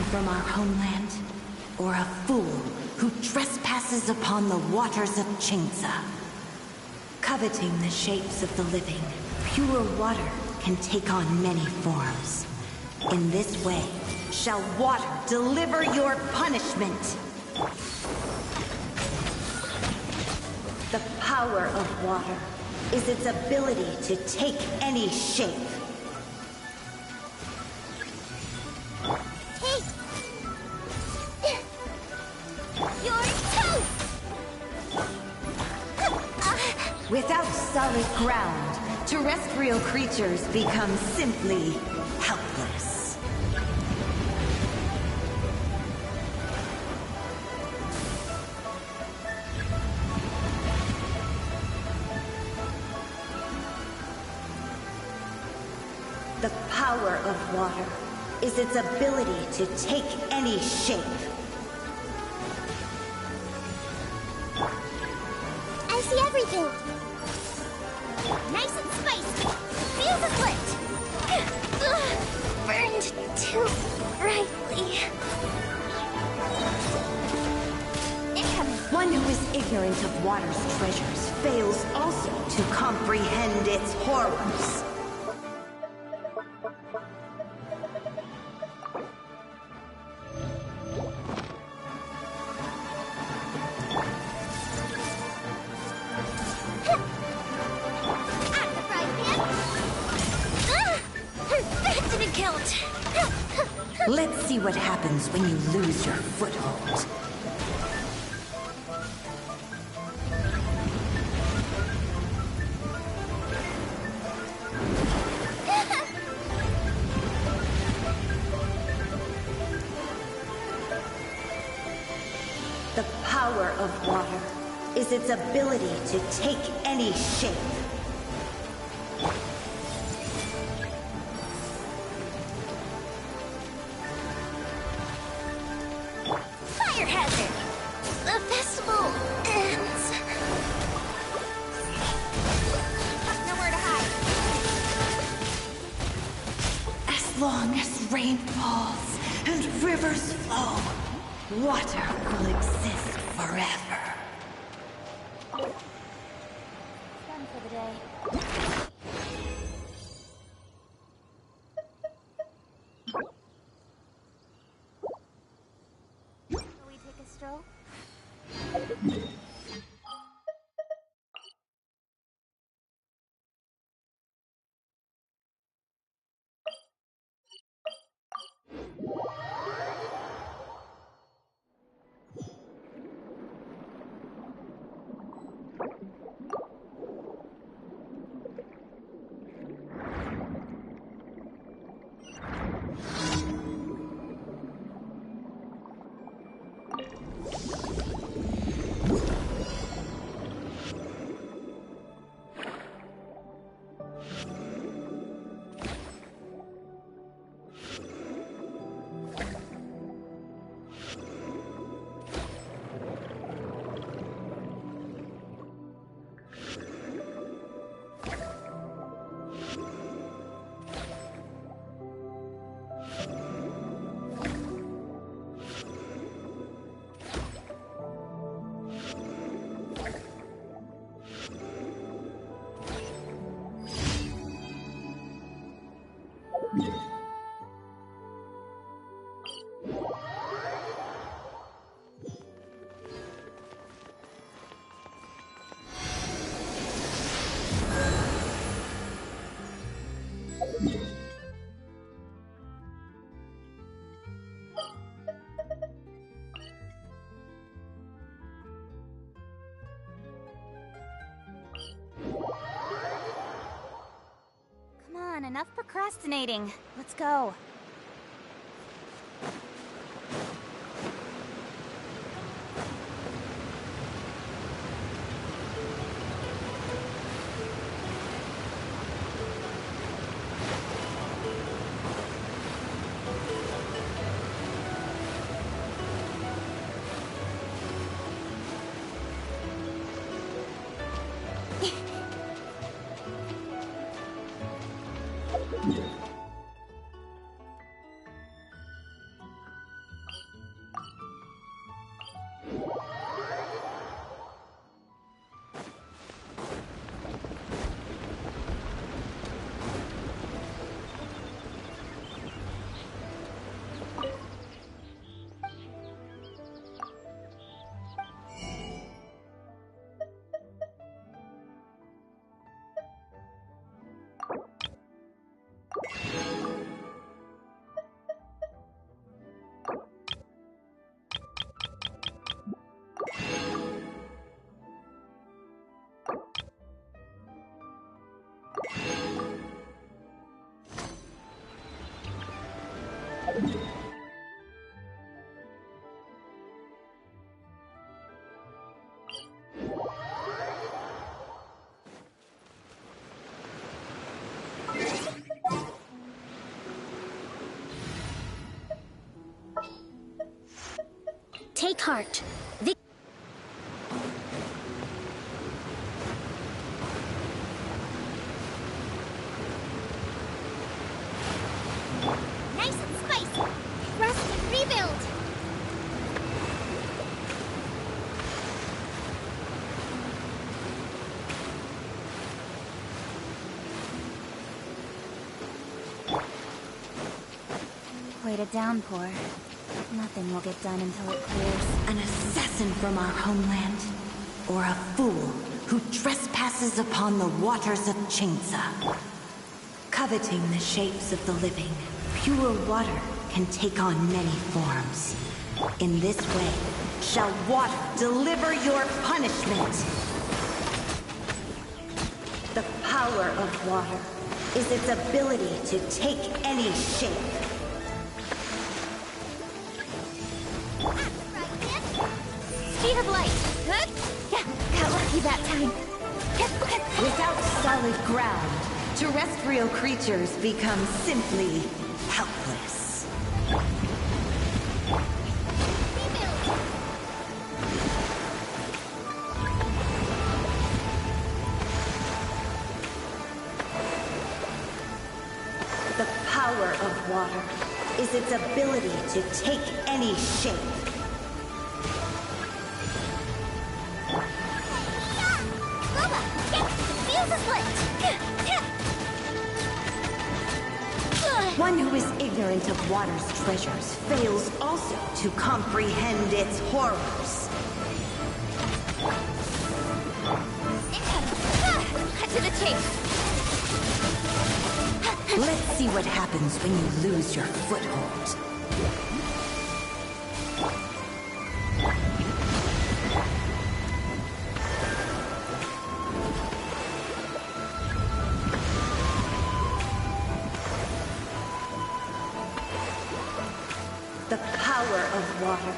From our homeland, or a fool who trespasses upon the waters of Chingsa. Coveting the shapes of the living, pure water can take on many forms. In this way, shall water deliver your punishment. The power of water is its ability to take any shape. Without solid ground, terrestrial creatures become simply helpless. The power of water is its ability to take any shape. I see everything. Nice and spicy. Feel the foot. Burned too brightly. Incoming. One who is ignorant of water's treasures fails also to comprehend its horrors. Let's see what happens when you lose your foothold. The power of water is its ability to take any shape. Fire hazard! The festival ends. Nowhere to hide. As long as rain falls and rivers flow, water will exist forever. Done for the day. Shall we take a stroll? Come on, enough procrastinating. Let's go. Take heart. Nice and spicy. Rest and rebuild. Wait a downpour. Nothing will get done until it clears. An assassin from our homeland, or a fool who trespasses upon the waters of Thelxie. Coveting the shapes of the living, pure water can take on many forms. In this way, shall water deliver your punishment. The power of water is its ability to take any shape. Speed of light. Yeah, got lucky that time. Without solid ground, terrestrial creatures become simply helpless. The power of water is its ability to take any shape. One who is ignorant of water's treasures fails also to comprehend its horrors. Cut to the chase. Let's see what happens when you lose your foothold. The power of water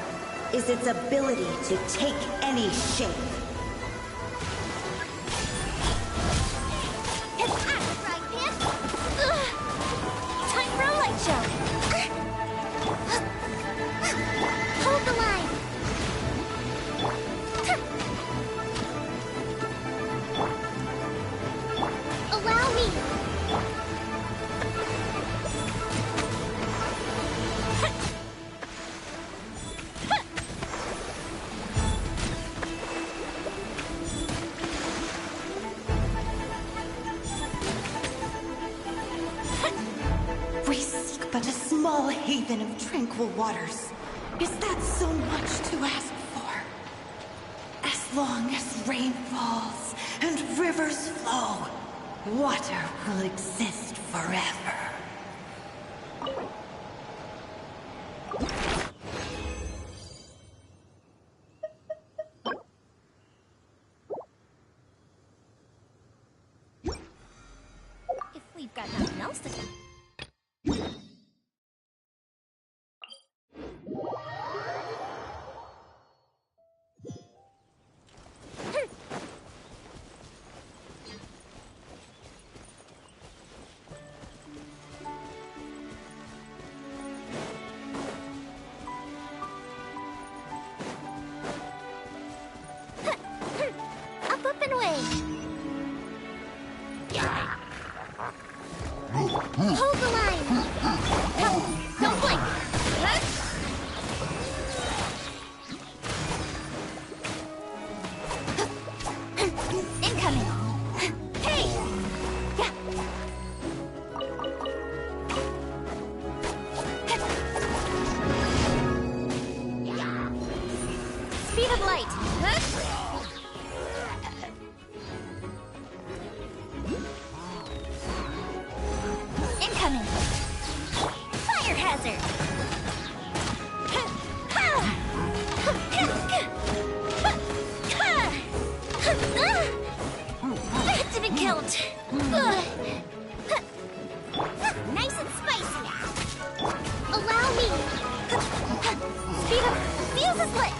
is its ability to take any shape. Time for a light show. Hold the line. Allow me. We seek but a small haven of tranquil waters. Is that so much to ask for? As long as rain falls and rivers flow, water will exist forever. If we've got nothing else to do. Up and away. Hold the line. Don't blink. Incoming. Hey. Yeah. Speed of light. Incoming. Fire hazard. That didn't count. Nice and spicy. Allow me. Speed up. Fuse is lit.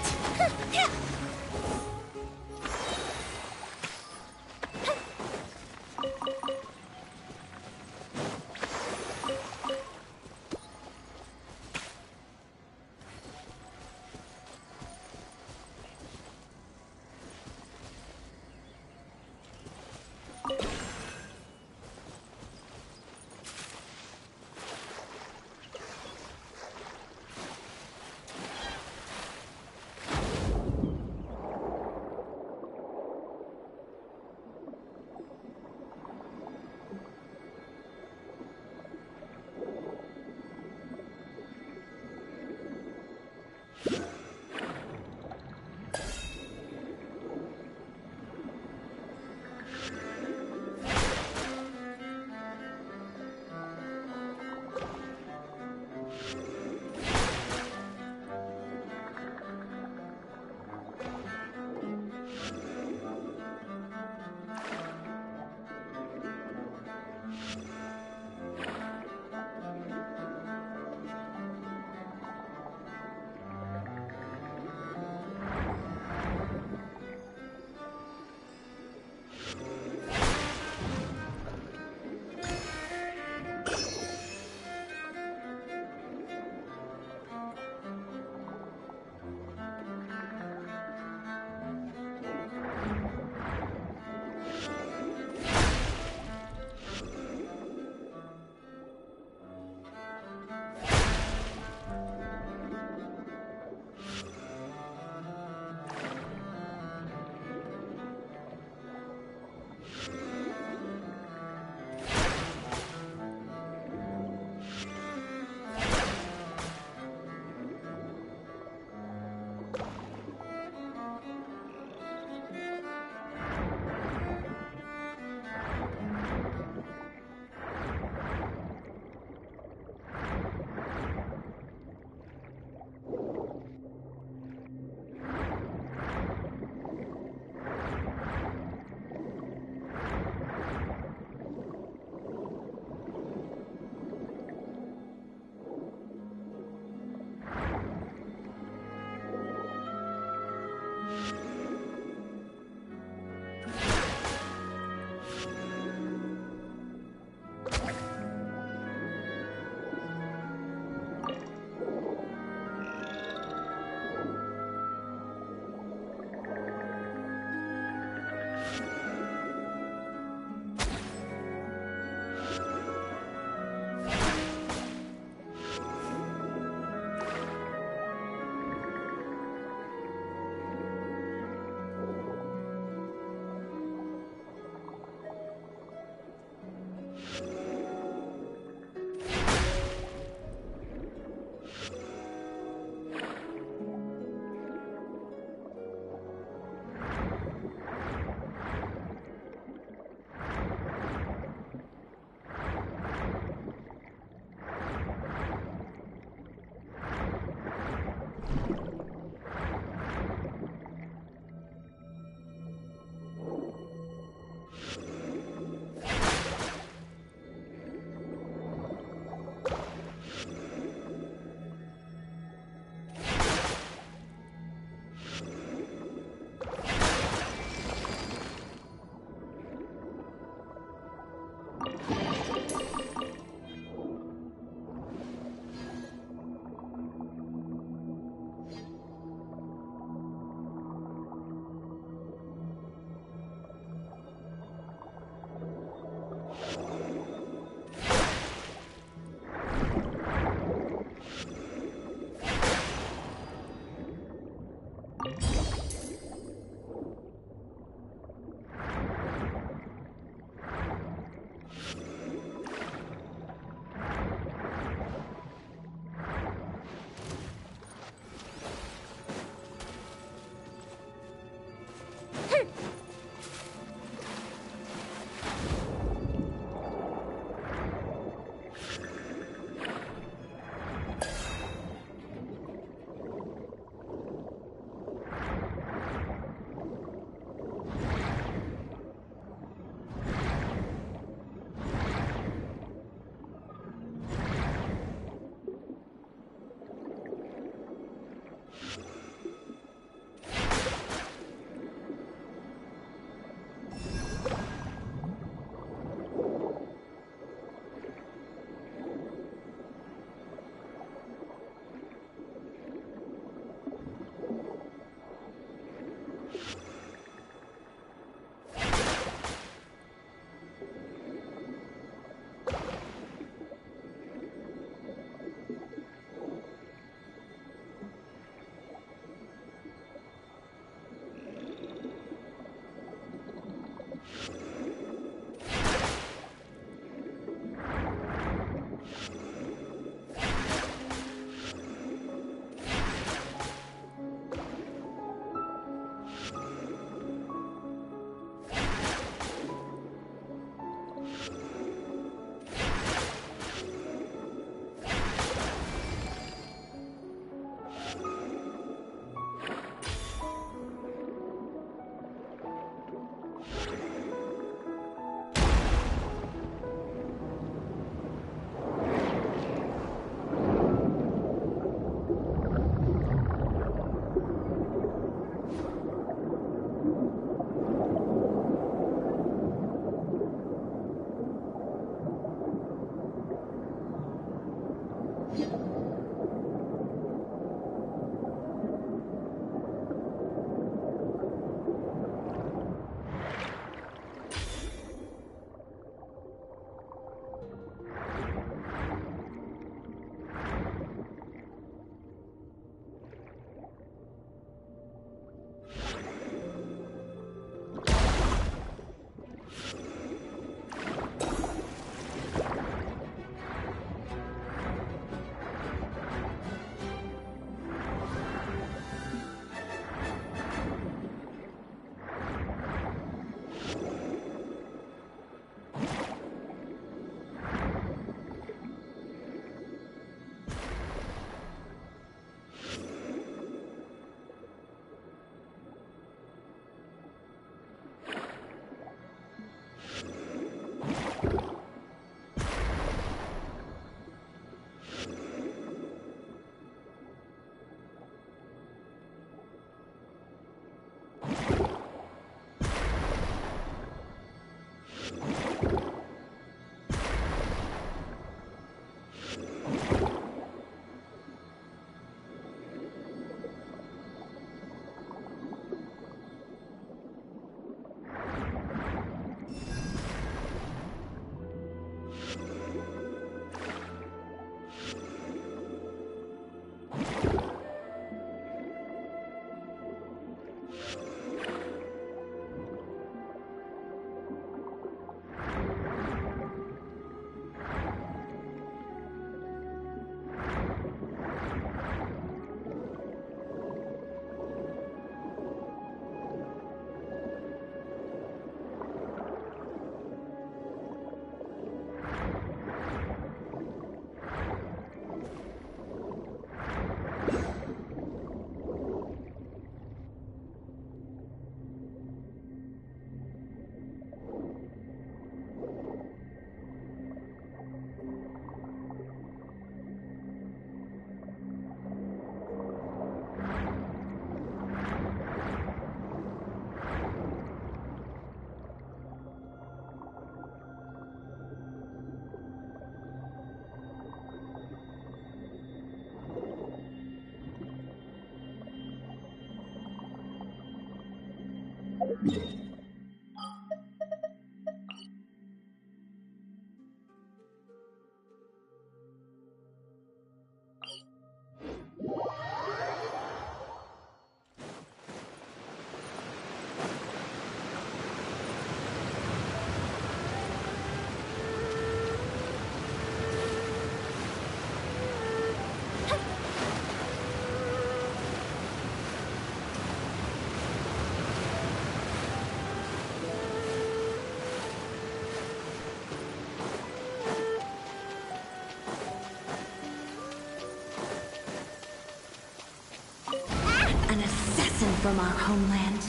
An assassin from our homeland,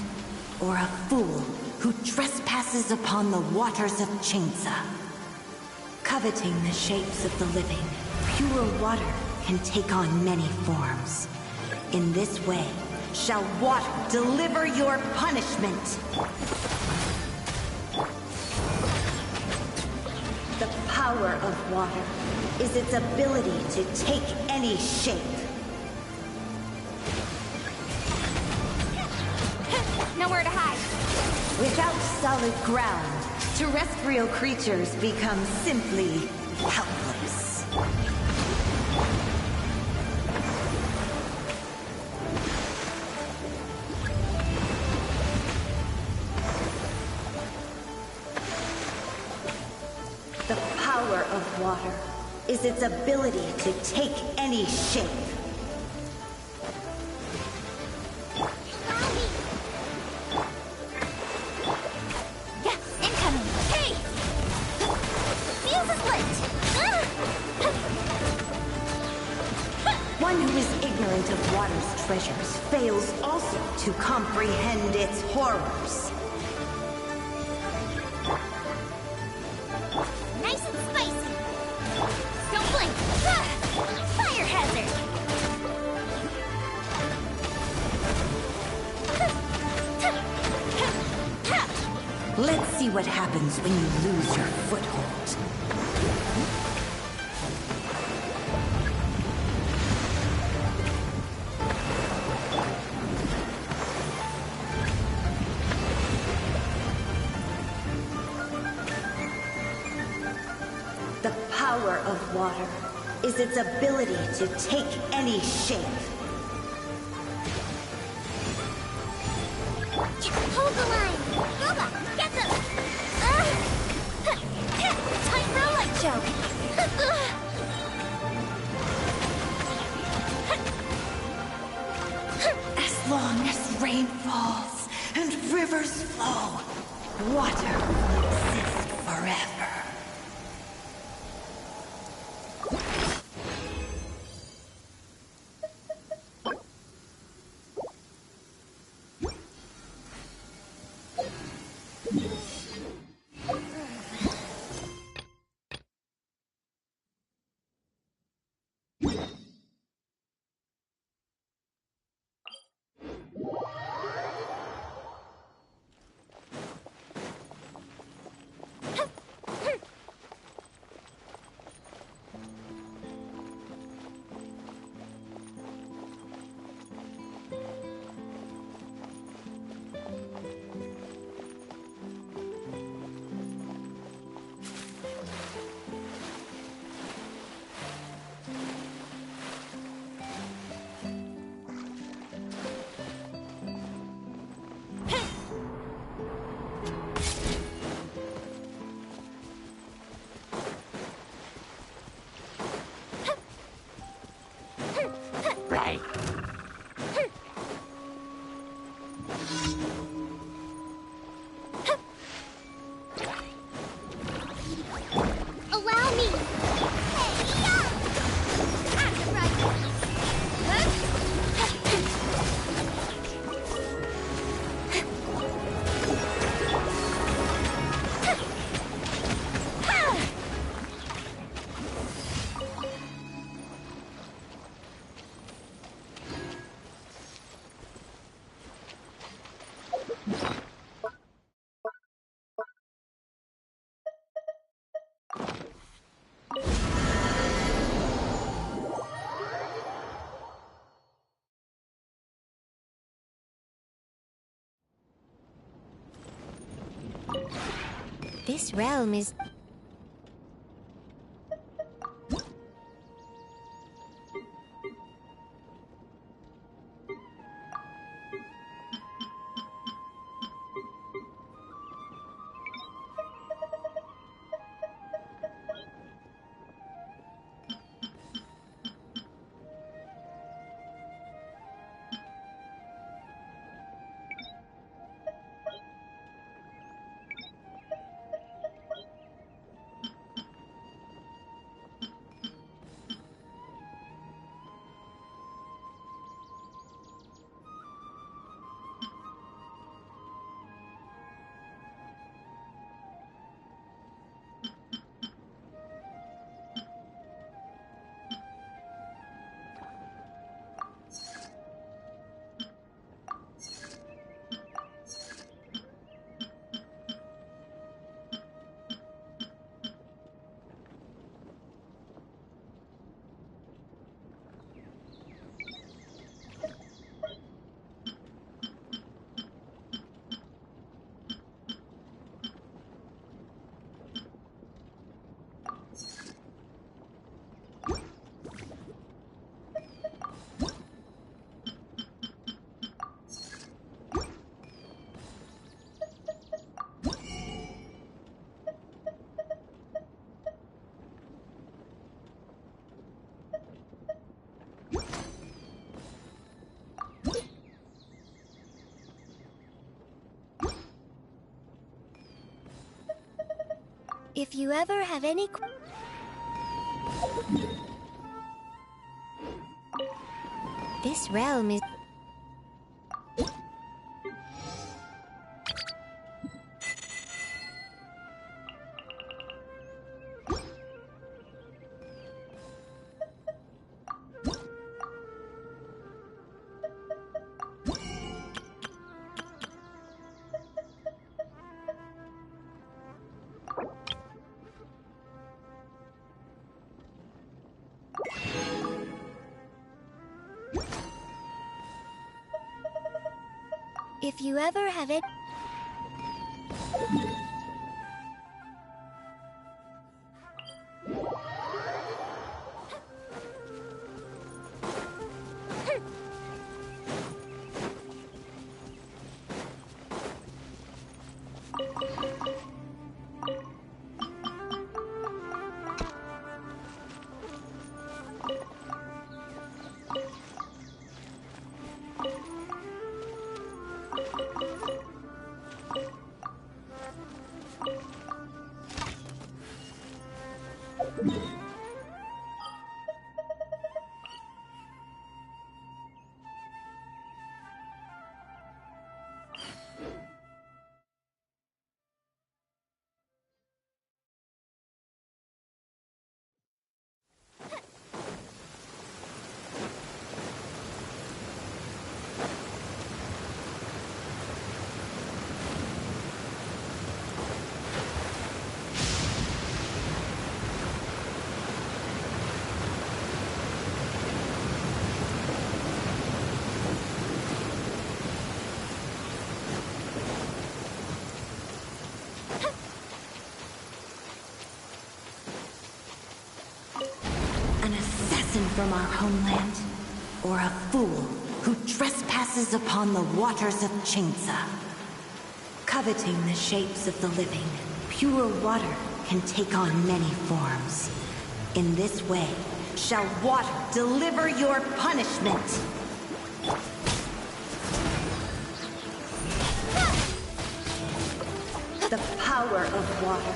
or a fool who trespasses upon the waters of Chinza. Coveting the shapes of the living, pure water can take on many forms. In this way, shall water deliver your punishment. The power of water is its ability to take any shape. Nowhere to hide. Without solid ground, terrestrial creatures become simply helpless. The power of water is its ability to take any shape. One who is ignorant of water's treasures fails also to comprehend its horrors. Nice and spicy. Don't blink. Fire hazard. Let's see what happens when you lose your foothold. The power of water is its ability to take any shape. Hold the line. Boba, get them. Time for a light show. As long as rain falls and rivers flow, water will exist forever. Allow me. Hey-ya! I'm right. realm is... If you ever have any... This realm is... If you ever have it... An assassin from our homeland, or a fool who trespasses upon the waters of Chingsa. Coveting the shapes of the living, pure water can take on many forms. In this way, shall water deliver your punishment. The power of water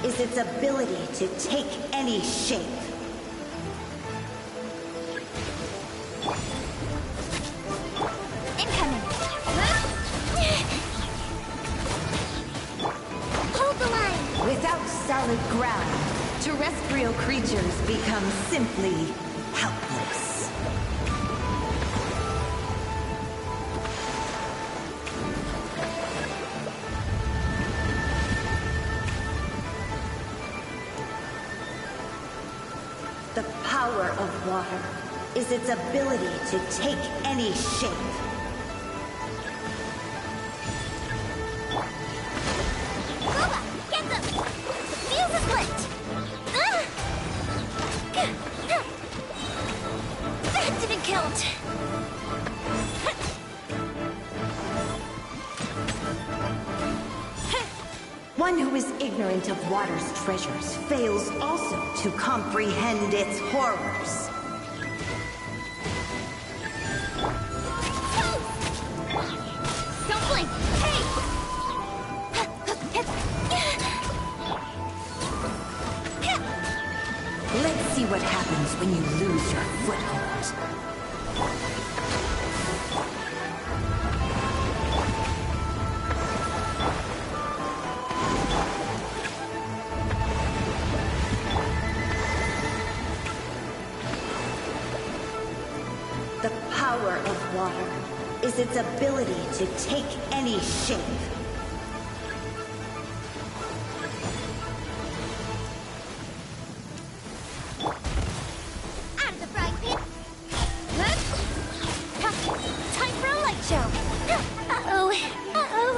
is its ability to take any shape. Incoming! Hold the line! Without solid ground, terrestrial creatures become simply helpless. The power of water is its ability to take any shape. Kuba, get them! one who is ignorant of water's treasures fails also to comprehend its horrors. Don't blink! Hey! Let's see what happens when you lose your foothold. The power of water is its ability to take any shape. Out of the frying pan! Time for a light show! Uh-oh! Uh-oh!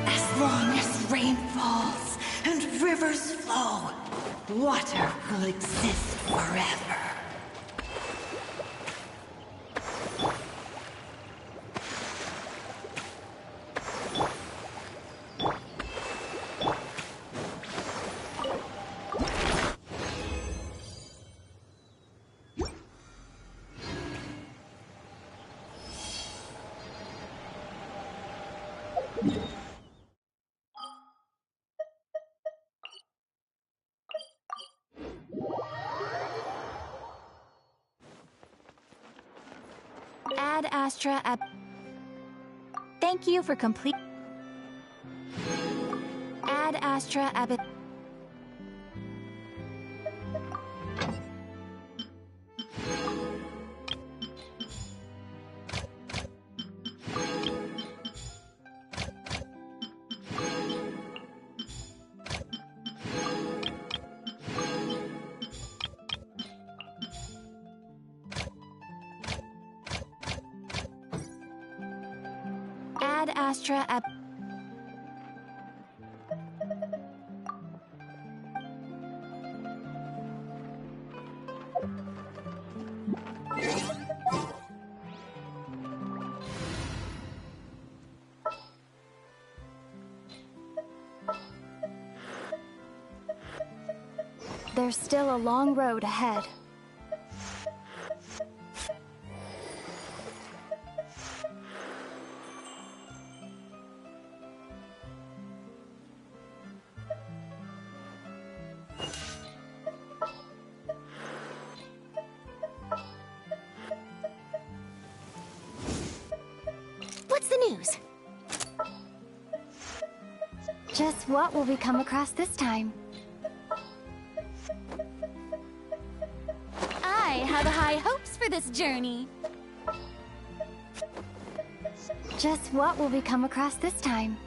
As long as rain falls and rivers flow, water will exist forever. Ad Astra ab... Thank you for complete... Ad Astra ab... Ad Astra ab... There's still a long road ahead. What's the news? Just what will we come across this time? I have high hopes for this journey. Just what will we come across this time?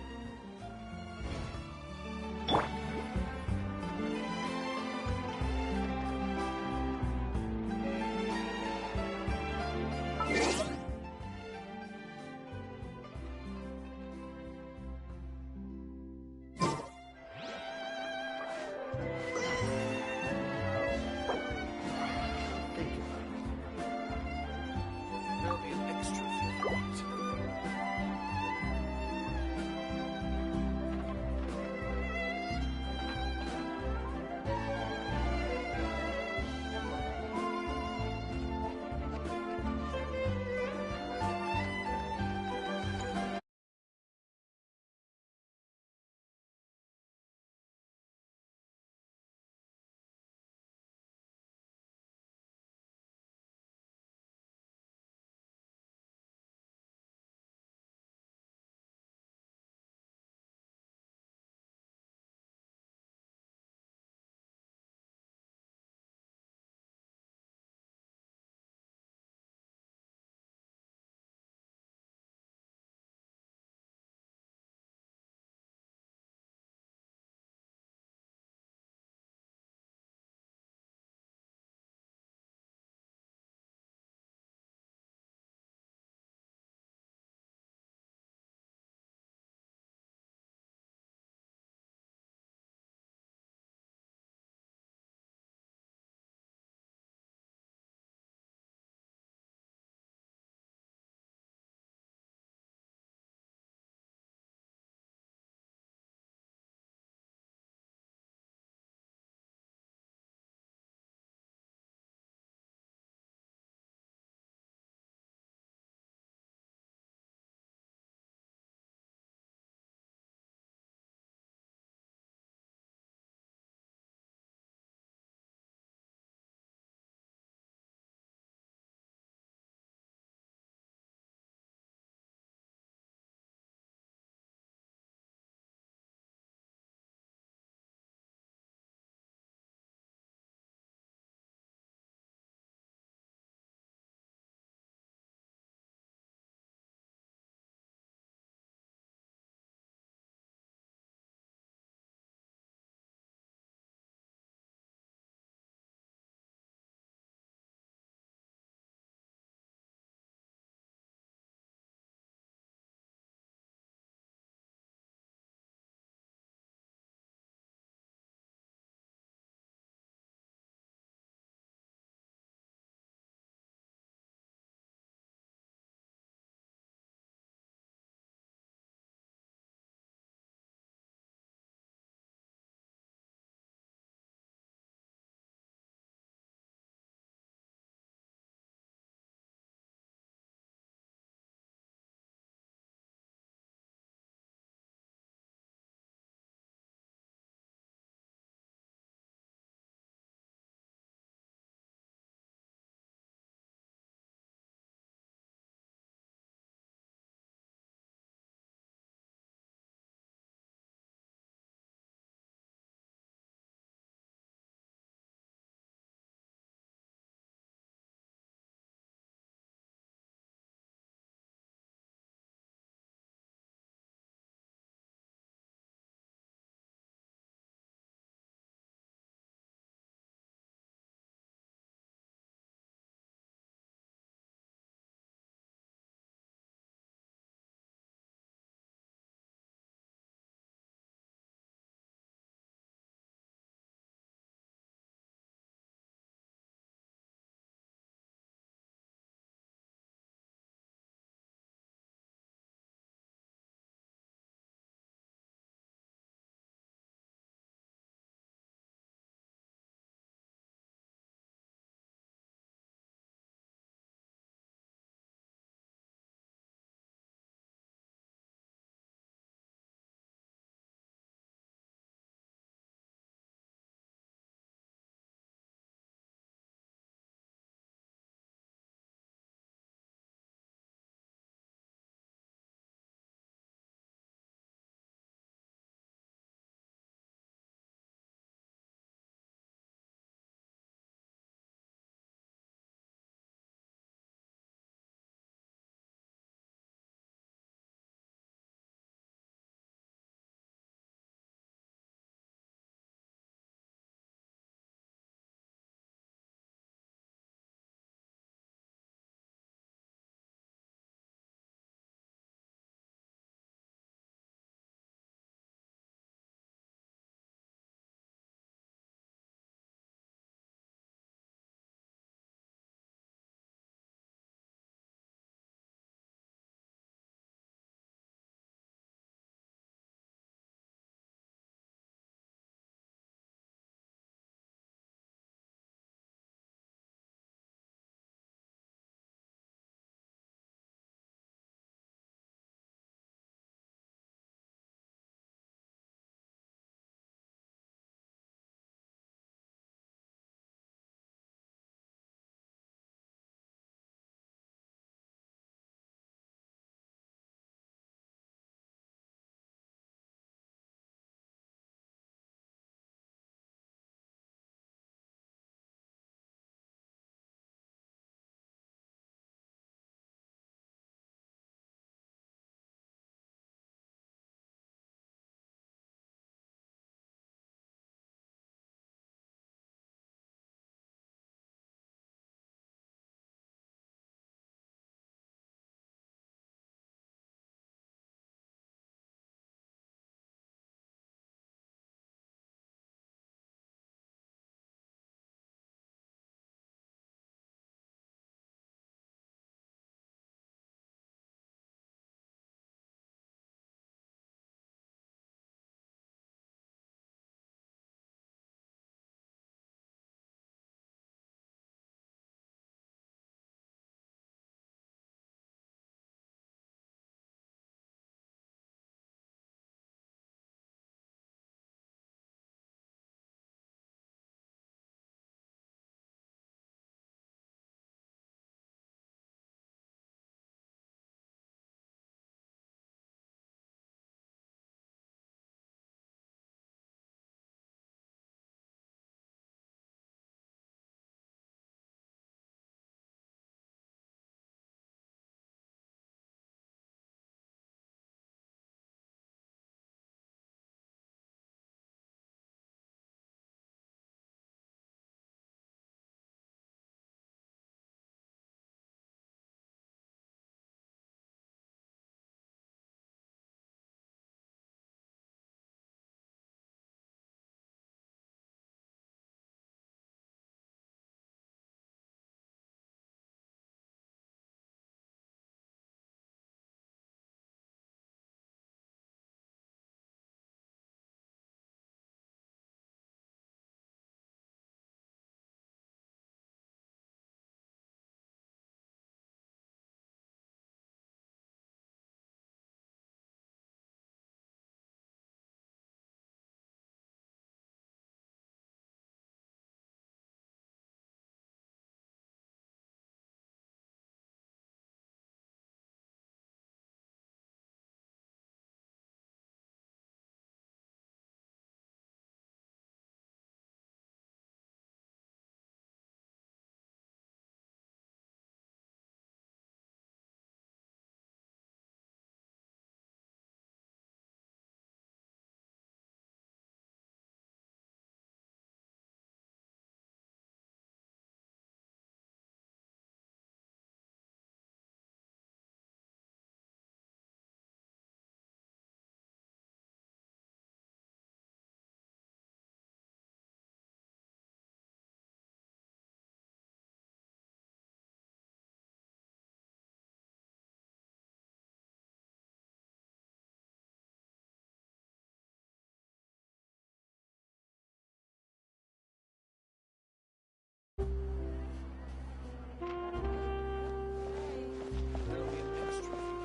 That'll be a next trophy.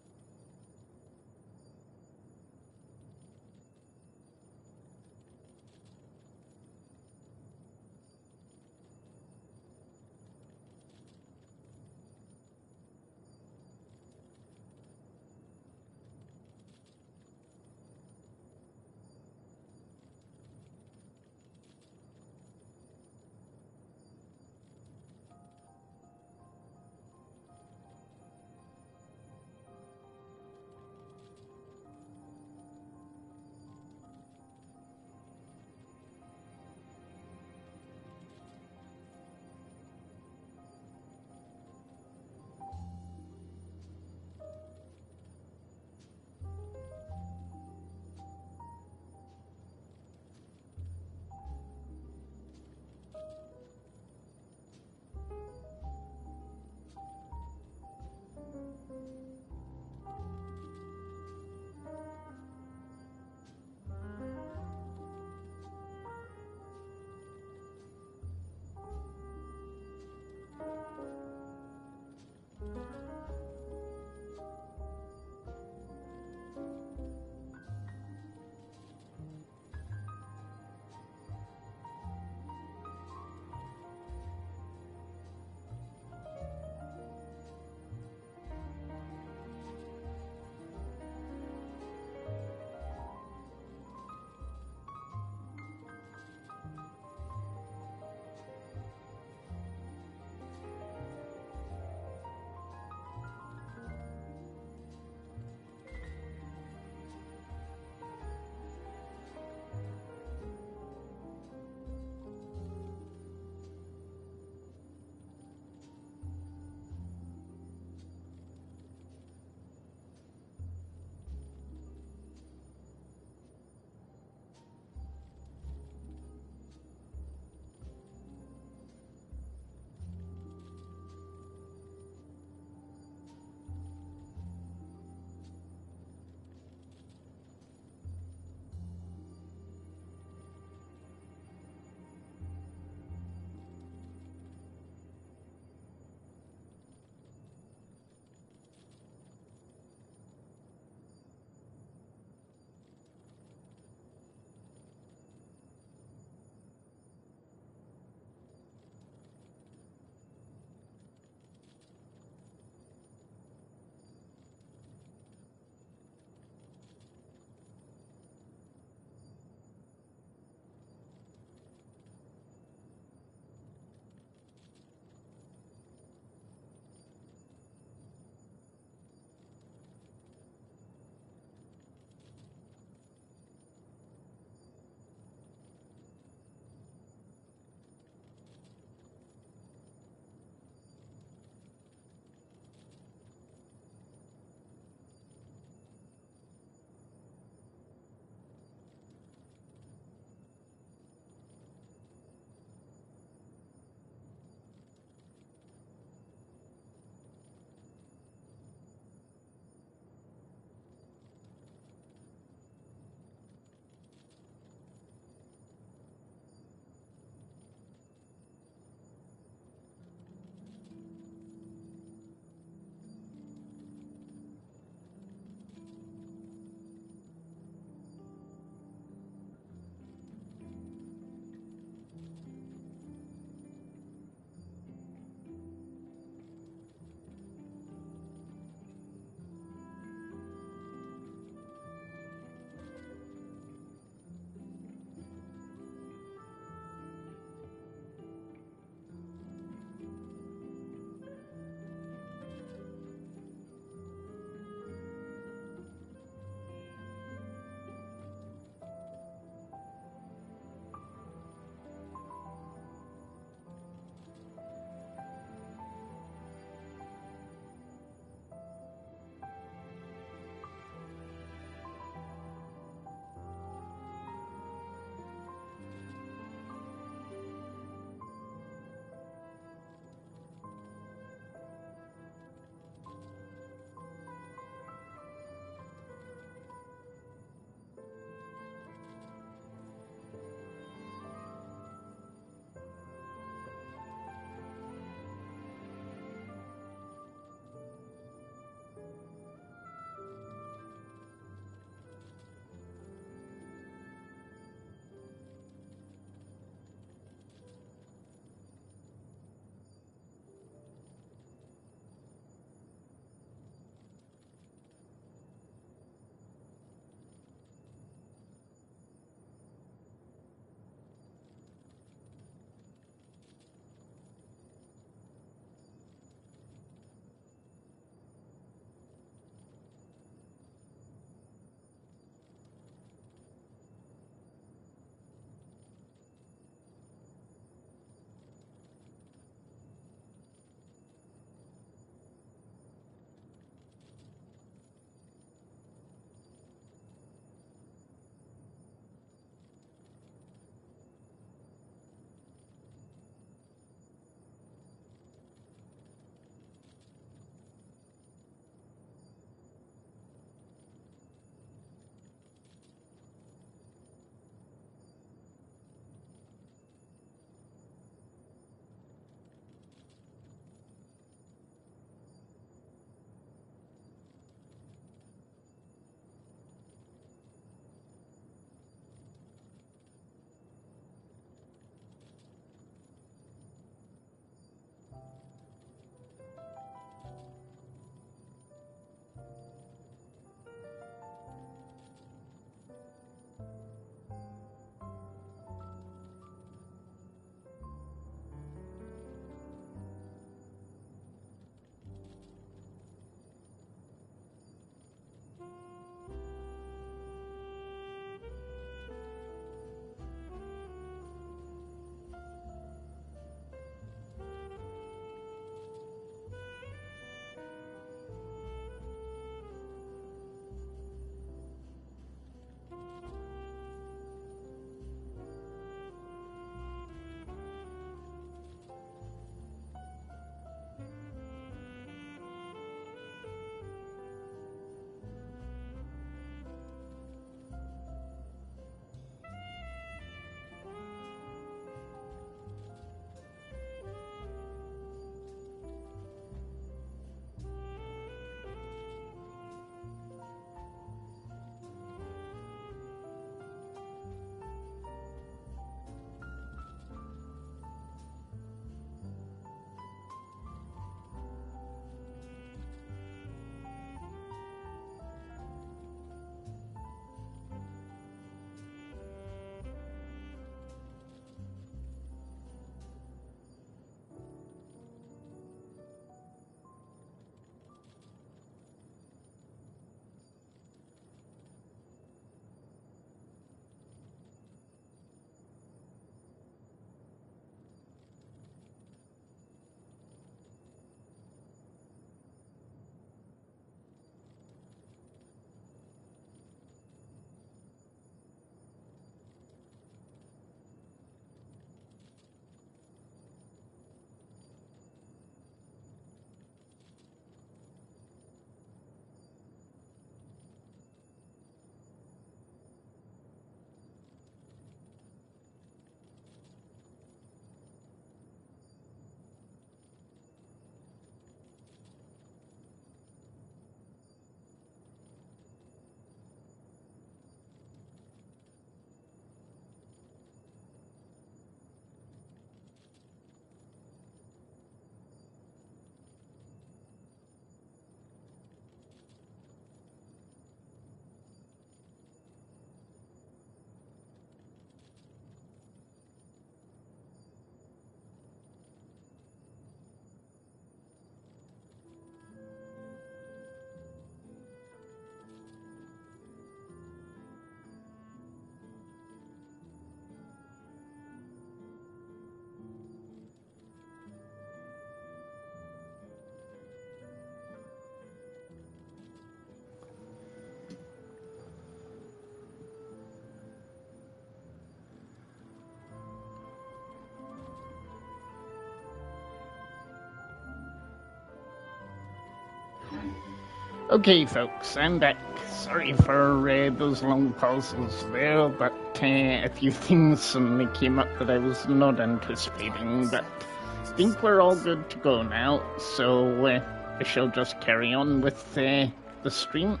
Okay, folks, I'm back. Sorry for those long pauses there, but a few things suddenly came up that I was not anticipating, but I think we're all good to go now, so I shall just carry on with the stream.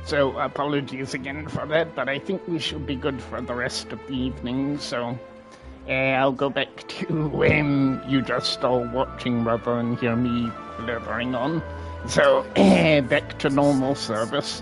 So, apologies again for that, but I think we should be good for the rest of the evening, so I'll go back to you just all watching rather than hear me blathering on. So, back to normal service.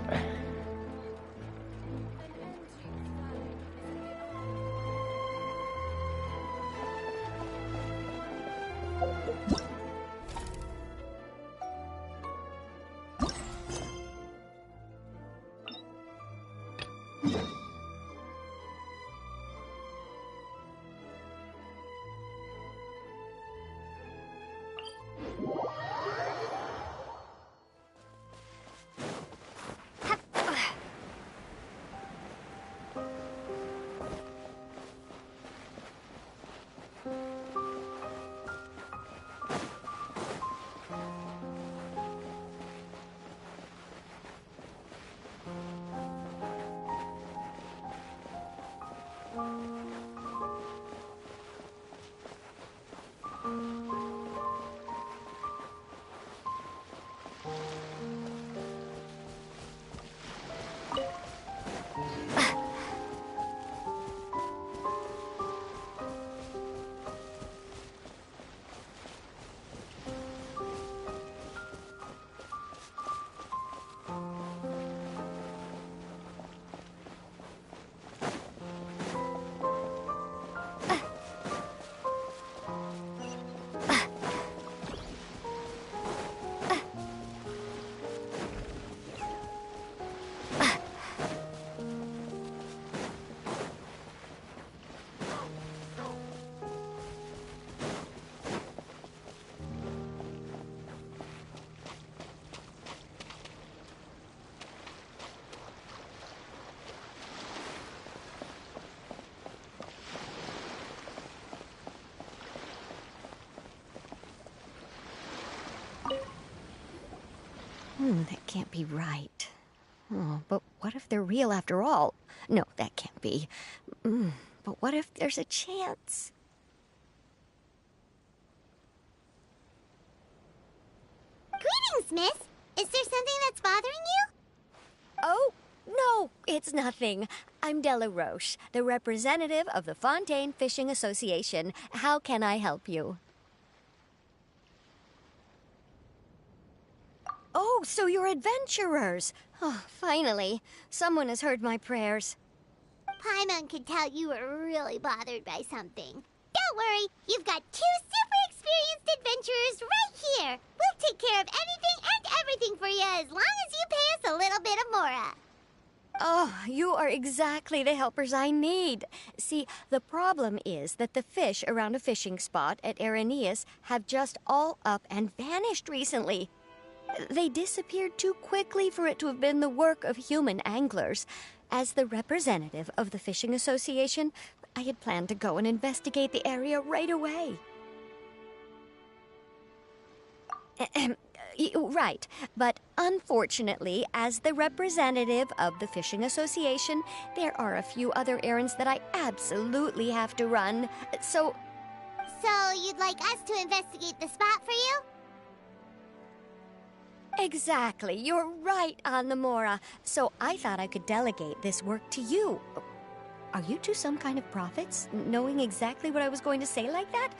That can't be right. Oh, but what if they're real after all? No, that can't be. But what if there's a chance? Greetings, miss. Is there something that's bothering you? Oh, no, it's nothing. I'm Della Roche, the representative of the Fontaine Fishing Association. How can I help you? Oh, so you're adventurers. Oh, finally. Someone has heard my prayers. Paimon could tell you were really bothered by something. Don't worry, you've got 2 super experienced adventurers right here. We'll take care of anything and everything for you as long as you pay us a little bit of mora. Oh, you are exactly the helpers I need. See, the problem is that the fish around a fishing spot at Araneus have just all up and vanished recently. They disappeared too quickly for it to have been the work of human anglers. As the representative of the Fishing Association, I had planned to go and investigate the area right away. Right, but unfortunately, as the representative of the Fishing Association, there are a few other errands that I absolutely have to run. So you'd like us to investigate the spot for you? Exactly. You're right on the mora. So I thought I could delegate this work to you. Are you two some kind of prophets, knowing exactly what I was going to say like that?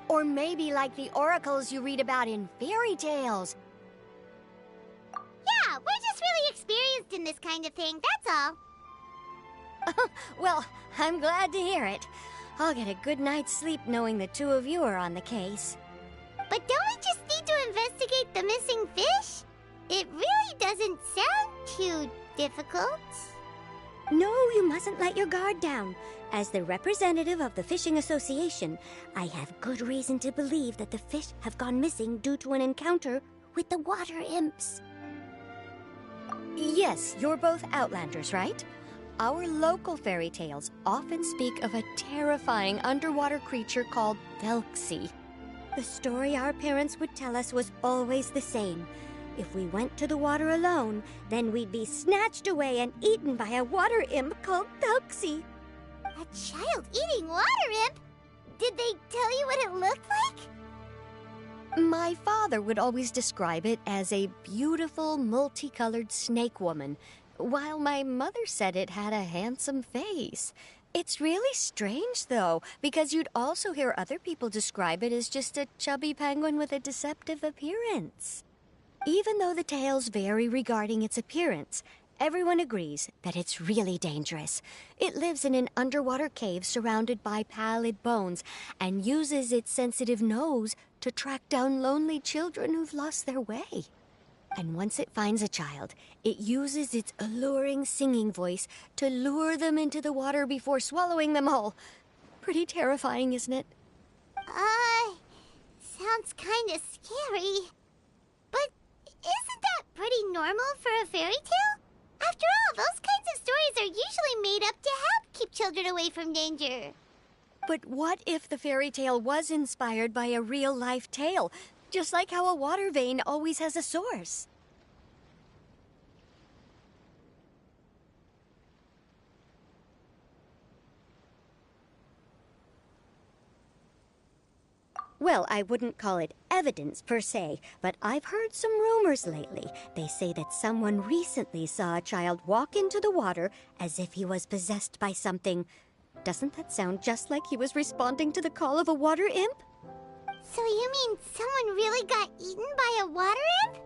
Or maybe like the oracles you read about in fairy tales? Yeah, we're just really experienced in this kind of thing, that's all. Well, I'm glad to hear it. I'll get a good night's sleep knowing the two of you are on the case. But don't we just need to investigate the missing fish? It really doesn't sound too difficult. No, you mustn't let your guard down. As the representative of the Fishing Association, I have good reason to believe that the fish have gone missing due to an encounter with the water imps. Yes, you're both Outlanders, right? Our local fairy tales often speak of a terrifying underwater creature called Thelxie. The story our parents would tell us was always the same. If we went to the water alone, then we'd be snatched away and eaten by a water imp called Thelxie. A child-eating water imp? Did they tell you what it looked like? My father would always describe it as a beautiful, multicolored snake woman, while my mother said it had a handsome face. It's really strange, though, because you'd also hear other people describe it as just a chubby penguin with a deceptive appearance. Even though the tales vary regarding its appearance, everyone agrees that it's really dangerous. It lives in an underwater cave surrounded by pallid bones and uses its sensitive nose to track down lonely children who've lost their way. And once it finds a child, it uses its alluring singing voice to lure them into the water before swallowing them all. Pretty terrifying, isn't it? Sounds kinda scary. But isn't that pretty normal for a fairy tale? After all, those kinds of stories are usually made up to help keep children away from danger. But what if the fairy tale was inspired by a real-life tale? Just like how a water vein always has a source. Well, I wouldn't call it evidence per se, but I've heard some rumors lately. They say that someone recently saw a child walk into the water as if he was possessed by something. Doesn't that sound just like he was responding to the call of a water imp? So you mean someone really got eaten by a water imp?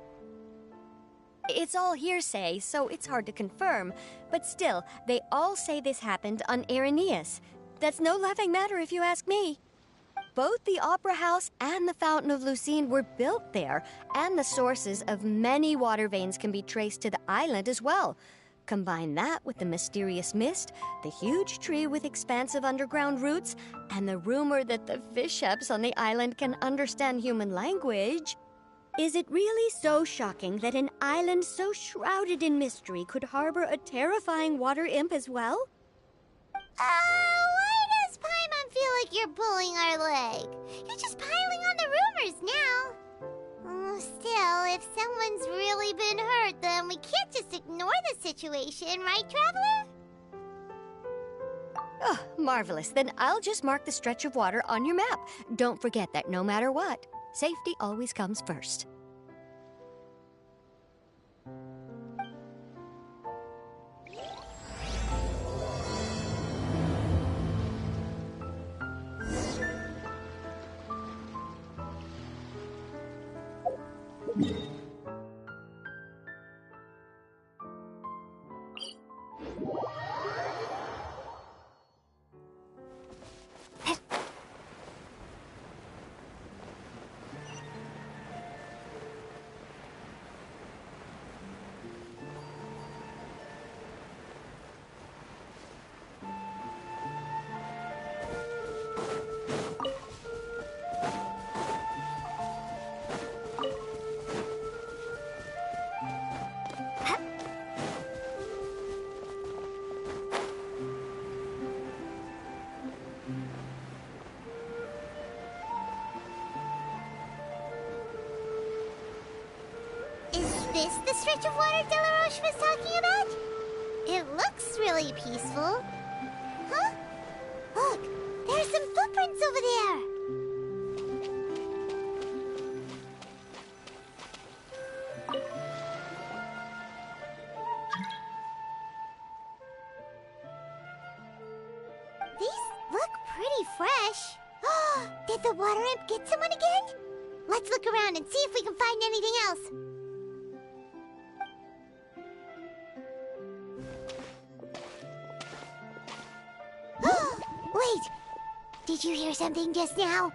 It's all hearsay, so it's hard to confirm. But still, they all say this happened on Araneus. That's no laughing matter if you ask me. Both the Opera House and the Fountain of Lucine were built there, and the sources of many water veins can be traced to the island as well. Combine that with the mysterious mist, the huge tree with expansive underground roots, and the rumor that the fish-eps on the island can understand human language. Is it really so shocking that an island so shrouded in mystery could harbor a terrifying water imp as well? Why does Paimon feel like you're pulling our leg? You're just piling on the rumors now. Still, if someone's really been hurt, then we can't just ignore the situation, right, Traveler? Oh, marvelous. Then I'll just mark the stretch of water on your map. Don't forget that no matter what, safety always comes first. Is this the stretch of water Delaroche was talking about? It looks really peaceful. Huh? Look, there's some footprints over there. These look pretty fresh. Did the water imp get someone again? Let's look around and see if we can find anything else. Wait! Did you hear something just now?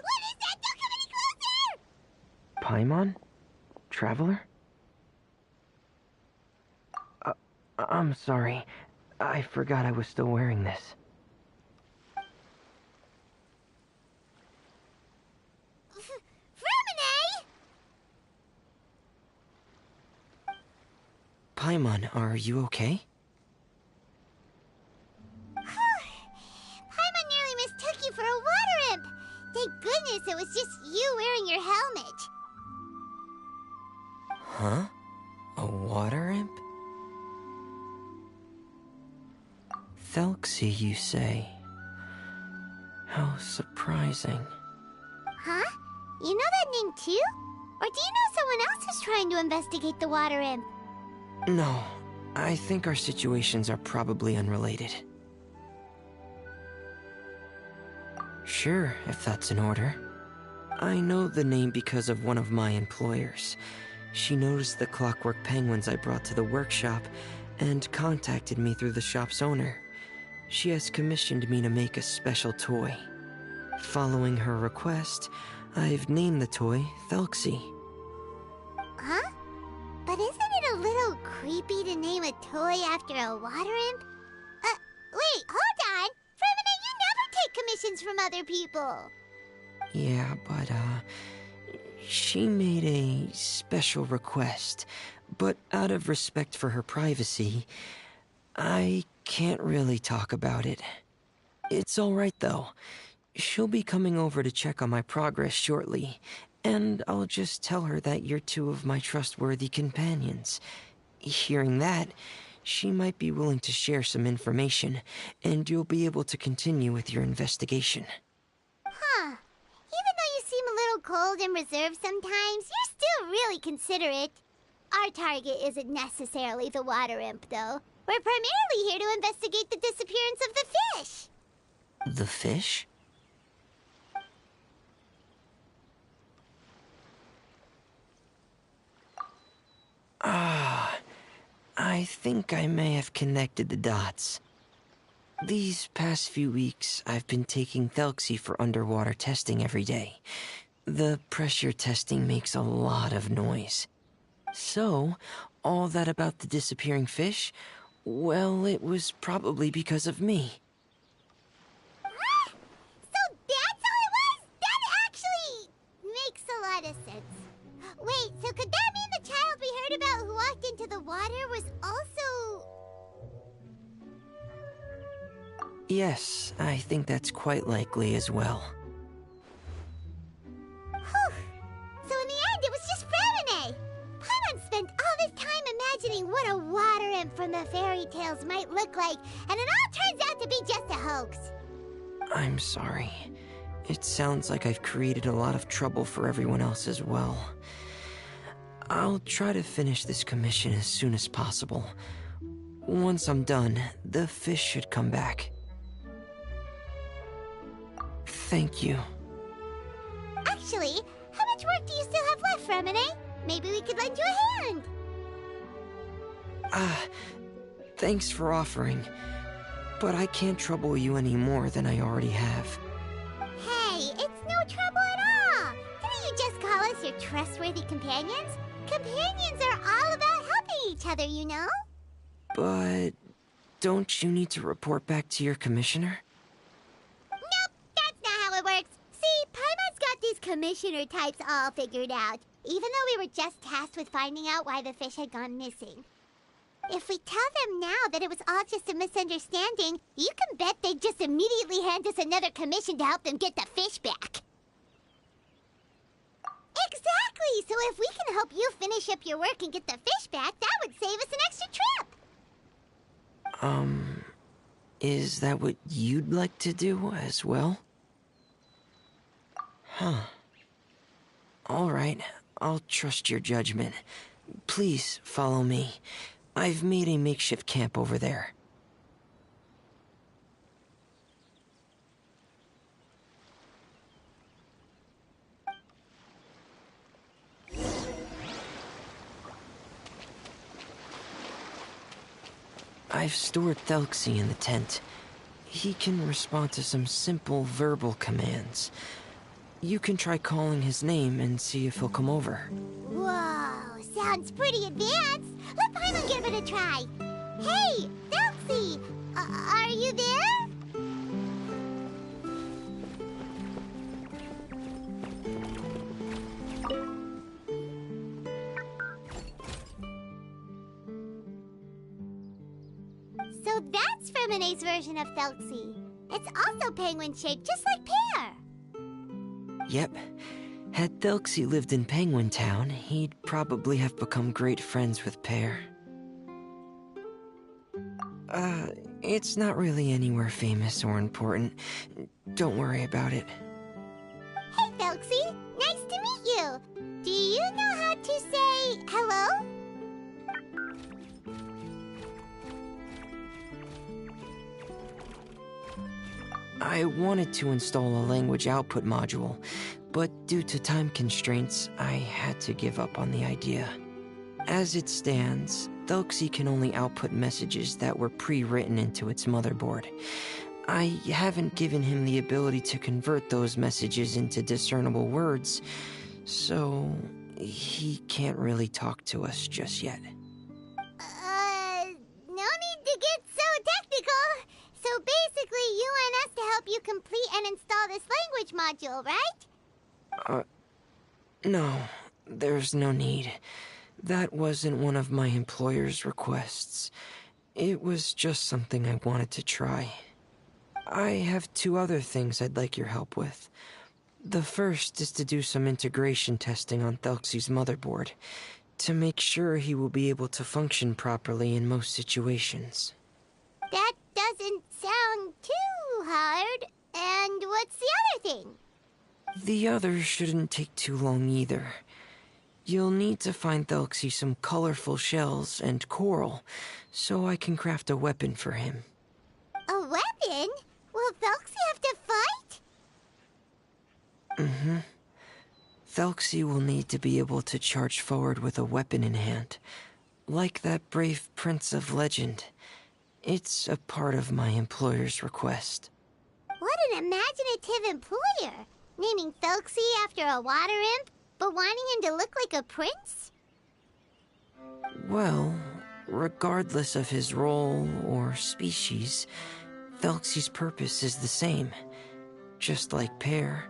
What is that? Don't come any closer! Paimon? Traveler? I'm sorry. I forgot I was still wearing this. Paimon, are you okay? Paimon nearly mistook you for a water imp. Thank goodness it was just you wearing your helmet. Huh? A water imp? Thelxie, you say? How surprising. Huh? You know that name too? Or do you know someone else who's trying to investigate the water imp? No, I think our situations are probably unrelated. Sure, if that's in order. I know the name because of one of my employers. She noticed the clockwork penguins I brought to the workshop and contacted me through the shop's owner. She has commissioned me to make a special toy. Following her request, I've named the toy Thelxie. Huh? But isn't it a little creepy to name a toy after a water imp? Wait, hold on! Fremine, you never take commissions from other people! Yeah, but, she made a special request, but out of respect for her privacy, I can't really talk about it. It's alright though. She'll be coming over to check on my progress shortly, and I'll just tell her that you're two of my trustworthy companions. Hearing that, she might be willing to share some information, and you'll be able to continue with your investigation. Huh. Even though you seem a little cold and reserved sometimes, you're still really considerate. Our target isn't necessarily the water imp, though. We're primarily here to investigate the disappearance of the fish. The fish? Ah, I think I may have connected the dots. These past few weeks, I've been taking Thelxie for underwater testing every day. The pressure testing makes a lot of noise. So, all that about the disappearing fish, well, it was probably because of me. What? So that's all it was? That actually makes a lot of sense. Wait, so could that mean the child we heard about who walked into the water was also... Yes, I think that's quite likely as well. Whew. So in the end, it was just Fremine. Paimon spent all this time imagining what a water imp from the fairy tales might look like, and it all turns out to be just a hoax. I'm sorry. It sounds like I've created a lot of trouble for everyone else as well. I'll try to finish this commission as soon as possible. Once I'm done, the fish should come back. Thank you. Actually, how much work do you still have left, Fremine? Maybe we could lend you a hand. Thanks for offering. But I can't trouble you any more than I already have. Hey, it's no trouble at all. Didn't you just call us your trustworthy companions? Companions are all about helping each other, you know? But don't you need to report back to your commissioner? Nope, that's not how it works. See, Paimon's got these commissioner types all figured out, even though we were just tasked with finding out why the fish had gone missing. If we tell them now that it was all just a misunderstanding, you can bet they'd just immediately hand us another commission to help them get the fish back. Exactly! So if we can help you finish up your work and get the fish back, that would save us an extra trip! Is that what you'd like to do as well? Huh. Alright, I'll trust your judgment. Please follow me. I've made a makeshift camp over there. I've stored Thelxie in the tent. He can respond to some simple verbal commands. You can try calling his name and see if he'll come over. Whoa, sounds pretty advanced. Let Paimon give it a try. Hey, Thelxie, are you there? That's Ferminae's version of Thelxie. It's also penguin-shaped, just like Pear. Yep. Had Thelxie lived in Penguin Town, he'd probably have become great friends with Pear. It's not really anywhere famous or important. Don't worry about it. Hey, Thelxie. Nice to meet you. Do you know how to say hello? I wanted to install a language output module, but due to time constraints, I had to give up on the idea. As it stands, Thelxie can only output messages that were pre-written into its motherboard. I haven't given him the ability to convert those messages into discernible words, so he can't really talk to us just yet. No need to get so technical. So basically, you want us to help you complete and install this language module, right? No, there's no need. That wasn't one of my employer's requests. It was just something I wanted to try. I have 2 other things I'd like your help with. The first is to do some integration testing on Thelxie's motherboard, to make sure he will be able to function properly in most situations. That doesn't sound too hard. And what's the other thing? The other shouldn't take too long either. You'll need to find Thelxie some colorful shells and coral, so I can craft a weapon for him. A weapon? Will Thelxie have to fight? Mm-hmm. Thelxie will need to be able to charge forward with a weapon in hand, like that brave prince of legend. It's a part of my employer's request. What an imaginative employer! Naming Thelxie after a water imp, but wanting him to look like a prince? Well, regardless of his role or species, Thelxie's purpose is the same. Just like Pear,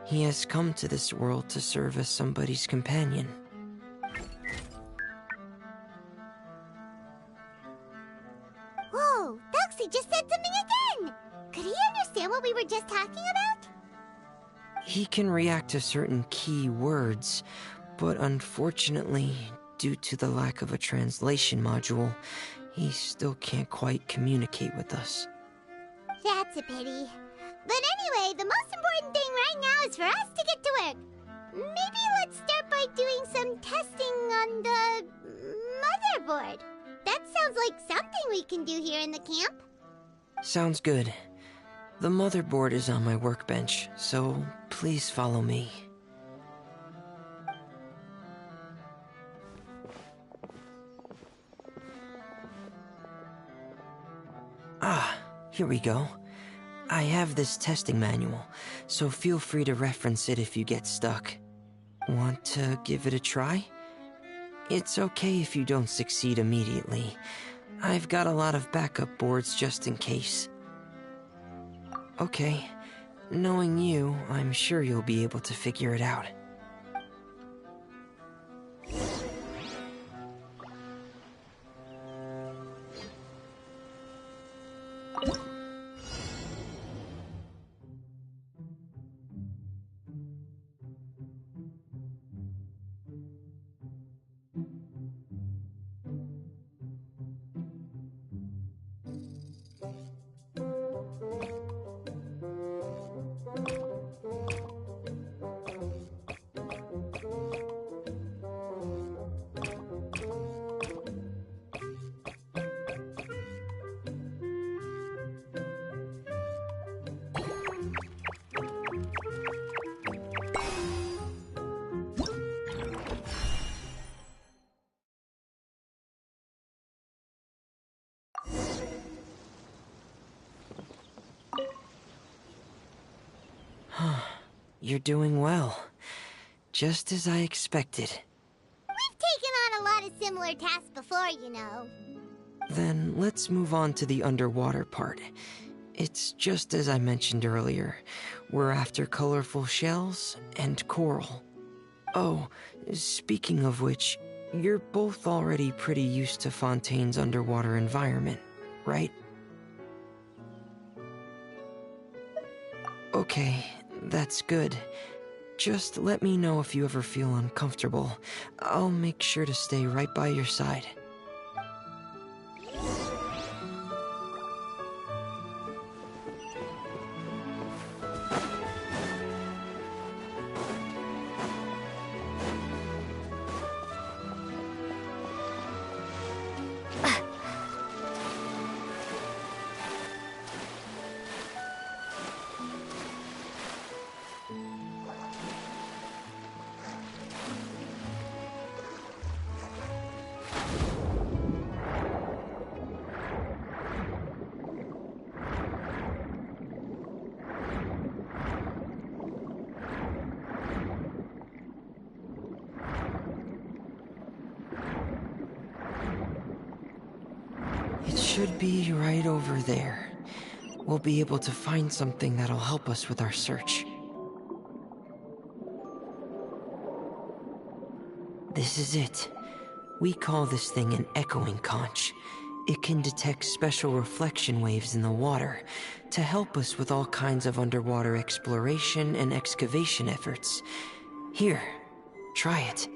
he has come to this world to serve as somebody's companion. Whoa, Thelxie just said something again! Could he understand what we were just talking about? He can react to certain key words, but unfortunately, due to the lack of a translation module, he still can't quite communicate with us. That's a pity. But anyway, the most important thing right now is for us to get to work. Maybe let's start by doing some testing on the motherboard. That sounds like something we can do here in the camp. Sounds good. The motherboard is on my workbench, so please follow me. Ah, here we go. I have this testing manual, so feel free to reference it if you get stuck. Want to give it a try? It's okay if you don't succeed immediately. I've got a lot of backup boards just in case. Okay, knowing you, I'm sure you'll be able to figure it out. You're doing well. Just as I expected. We've taken on a lot of similar tasks before, you know. Then let's move on to the underwater part. It's just as I mentioned earlier. We're after colorful shells and coral. Oh, speaking of which, you're both already pretty used to Fontaine's underwater environment, right? Okay, that's good. Just let me know if you ever feel uncomfortable. I'll make sure to stay right by your side. It should be right over there. We'll be able to find something that'll help us with our search. This is it. We call this thing an echoing conch. It can detect special reflection waves in the water to help us with all kinds of underwater exploration and excavation efforts. Here, try it.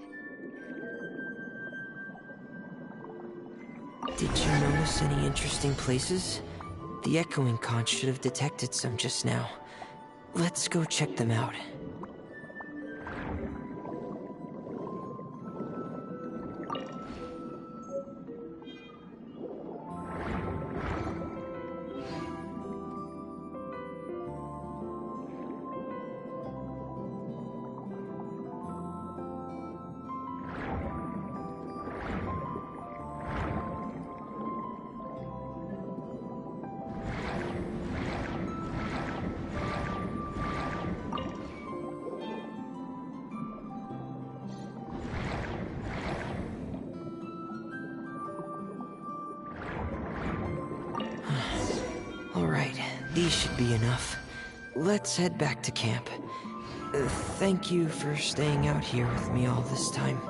Did you notice any interesting places? The echoing conch should have detected some just now. Let's go check them out. Alright, these should be enough. Let's head back to camp. Thank you for staying out here with me all this time.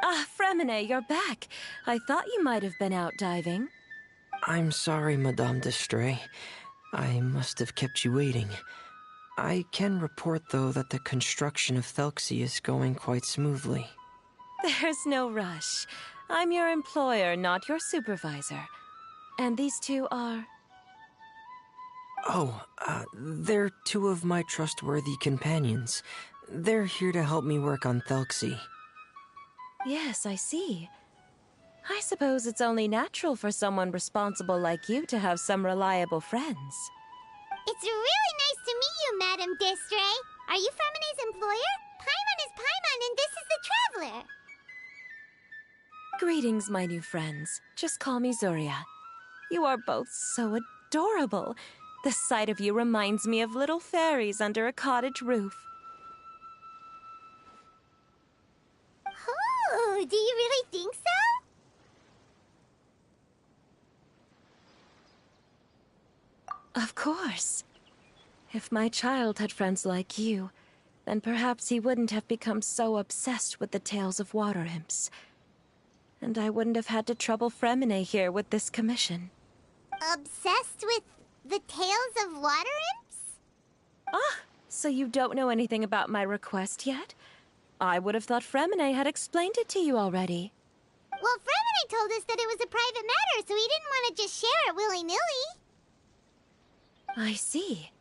Ah, Fremine, you're back. I thought you might have been out diving. I'm sorry, Madame d'Estray. I must have kept you waiting. I can report, though, that the construction of Thelxie is going quite smoothly. There's no rush. I'm your employer, not your supervisor. And these two are... Oh, they're two of my trustworthy companions. They're here to help me work on Thelxie. Yes, I see. I suppose it's only natural for someone responsible like you to have some reliable friends. It's really nice to meet you, Madame d'Estray. Are you Fremine's employer? Paimon is Paimon, and this is the Traveler. Greetings, my new friends. Just call me Zuria. You are both so adorable. The sight of you reminds me of little fairies under a cottage roof. Oh, do you really think so? Of course. If my child had friends like you, then perhaps he wouldn't have become so obsessed with the tales of water imps. And I wouldn't have had to trouble Fremine here with this commission. Obsessed with the tales of water imps? Ah, So you don't know anything about my request yet? I would have thought Fremine had explained it to you already. Well, Fremine told us that it was a private matter, so he didn't want to just share it willy-nilly. I see.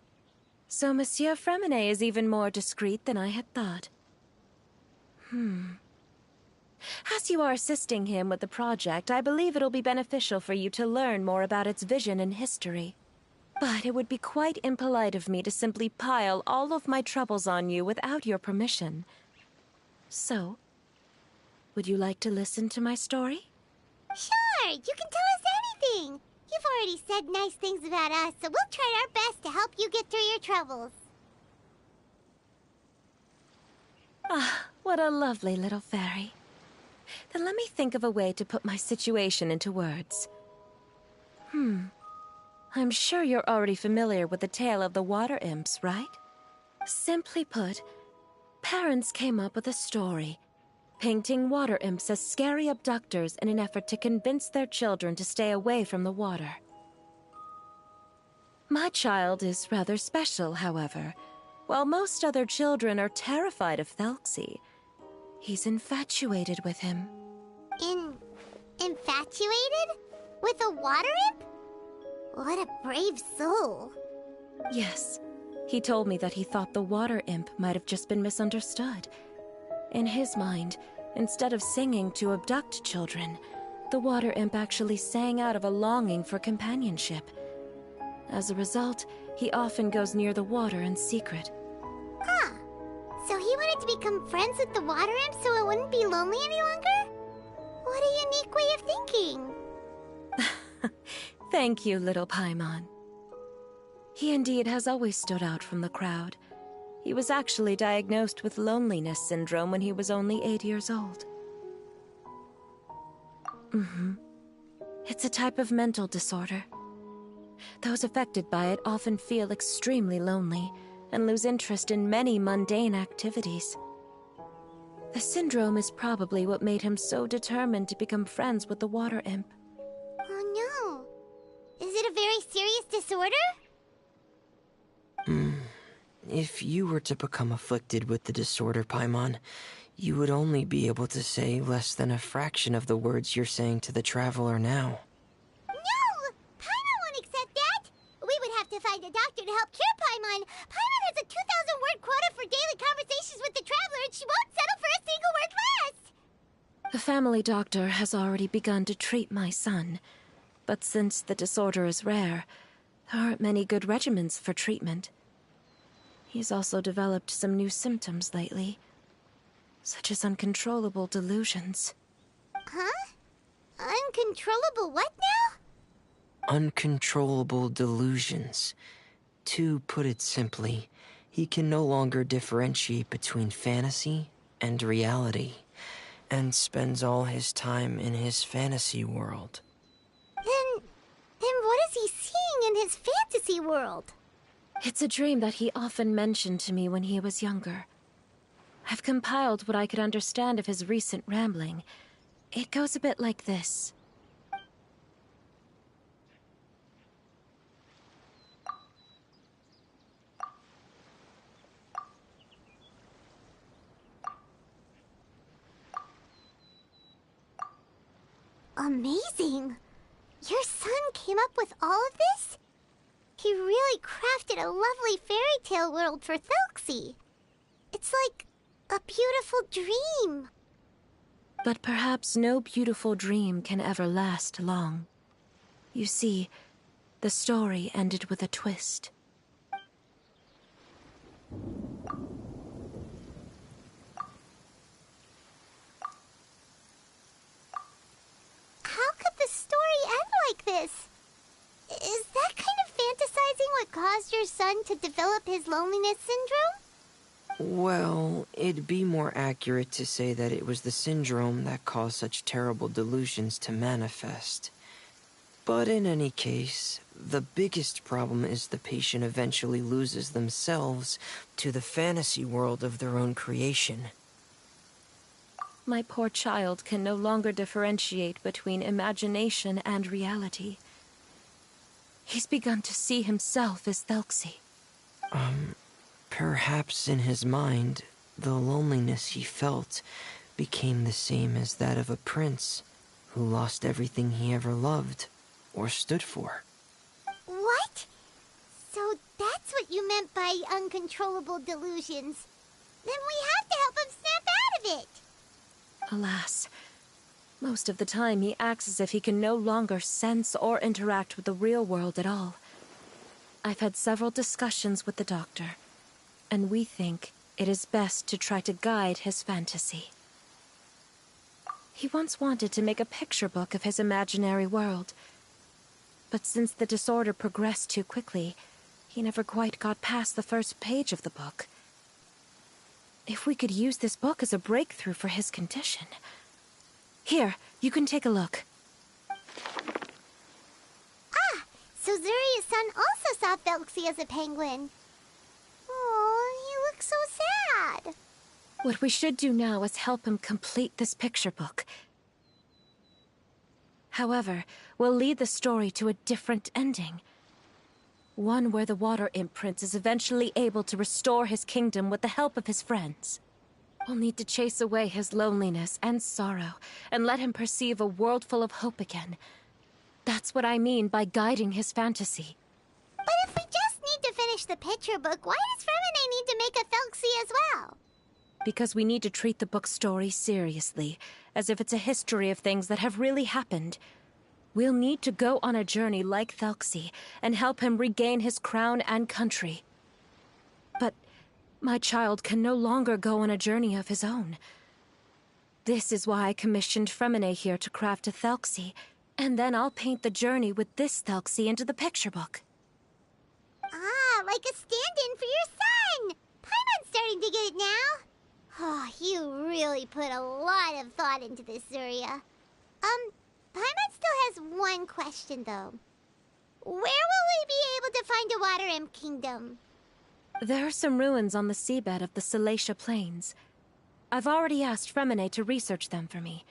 So Monsieur Fremine is even more discreet than I had thought. As you are assisting him with the project, I believe it'll be beneficial for you to learn more about its vision and history. But it would be quite impolite of me to simply pile all of my troubles on you without your permission. So, would you like to listen to my story? Sure, you can tell us anything. You've already said nice things about us, so we'll try our best to help you get through your troubles. Ah, what a lovely little fairy. Then let me think of a way to put my situation into words. I'm sure you're already familiar with the tale of the water imps, right? Simply put, parents came up with a story, painting water imps as scary abductors in an effort to convince their children to stay away from the water. My child is rather special, however. While most other children are terrified of Thelxie, he's infatuated with him. Infatuated? With a water imp? What a brave soul. Yes, he told me that he thought the water imp might have just been misunderstood. In his mind, instead of singing to abduct children, the water imp actually sang out of a longing for companionship. As a result, he often goes near the water in secret. Huh. So he wanted to become friends with the water imp so it wouldn't be lonely any longer? What a unique way of thinking. Thank you, little Paimon. He indeed has always stood out from the crowd. He was actually diagnosed with loneliness syndrome when he was only 8 years old. It's a type of mental disorder. Those affected by it often feel extremely lonely and lose interest in many mundane activities. The syndrome is probably what made him so determined to become friends with the water imp. Oh no. Is it a very serious disorder? If you were to become afflicted with the disorder, Paimon, you would only be able to say less than a fraction of the words you're saying to the traveler now. No! Paimon won't accept that! We would have to find a doctor to help cure Paimon. Paimon has a 2,000-word quota for daily conversations with the traveler, and she won't settle for a single word less! The family doctor has already begun to treat my son, but since the disorder is rare, there aren't many good regimens for treatment. He's also developed some new symptoms lately, such as uncontrollable delusions. Huh? Uncontrollable what now? Uncontrollable delusions. To put it simply, he can no longer differentiate between fantasy and reality, and spends all his time in his fantasy world. Then what is he seeing in his fantasy world? It's a dream that he often mentioned to me when he was younger. I've compiled what I could understand of his recent rambling. It goes a bit like this. Amazing! Your son came up with all of this? He really crafted a lovely fairy tale world for Thelxie. It's like a beautiful dream. But perhaps no beautiful dream can ever last long. You see, the story ended with a twist. How could the story end like this? Is that kind of fantasizing what caused your son to develop his loneliness syndrome? Well, it'd be more accurate to say that it was the syndrome that caused such terrible delusions to manifest. But in any case, the biggest problem is the patient eventually loses themselves to the fantasy world of their own creation. My poor child can no longer differentiate between imagination and reality. He's begun to see himself as Thelxie. Perhaps in his mind, the loneliness he felt became the same as that of a prince who lost everything he ever loved or stood for. What? So that's what you meant by uncontrollable delusions. Then we have to help him snap out of it. Alas, most of the time he acts as if he can no longer sense or interact with the real world at all. I've had several discussions with the doctor, and we think it is best to try to guide his fantasy. He once wanted to make a picture book of his imaginary world, but since the disorder progressed too quickly, he never quite got past the first page of the book. If we could use this book as a breakthrough for his condition... Here, you can take a look. Ah, so Zuria's son also saw Thelxie as a penguin. Oh, he looks so sad. What we should do now is help him complete this picture book. However, we'll lead the story to a different ending. One where the Water Imp Prince is eventually able to restore his kingdom with the help of his friends. We'll need to chase away his loneliness and sorrow, and let him perceive a world full of hope again. That's what I mean by guiding his fantasy. But if we just need to finish the picture book, why does Fremine need to make a Thelxie as well? Because we need to treat the book's story seriously, as if it's a history of things that have really happened. We'll need to go on a journey like Thelxie, and help him regain his crown and country. But my child can no longer go on a journey of his own. This is why I commissioned Fremine here to craft a Thelxie, and then I'll paint the journey with this Thelxie into the picture book. Ah, like a stand-in for your son! Paimon's starting to get it now. Oh, you really put a lot of thought into this, Zuria. Paimon still has one question, though. Where will we be able to find a Water Imp Kingdom? There are some ruins on the seabed of the Thelxie Plains. I've already asked Fremine to research them for me.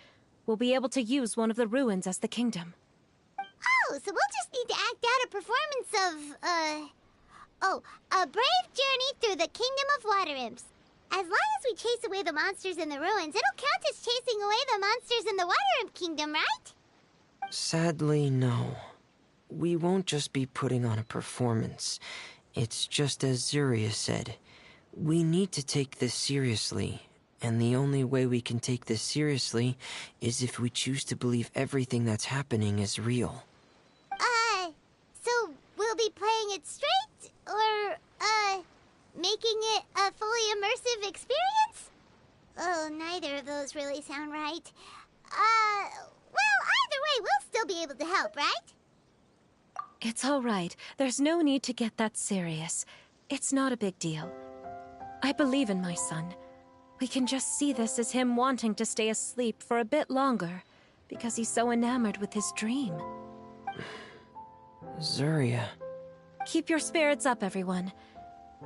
We'll be able to use one of the ruins as the kingdom. Oh, so we'll just need to act out a performance of, a brave journey through the Kingdom of Water Imps. As long as we chase away the monsters in the ruins, it'll count as chasing away the monsters in the Water Imp Kingdom, right? Sadly, no. We won't just be putting on a performance. It's just as Zuria said. We need to take this seriously, and the only way we can take this seriously is if we choose to believe everything that's happening is real. So we'll be playing it straight, or, making it a fully immersive experience? Oh, neither of those really sound right. Well, either way, we'll still be able to help, right? It's all right. There's no need to get that serious. It's not a big deal. I believe in my son. We can just see this as him wanting to stay asleep for a bit longer, because he's so enamored with his dream. Zuria. Keep your spirits up, everyone.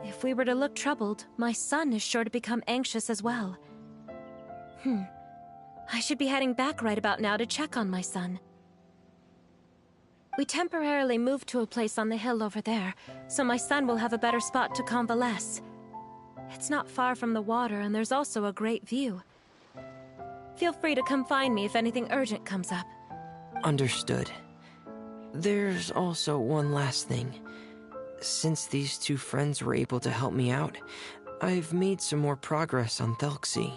If we were to look troubled, my son is sure to become anxious as well. I should be heading back right about now to check on my son. We temporarily moved to a place on the hill over there, so my son will have a better spot to convalesce. It's not far from the water, and there's also a great view. Feel free to come find me if anything urgent comes up. Understood. There's also one last thing. Since these two friends were able to help me out, I've made some more progress on Thelxie.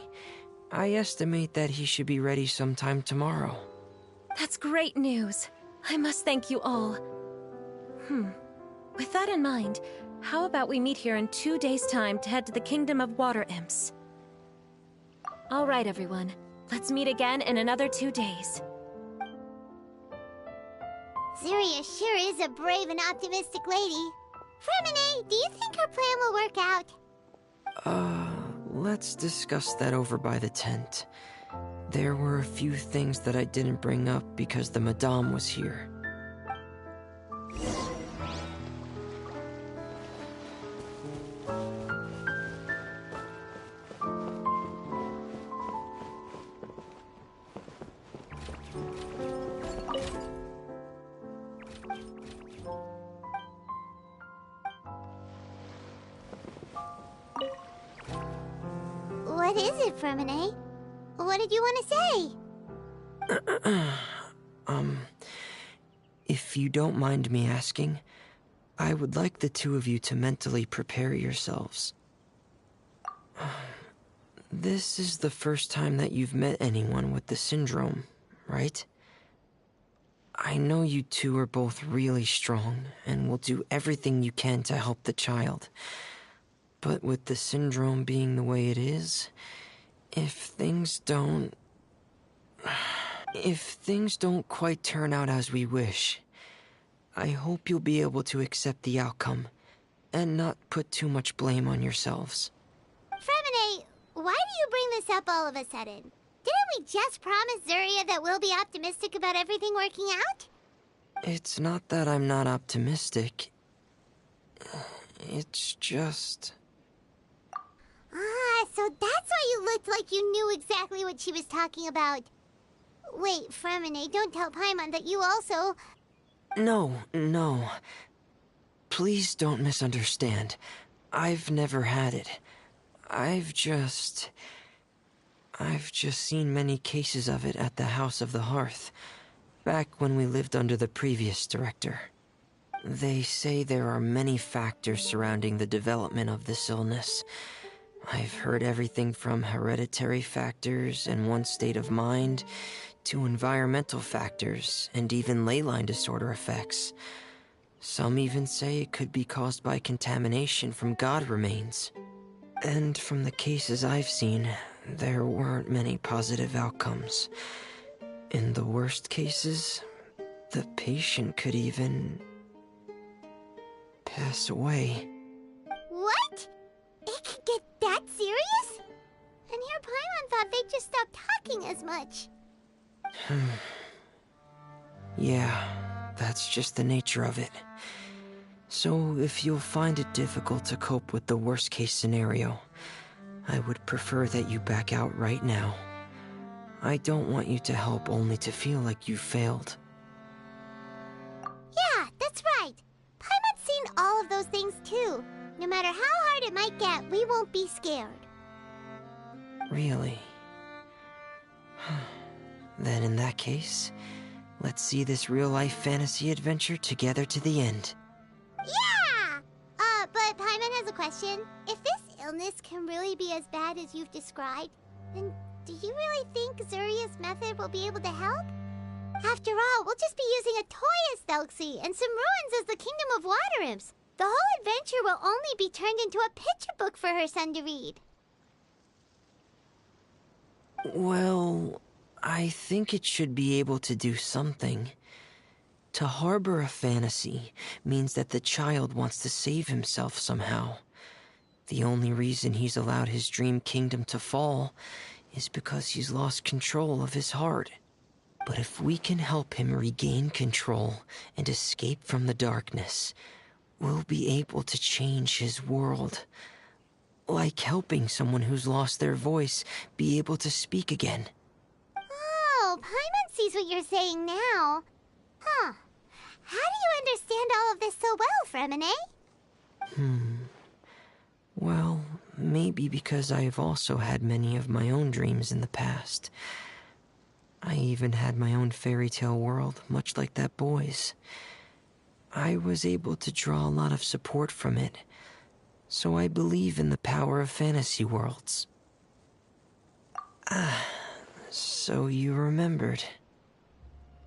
I estimate that he should be ready sometime tomorrow. That's great news. I must thank you all. With that in mind, how about we meet here in 2 days' time to head to the Kingdom of Water Imps? All right, everyone. Let's meet again in another 2 days. Zuria sure is a brave and optimistic lady. Fremine, do you think her plan will work out? Let's discuss that over by the tent. There were a few things that I didn't bring up because the Madame was here. What is it, Fremine? What did you want to say? If you don't mind me asking, I would like the two of you to mentally prepare yourselves. This is the first time that you've met anyone with the syndrome, right? I know you two are both really strong and will do everything you can to help the child. But with the syndrome being the way it is, if things don't quite turn out as we wish, I hope you'll be able to accept the outcome and not put too much blame on yourselves. Fremine, why do you bring this up all of a sudden? Didn't we just promise Zuria that we'll be optimistic about everything working out? It's not that I'm not optimistic. It's just... Ah, so that's why you looked like you knew exactly what she was talking about. Wait, Fremine, don't tell Paimon that you also... No. Please don't misunderstand. I've never had it. I've just seen many cases of it at the House of the Hearth, back when we lived under the previous director. They say there are many factors surrounding the development of this illness. I've heard everything from hereditary factors and one's state of mind, to environmental factors and even ley line disorder effects. Some even say it could be caused by contamination from god remains. And from the cases I've seen, there weren't many positive outcomes. In the worst cases, the patient could even pass away. What? It could get that serious? And here Paimon thought they'd just stop talking as much. Yeah, that's just the nature of it. So if you'll find it difficult to cope with the worst case scenario, I would prefer that you back out right now. I don't want you to help only to feel like you failed. Yeah, that's right. Paimon's seen all of those things too. No matter how hard it might get, we won't be scared. Really? Then in that case, let's see this real-life fantasy adventure together to the end. Yeah! But Paimon has a question. If this illness can really be as bad as you've described, then do you really think Zuria's method will be able to help? After all, we'll just be using a toy as Thelxie and some ruins as the Kingdom of Water Imps. The whole adventure will only be turned into a picture book for her son to read. Well, I think it should be able to do something. To harbor a fantasy means that the child wants to save himself somehow. The only reason he's allowed his dream kingdom to fall is because he's lost control of his heart. But if we can help him regain control and escape from the darkness, we'll be able to change his world. Like helping someone who's lost their voice be able to speak again. Oh, Paimon sees what you're saying now. Huh. How do you understand all of this so well, Fremine? Well, maybe because I've also had many of my own dreams in the past. I even had my own fairy tale world, much like that boy's. I was able to draw a lot of support from it, so I believe in the power of fantasy worlds. So you remembered.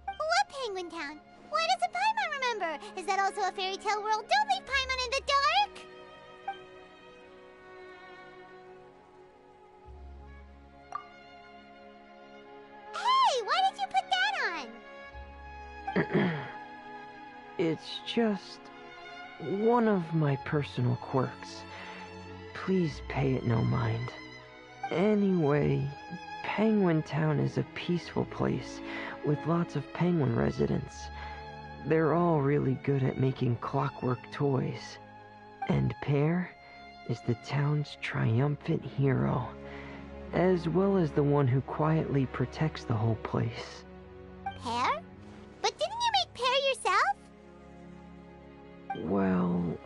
What Penguin Town? Why doesn't Paimon remember? Is that also a fairy tale world? Don't leave Paimon in the dark! Hey, why did you put that on? It's just one of my personal quirks. Please pay it no mind. Anyway, Penguin Town is a peaceful place with lots of penguin residents. They're all really good at making clockwork toys. And Pear is the town's triumphant hero, as well as the one who quietly protects the whole place. Pear? But didn't you make Pear yourself? Well,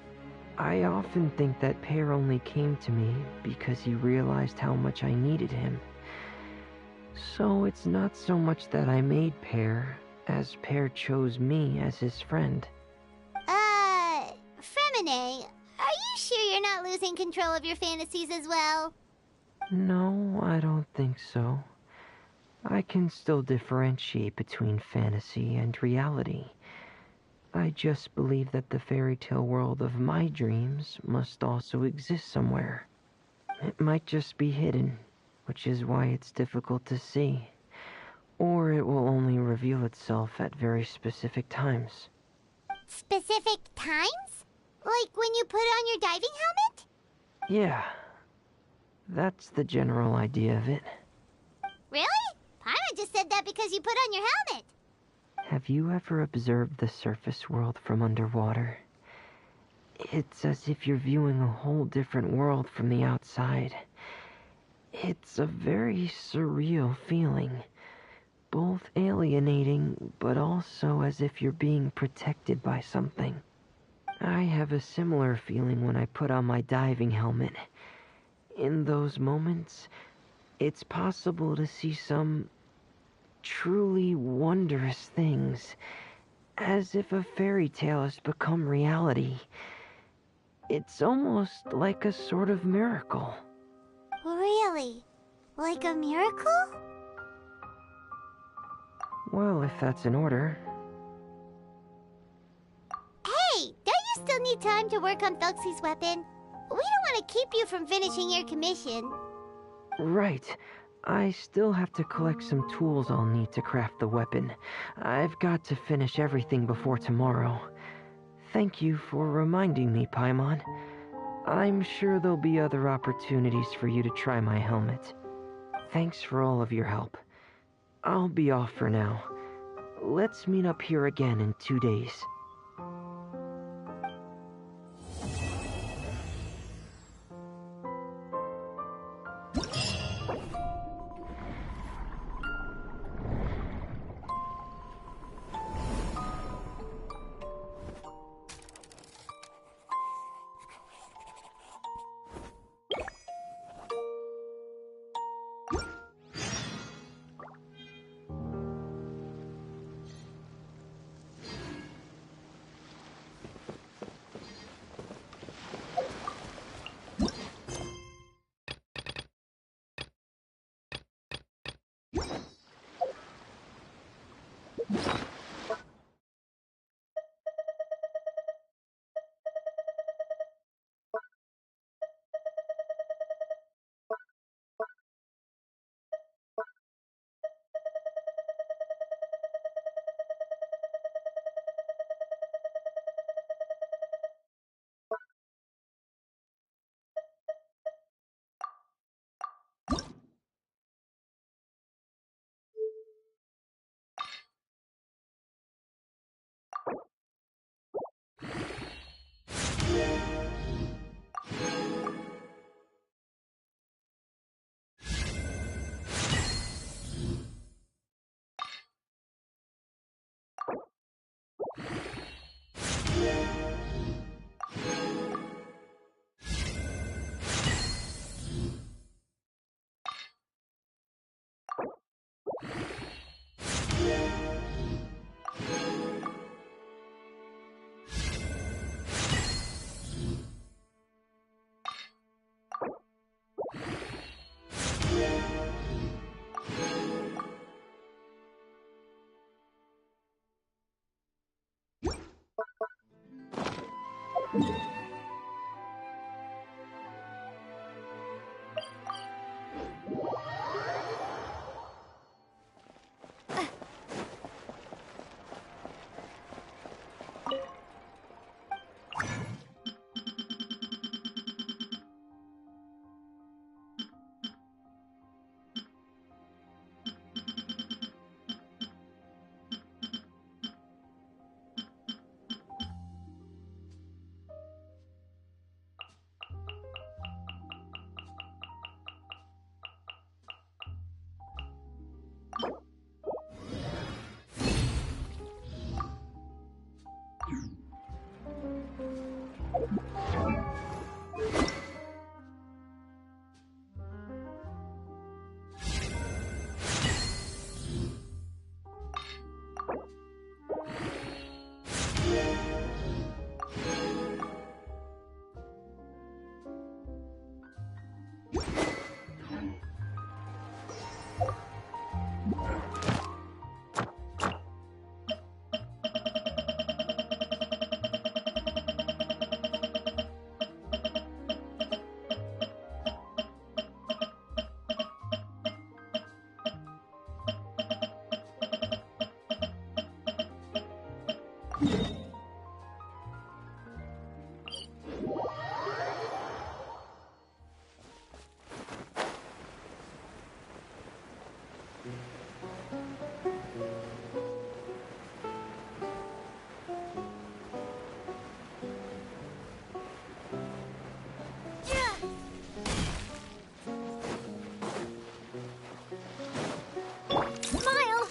I often think that Pear only came to me because he realized how much I needed him. So it's not so much that I made Pear, as Pear chose me as his friend. Fremine, are you sure you're not losing control of your fantasies as well? No, I don't think so. I can still differentiate between fantasy and reality. I just believe that the fairy tale world of my dreams must also exist somewhere. It might just be hidden, which is why it's difficult to see. Or it will only reveal itself at very specific times. Specific times? Like when you put on your diving helmet? Yeah, that's the general idea of it. Really? Paimon just said that because you put on your helmet. Have you ever observed the surface world from underwater? It's as if you're viewing a whole different world from the outside. It's a very surreal feeling. Both alienating, but also as if you're being protected by something. I have a similar feeling when I put on my diving helmet. In those moments, it's possible to see some truly wondrous things, as if a fairy tale has become reality. It's almost like a sort of miracle. Really? Like a miracle? Well, if that's in order. Hey, don't you still need time to work on Thelxie's weapon? We don't want to keep you from finishing your commission. Right. I still have to collect some tools I'll need to craft the weapon. I've got to finish everything before tomorrow. Thank you for reminding me, Paimon. I'm sure there'll be other opportunities for you to try my helmet. Thanks for all of your help. I'll be off for now. Let's meet up here again in 2 days. Smile!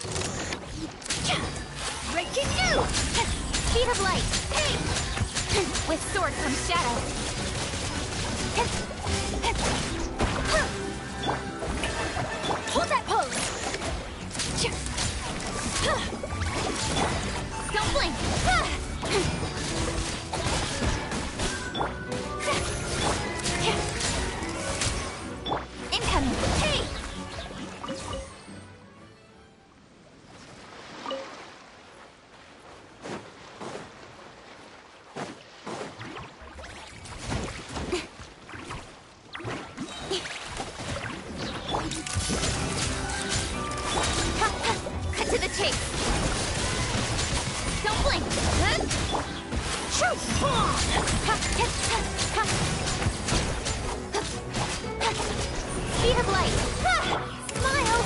Breaking new! Speed of light! Hey! With sword comes shadow. Hold that pose! Don't blink! Incoming! Hey! Cut to the chase! Don't blink! Shoot! Speed of light! Smile!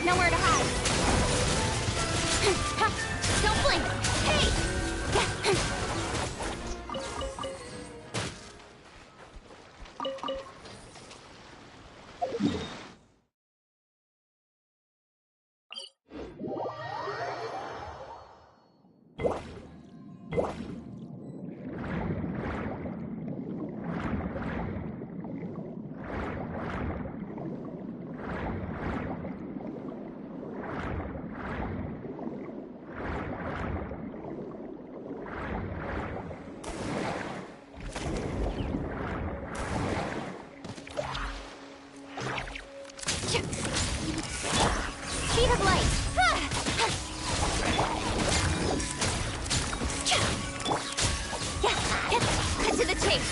Nowhere to hide! Don't blink! Hey! Speed of light! Cut to the chase!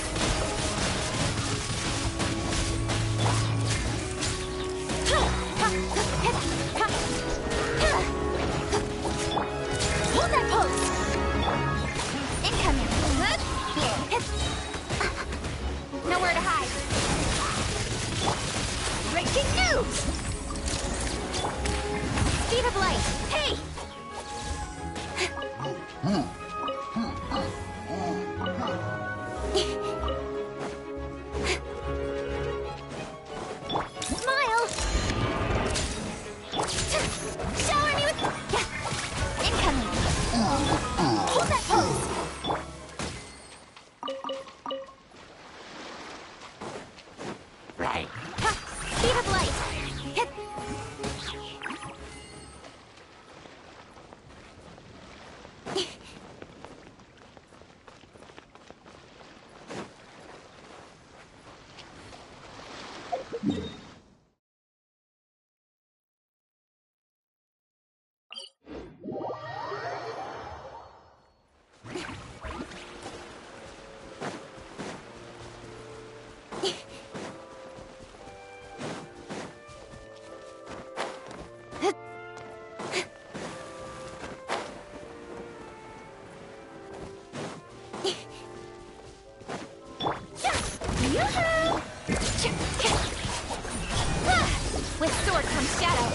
Hold that pose! Incoming! Nowhere to hide! Breaking news! Speed of light! Hey! Smile! Shower me with... Incoming! Hold that pose! Right. Speed of light! With sword comes shadow.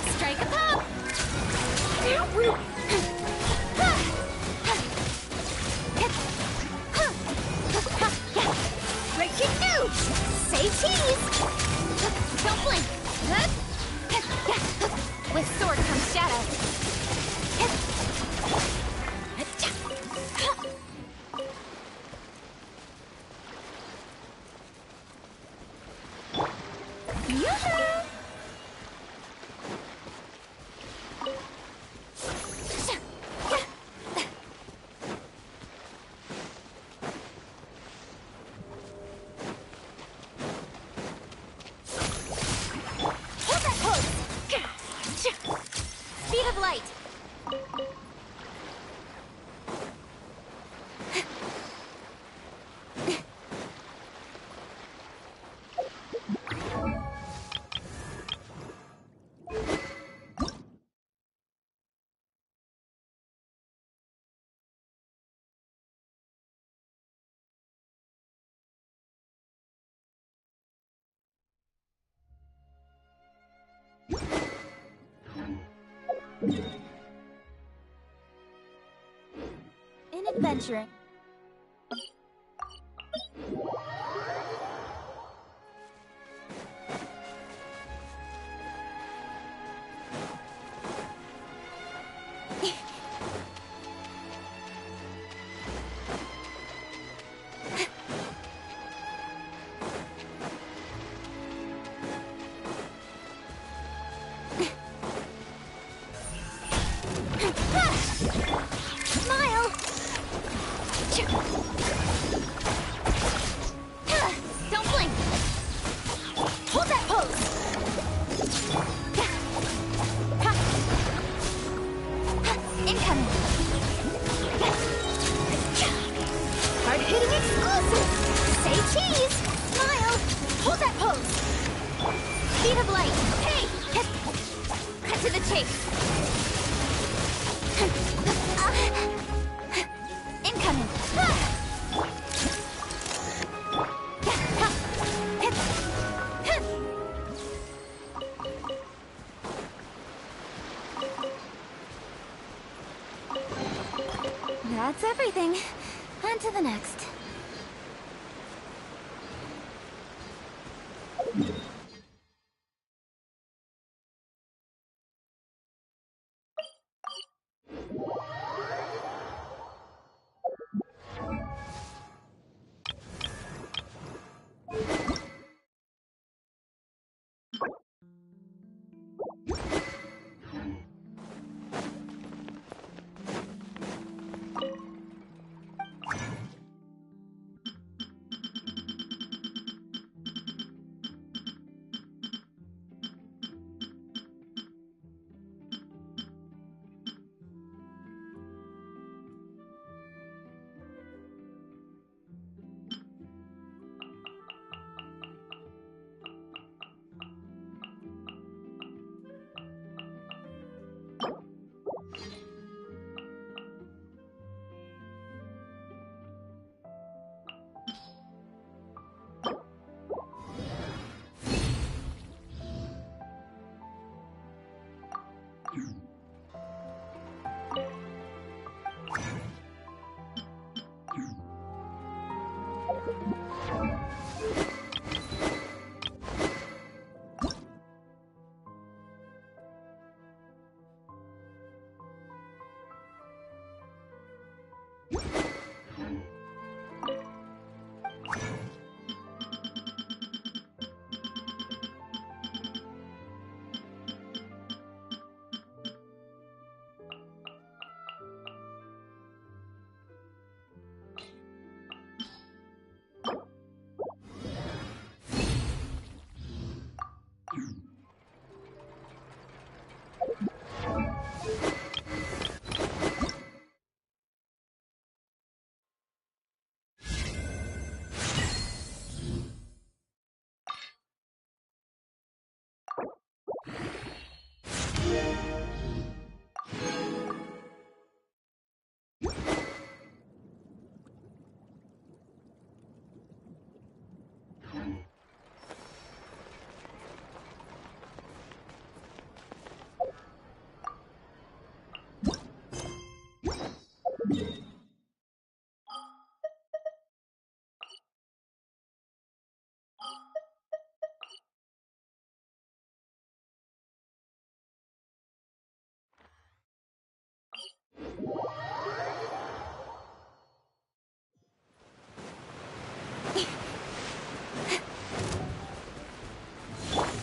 Strike a pop! Breaking news! Say cheese! Don't blink! With sword comes shadow. Yoo-hoo! Hold that pose! Speed of light! In adventuring. Smile! Don't blink! Hold that pose! Incoming! Hard-hitting exclusive! Say cheese! Smile! Hold that pose! Speed of light! Hey! Cut to the chase! Incoming! That's everything. On to the next.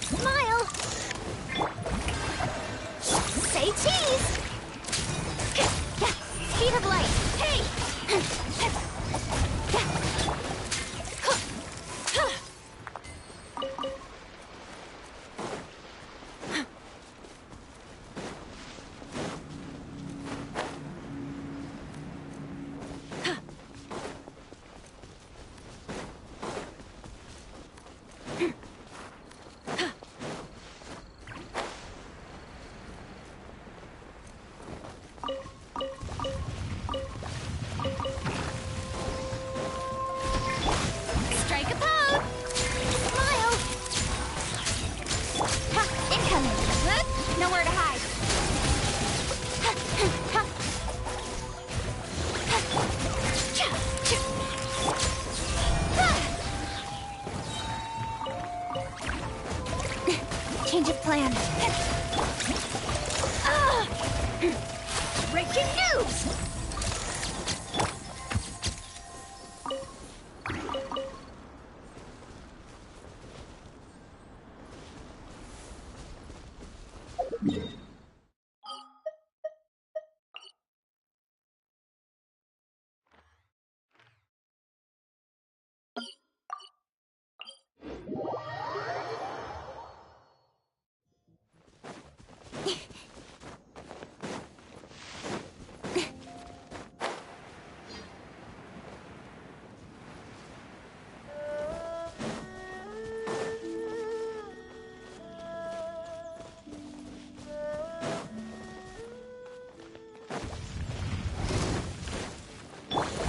Smile! Say cheese! Speed of light! Hey! Strike a pose! Smile! Ha! Incoming! Huh? Nowhere to hide! Ha! Ha! Cha! Cha! Ha! Change of plan. Breaking news!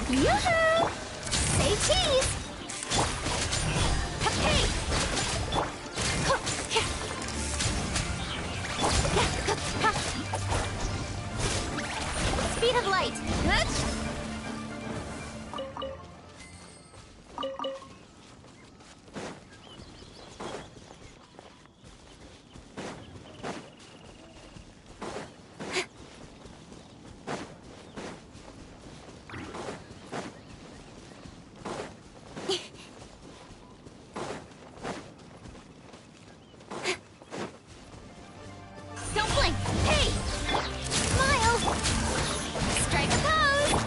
Yoo-hoo! Say cheese! Hey! Speed of light! Good? Don't blink! Hey! Smile! Strike a pose!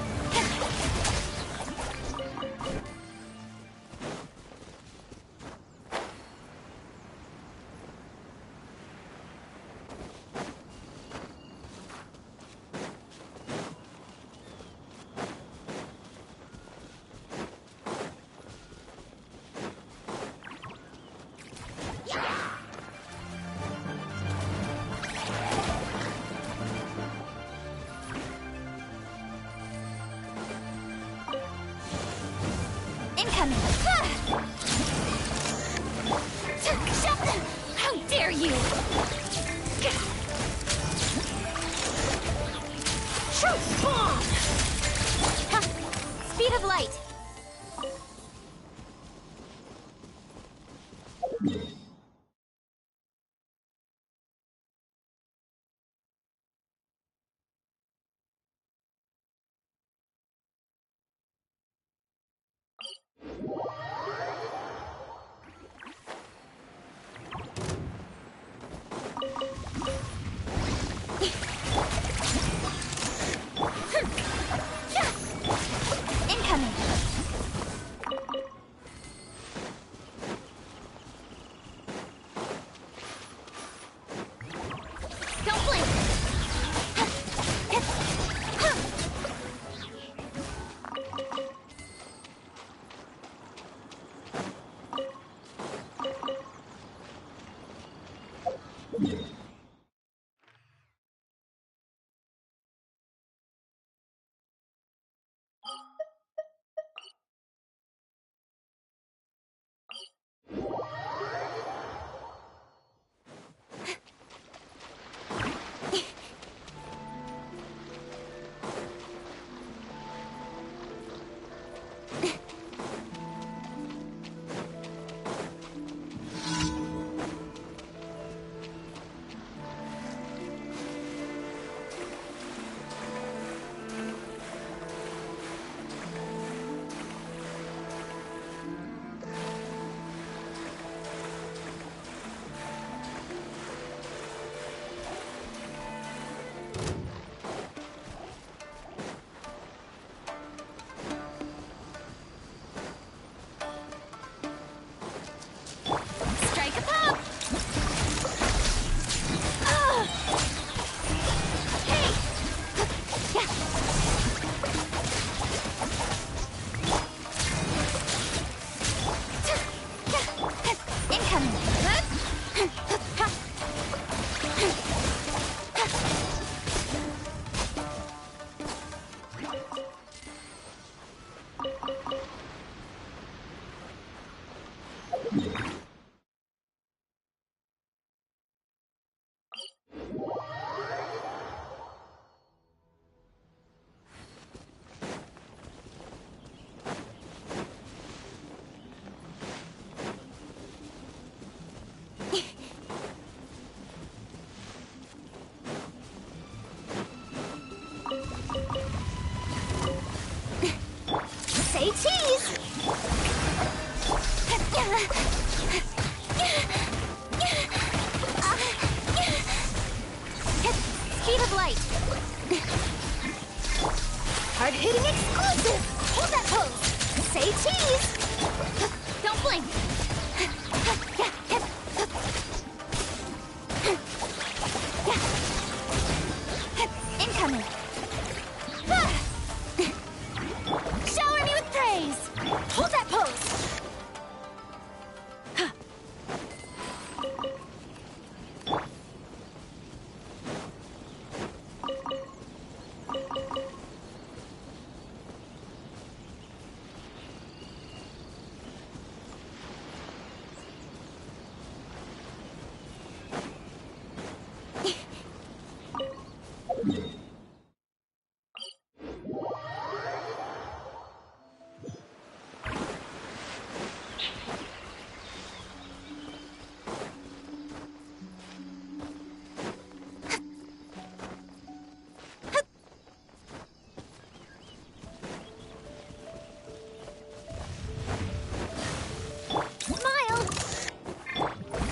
Incoming! How dare you! Truth bomb! Speed of light! Incoming!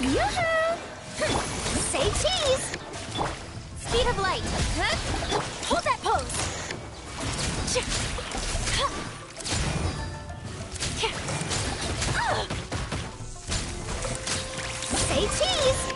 Yoo-hoo! Say cheese! Speed of light. Hold that pose. Say cheese!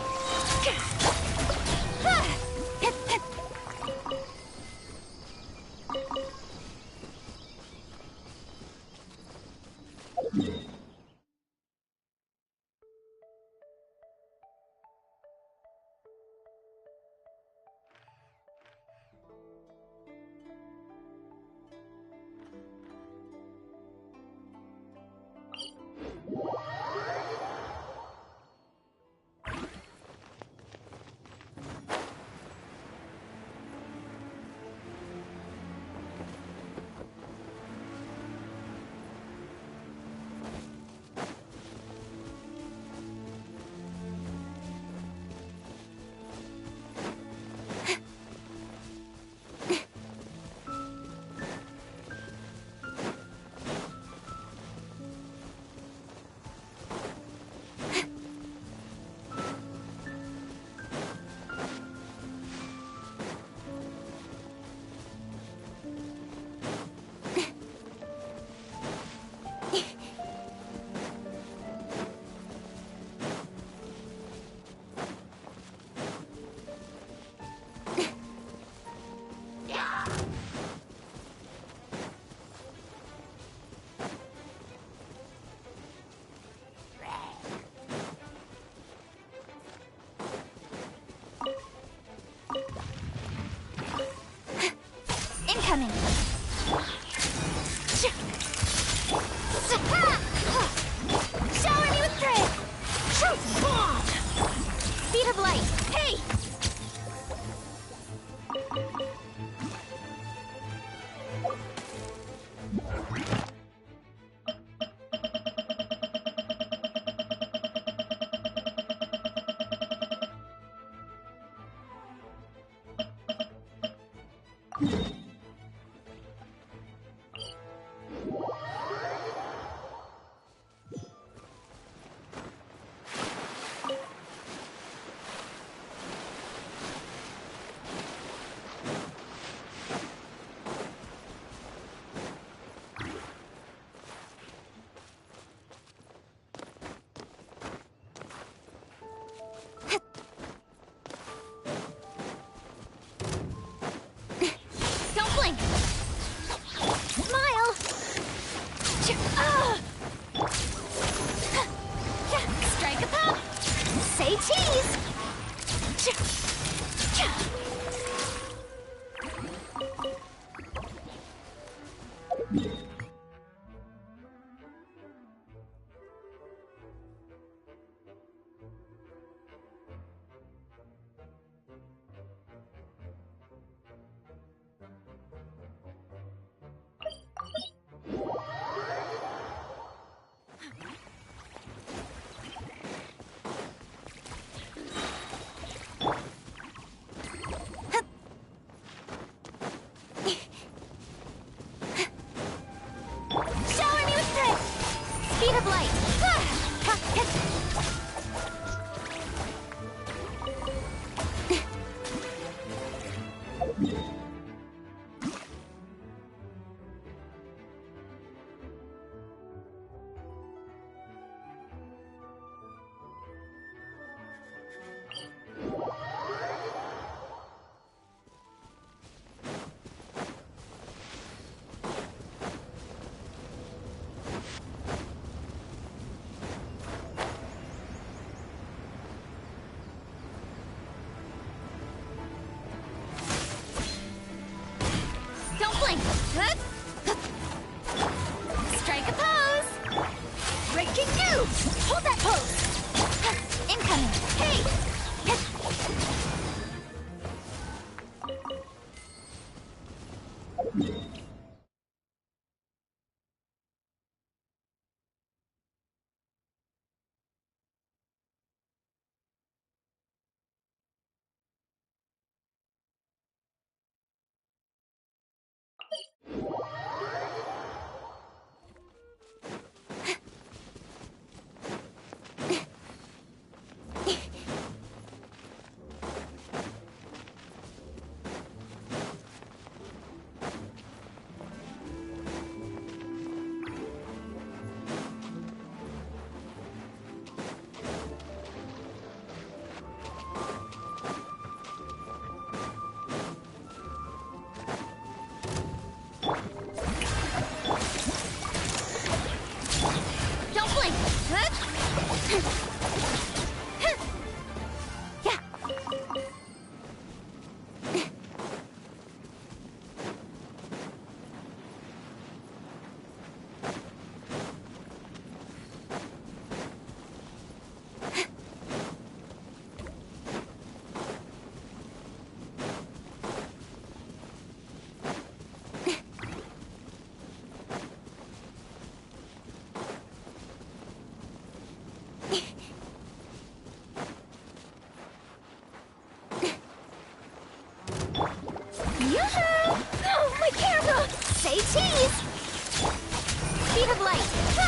Incoming! Shower me with praise! Speed of light! Hey! Don't blink! Smile! Strike a pop! Say cheese! Shower me with praise! Speed of light! Don't blink! Strike a pose! Breaking news! Hold that pose! Incoming! Hey! cheese! Speed of light! Ha!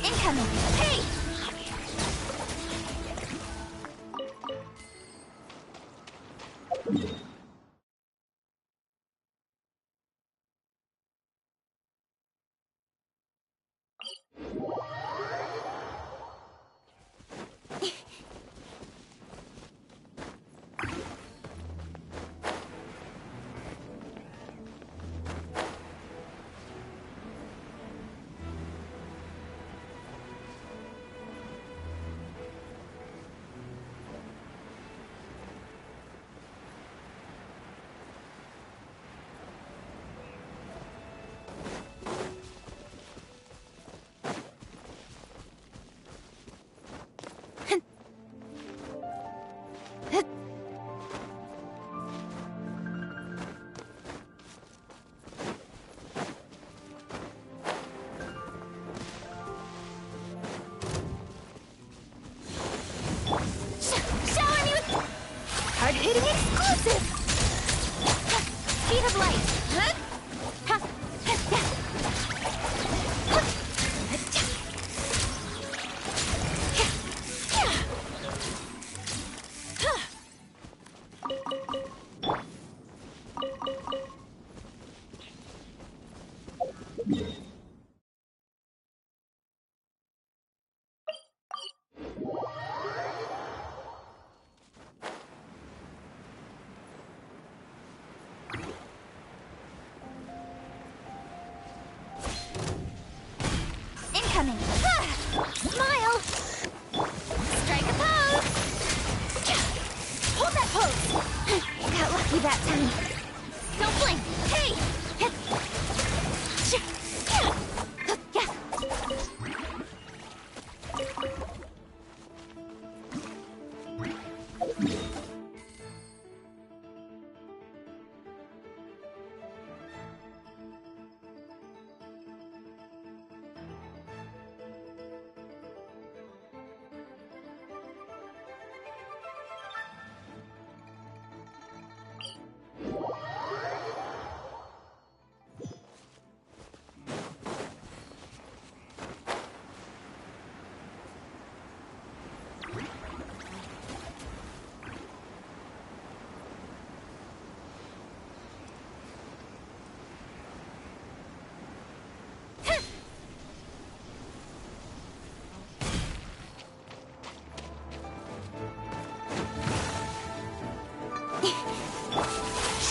Incoming! Hey! Shower me with hard-hitting exclusive! Speed of light! Huh? Ha! Ha! Yeah. Huh. Yeah. Yeah. Huh. Incoming! Ah! Smile! Strike a pose! Hold that pose! Got lucky that time. Don't blink! Hey!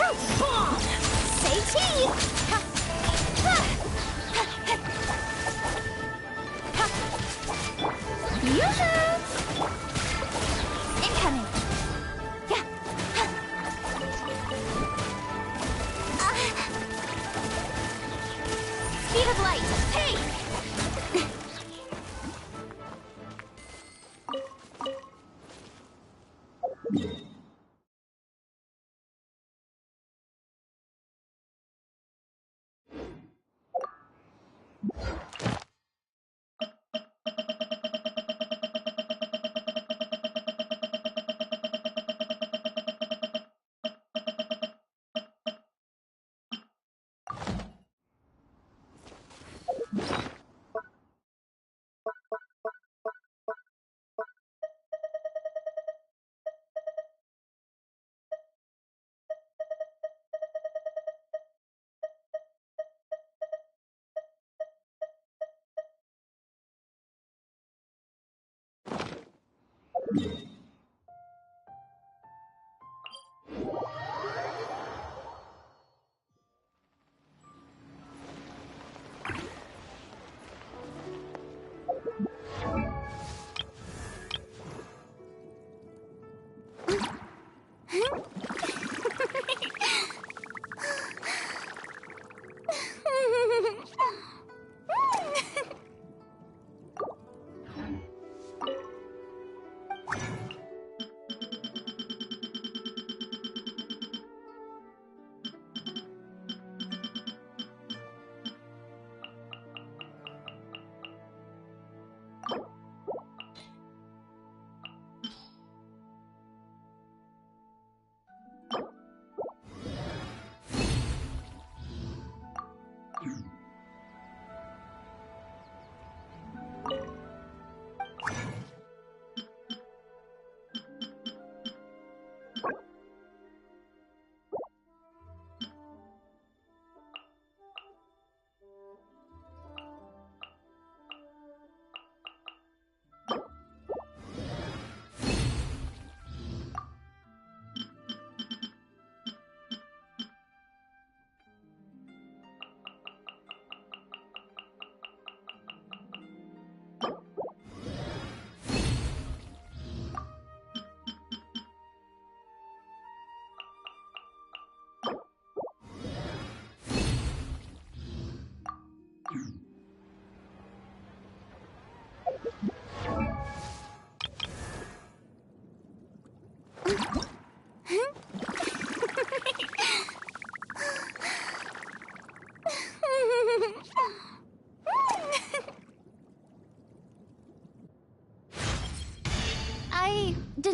Truth bomb! Say cheese! Ha! Ha! Ha! Ha! Ha! Yoo-hoo! Incoming! Yeah! Ha! Speed of light! Hey!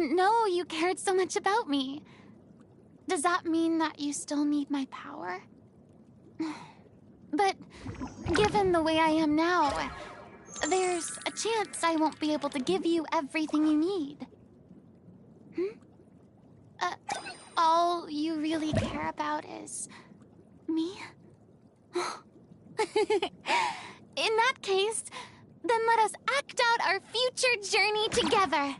didn't know you cared so much about me. Does that mean that you still need my power? But given the way I am now, there's a chance I won't be able to give you everything you need. All you really care about is me? In that case, then let us act out our future journey together.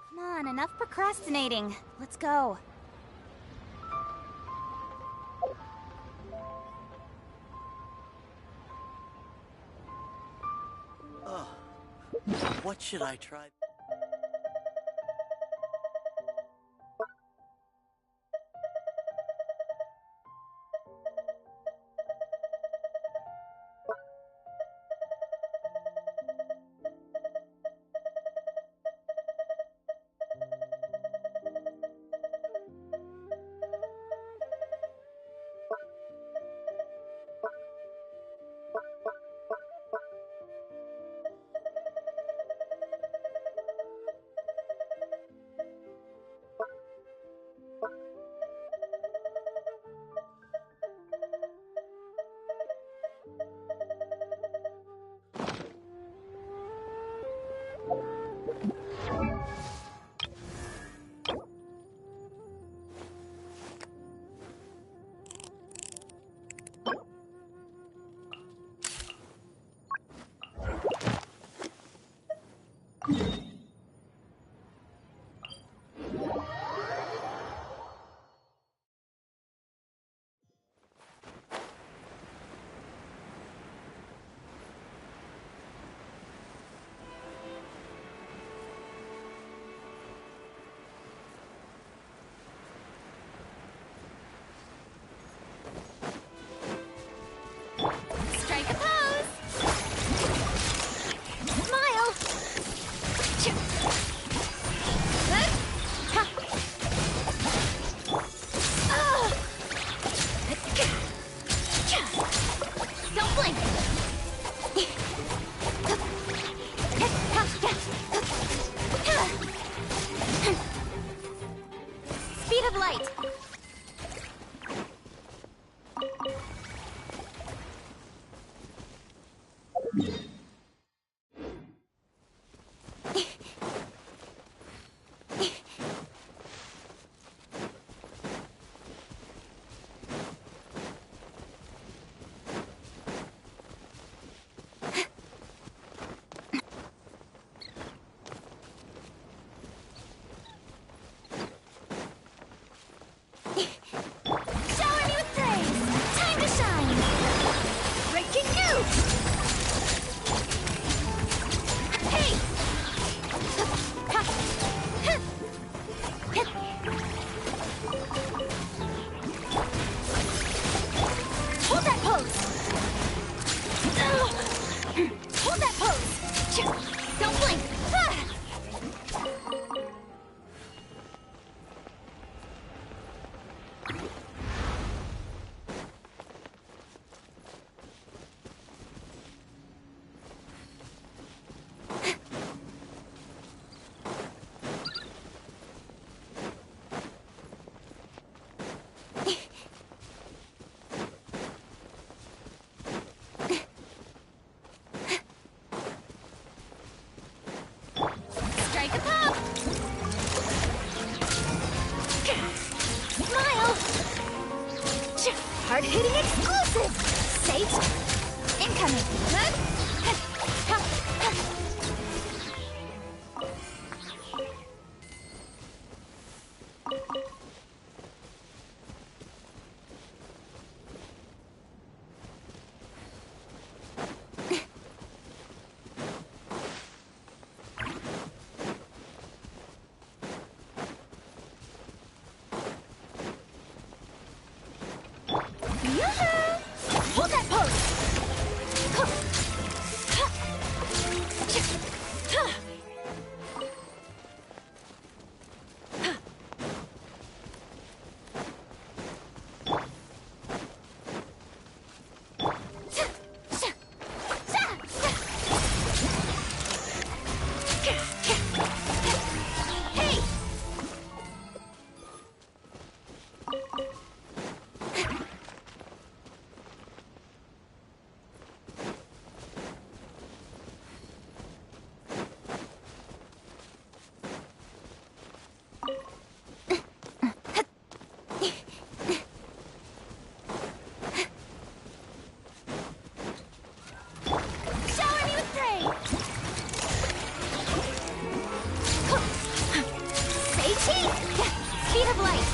Come on, enough procrastinating. Let's go. What should I try? Don't blink! Ah! Strike a pop! Smile! Hard-hitting exclusive! Sage! Incoming! Hold that Hey! Shower me with praise! Say cheese! Speed of light!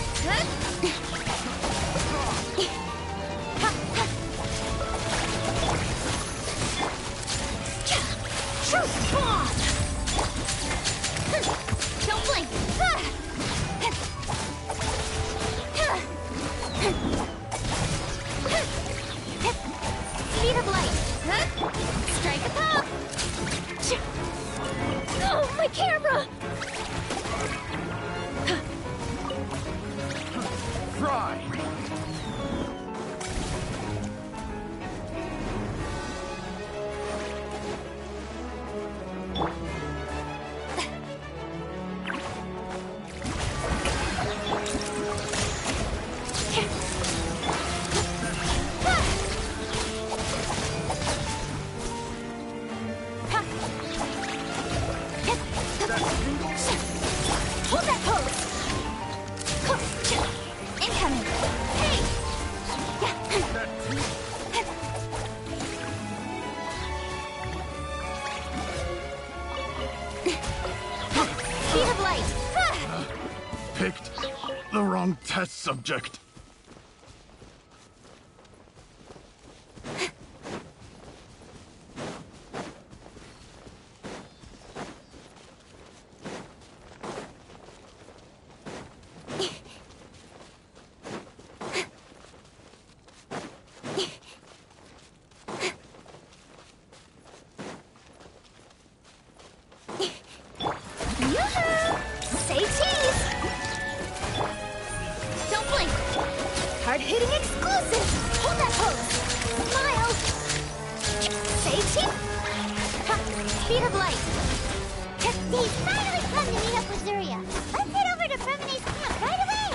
Truth bomb! Don't blink! Speed of light! Strike a pop! Oh, my camera! Fry! Hold that pose! Incoming! Hey! Speed of light! Picked the wrong test subject. Say cheese! Don't blink! Hard-hitting exclusive! Hold that pose! Smile! Say cheese! Ha! Speed of light! He's finally come to meet up with Zuria! Let's head over to Premine's camp right away!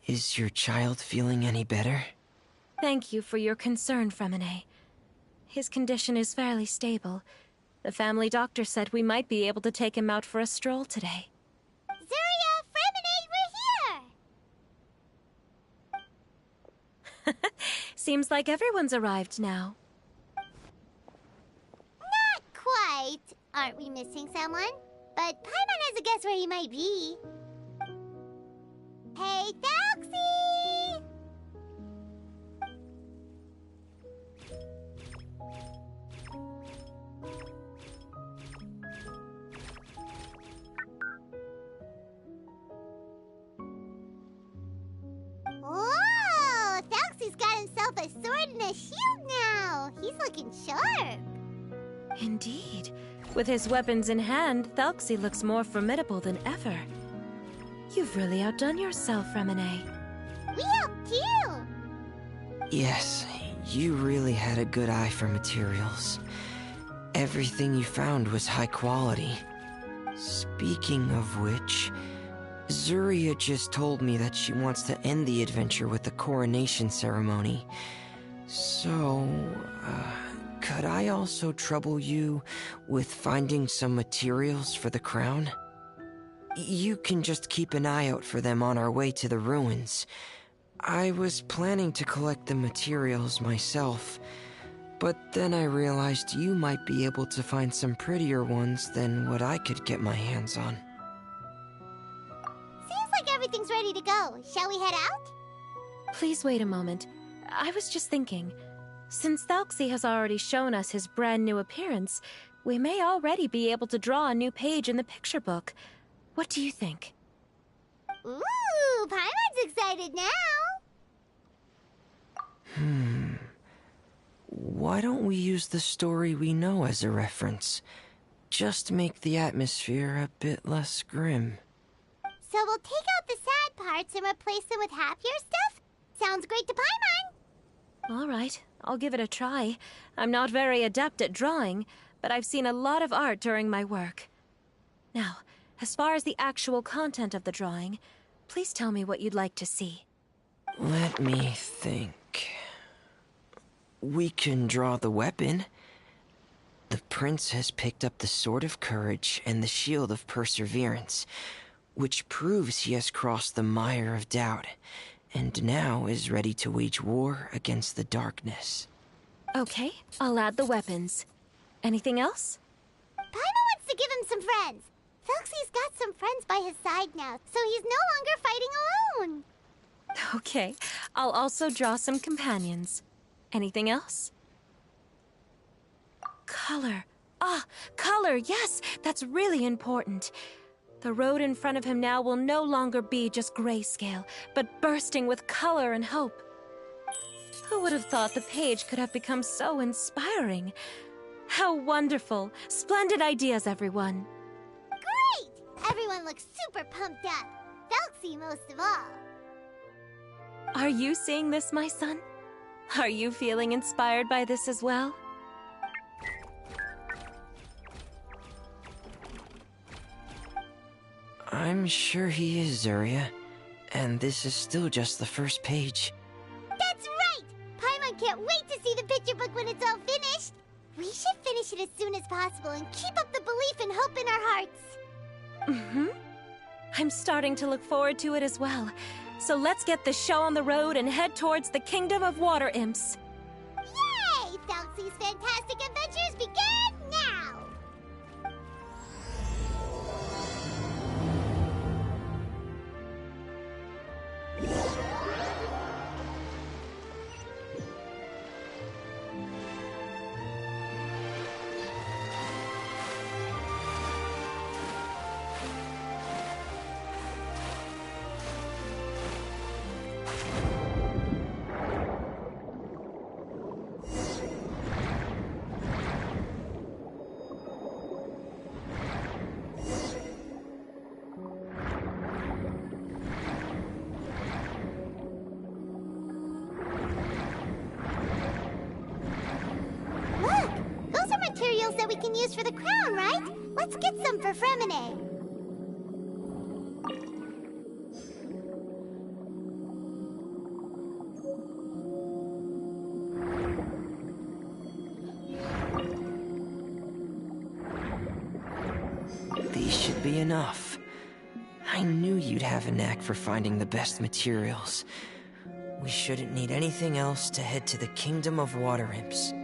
Is your child feeling any better? Thank you for your concern, Fremine. His condition is fairly stable. The family doctor said we might be able to take him out for a stroll today. Zuria, Fremine, we're here! Seems like everyone's arrived now. Not quite. Aren't we missing someone? But Paimon has a guess where he might be. Hey, Thelxie! Whoa! Thelxie's got himself a sword and a shield now. He's looking sharp. Indeed. With his weapons in hand, Thelxie looks more formidable than ever. You've really outdone yourself, Fremine. We helped you! Yes, you really had a good eye for materials. Everything you found was high quality. Speaking of which, Zuria just told me that she wants to end the adventure with the coronation ceremony. So, could I also trouble you with finding some materials for the crown? You can just keep an eye out for them on our way to the ruins. I was planning to collect the materials myself, but then I realized you might be able to find some prettier ones than what I could get my hands on. Seems like everything's ready to go. Shall we head out? Please wait a moment. I was just thinking, since Thelxie has already shown us his brand new appearance, we may already be able to draw a new page in the picture book. What do you think? Ooh, Paimon's excited now! Why don't we use the story we know as a reference? Just make the atmosphere a bit less grim. So we'll take out the sad parts and replace them with happier stuff? Sounds great to Paimon! All right, I'll give it a try. I'm not very adept at drawing, but I've seen a lot of art during my work. Now, as far as the actual content of the drawing, please tell me what you'd like to see. Let me think. We can draw the weapon. The prince has picked up the Sword of Courage and the Shield of Perseverance, which proves he has crossed the mire of doubt, and now is ready to wage war against the darkness. Okay, I'll add the weapons. Anything else? Paimon wants to give him some friends. Thelxie's got some friends by his side now, so he's no longer fighting alone. Okay, I'll also draw some companions. Anything else? Color. Ah, color, yes, that's really important. The road in front of him now will no longer be just grayscale, but bursting with color and hope. Who would have thought the page could have become so inspiring? How wonderful! Splendid ideas, everyone. Great! Everyone looks super pumped up. Thelxie most of all. Are you seeing this, my son? Are you feeling inspired by this as well? I'm sure he is, Zuria. And this is still just the first page. That's right! Paimon can't wait to see the picture book when it's all finished. We should finish it as soon as possible and keep up the belief and hope in our hearts. Mm-hmm. I'm starting to look forward to it as well. So let's get the show on the road and head towards the Kingdom of Water Imps. Yay! Thelxie's fantastic adventures begin now! Let's get some for Fremine. These should be enough. I knew you'd have a knack for finding the best materials. We shouldn't need anything else to head to the Kingdom of Water Imps.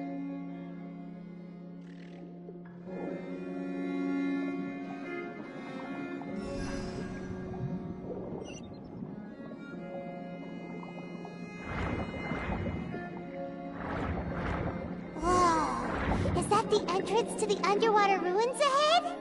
Whoa! Is that the entrance to the underwater ruins ahead?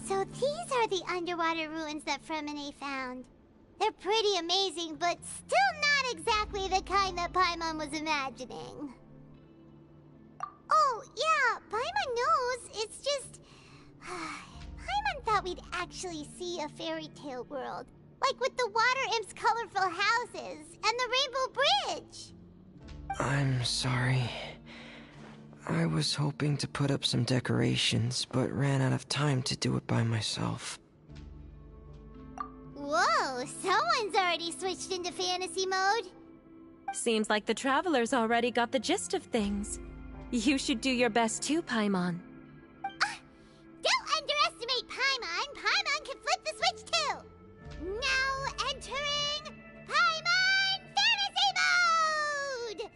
So these are the underwater ruins that Fremine found. They're pretty amazing, but still not exactly the kind that Paimon was imagining. Oh, yeah, Paimon knows. It's just... Paimon thought we'd actually see a fairy tale world. Like with the Water Imp's colorful houses and the Rainbow Bridge. I'm sorry. I was hoping to put up some decorations, but ran out of time to do it by myself. Whoa, someone's already switched into fantasy mode. Seems like the travelers already got the gist of things. You should do your best too, Paimon. Don't underestimate Paimon. Paimon can flip the switch too. Now entering Paimon Fantasy Mode!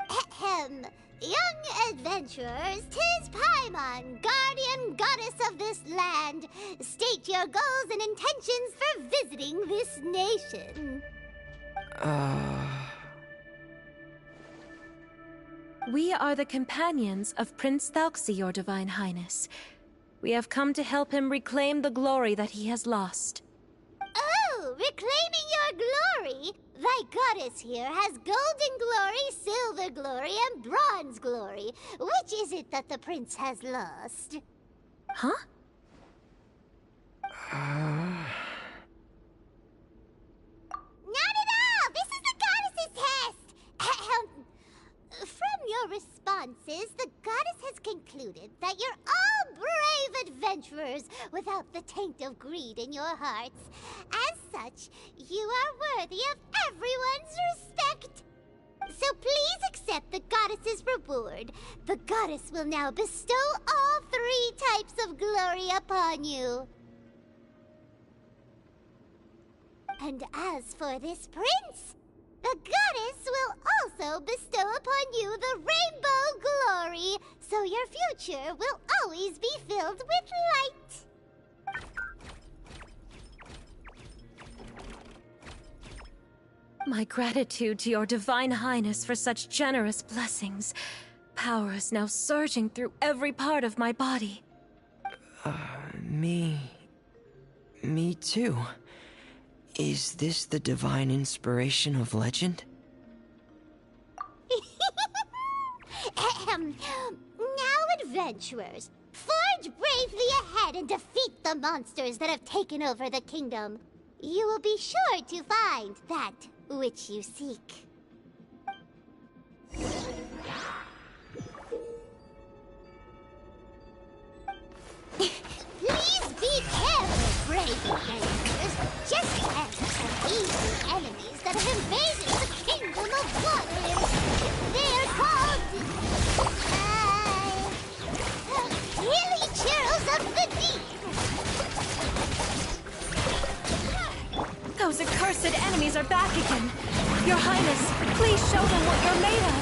Ahem. Young adventurers, 'tis Paimon, guardian goddess of this land. State your goals and intentions for visiting this nation. We are the companions of Prince Thelxie, your Divine Highness. We have come to help him reclaim the glory that he has lost. Oh, reclaiming your glory? Thy goddess here has golden glory, silver glory, and bronze glory. Which is it that the prince has lost? Huh? Not at all! This is the goddess's test! From your responses, the goddess has concluded that you're all brave adventurers without the taint of greed in your hearts. As such, you are worthy of everyone's respect. So please accept the goddess's reward. The goddess will now bestow all 3 types of glory upon you. And as for this prince, the goddess will also bestow upon you the rainbow glory, so your future will always be filled with light. My gratitude to your Divine Highness for such generous blessings. Power is now surging through every part of my body. Me too. Is this the divine inspiration of legend? Now, adventurers, forge bravely ahead and defeat the monsters that have taken over the kingdom. You will be sure to find that which you seek. Please be careful, brave adventurers. Just as evil enemies that have invaded the kingdom of water. They are called... Hilly Churls of the Deep. Those accursed enemies are back again. Your Highness, please show them what you're made of.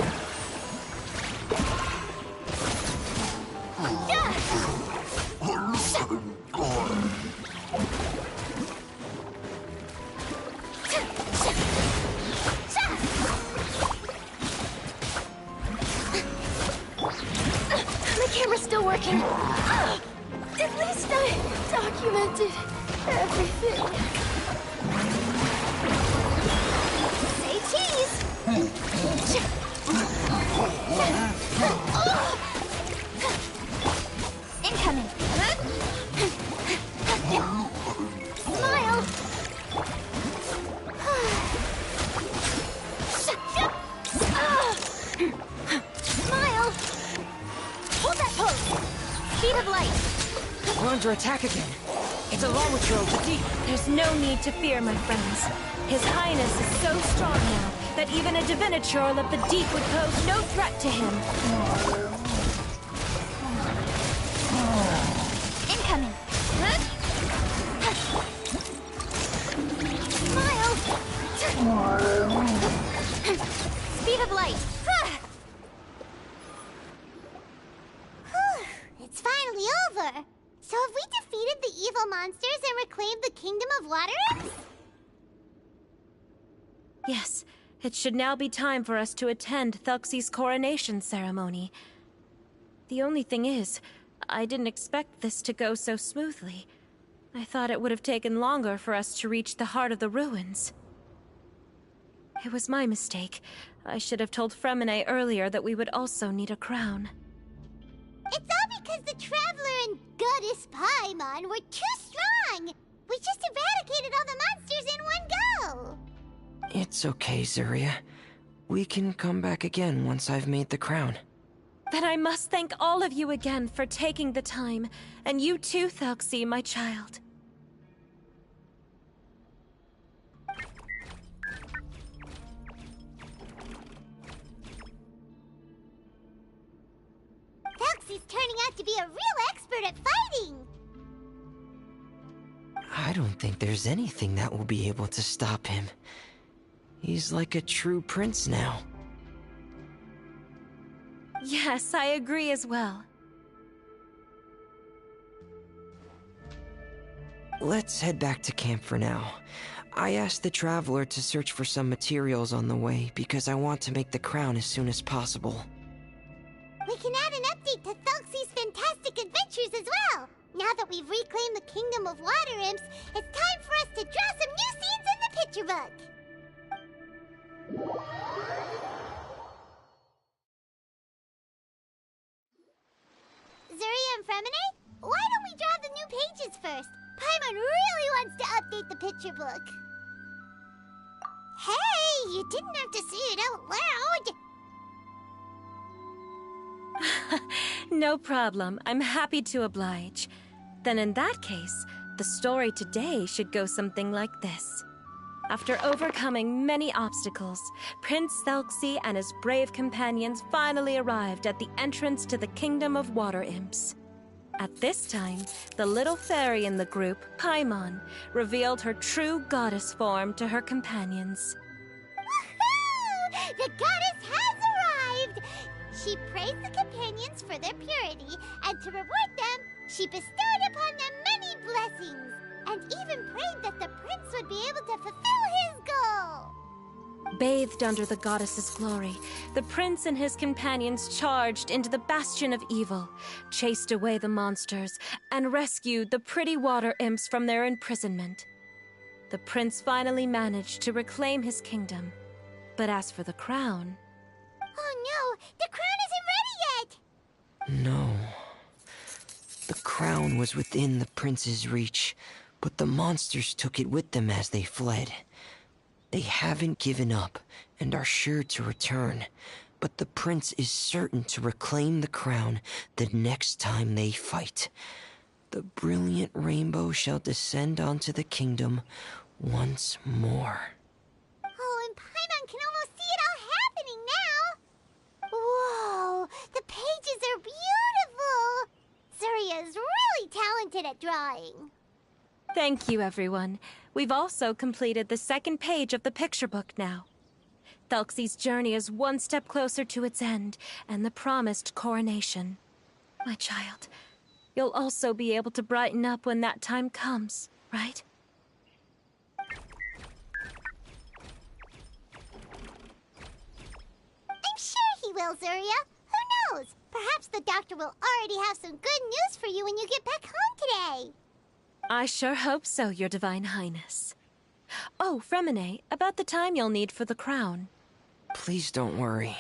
The camera's still working. At least I documented everything. Say cheese! Incoming! Smile! Smile! Hold that pose! Speed of light! We're under attack again. It's a Lawmature of the deep. There's no need to fear, my friends. His Highness is so strong now that even a Diviniture of the deep would pose no threat to him. Incoming! Smile! Speed of light! Whew, it's finally over. So have we defeated the evil monsters and reclaimed the Kingdom of Water Imps? Yes, it should now be time for us to attend Thelxie's coronation ceremony. The only thing is, I didn't expect this to go so smoothly. I thought it would have taken longer for us to reach the heart of the ruins. It was my mistake. I should have told Fremine earlier that we would also need a crown. It's all because the Traveler and Goddess Paimon were too strong! We just eradicated all the monsters in one go! It's okay, Zuria. We can come back again once I've made the crown. Then I must thank all of you again for taking the time, and you too, Thelxie, my child. Thelxie's turning out to be a real expert at fighting! I don't think there's anything that will be able to stop him. He's like a true prince now. Yes, I agree as well. Let's head back to camp for now. I asked the Traveler to search for some materials on the way because I want to make the crown as soon as possible. We can add an update to Thelxie's fantastic adventures as well! Now that we've reclaimed the Kingdom of Water Imps, it's time for us to draw some new scenes in the picture book! Zuria and Fremine, why don't we draw the new pages first? Paimon really wants to update the picture book. Hey, you didn't have to say it out loud! No problem. I'm happy to oblige. Then in that case, the story today should go something like this. After overcoming many obstacles, Prince Thelxie and his brave companions finally arrived at the entrance to the Kingdom of Water Imps. At this time, the little fairy in the group, Paimon, revealed her true goddess form to her companions. Woohoo! The goddess has arrived! She praised the companions for their purity, and to reward them, she bestowed upon them many blessings, and even prayed that the prince would be able to fulfill his goal. Bathed under the goddess's glory, the prince and his companions charged into the bastion of evil, chased away the monsters, and rescued the pretty water imps from their imprisonment. The prince finally managed to reclaim his kingdom. But as for the crown... Oh no! The crown isn't ready yet! No. The crown was within the prince's reach, but the monsters took it with them as they fled. They haven't given up and are sure to return, but the prince is certain to reclaim the crown the next time they fight. The brilliant rainbow shall descend onto the kingdom once more. Oh, and Paimon can almost see it all happening now! Whoa! The pages are beautiful! Zuria is really talented at drawing. Thank you, everyone. We've also completed the second page of the picture book now. Thelxie's journey is one step closer to its end, and the promised coronation. My child, you'll also be able to brighten up when that time comes, right? I'm sure he will, Zuria. Who knows? Perhaps the doctor will already have some good news for you when you get back home today. I sure hope so, Your Divine Highness. Oh, Fremine, about the time you'll need for the crown. Please don't worry.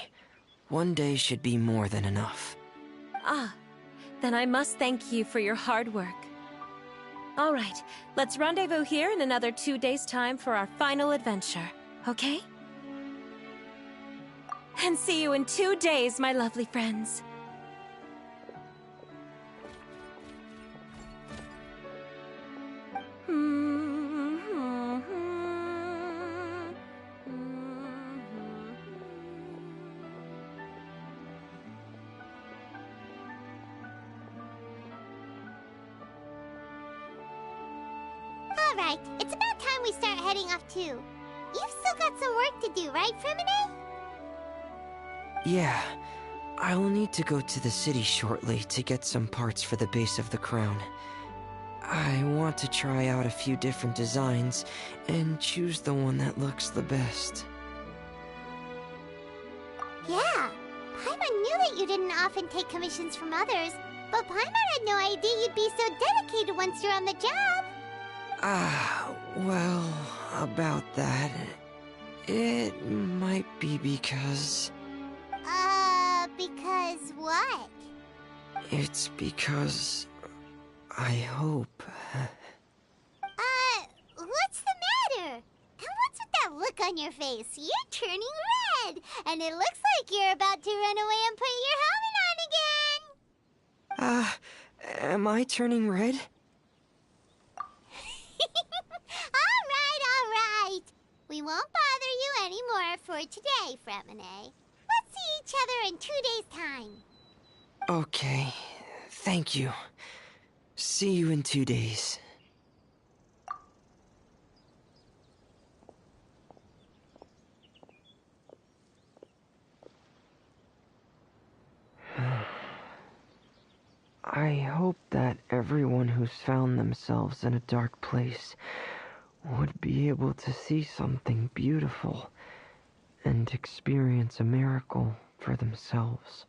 One day should be more than enough. Ah, then I must thank you for your hard work. All right, let's rendezvous here in another 2 days' time for our final adventure, okay? And see you in 2 days, my lovely friends. All right, it's about time we start heading off too. You've still got some work to do, right, Fremine? Yeah, I'll need to go to the city shortly to get some parts for the base of the crown. I want to try out a few different designs and choose the one that looks the best. Yeah, Paimon knew that you didn't often take commissions from others, but Paimon had no idea you'd be so dedicated once you're on the job. Well, about that, it might be because... Because what? It's because... I hope... What's the matter? And what's with that look on your face? You're turning red, and it looks like you're about to run away and put your helmet on again. Am I turning red? All right. We won't bother you anymore for today, Fremine. Let's see each other in 2 days' time. Okay, thank you. See you in 2 days. I hope that everyone who's found themselves in a dark place would be able to see something beautiful and experience a miracle for themselves.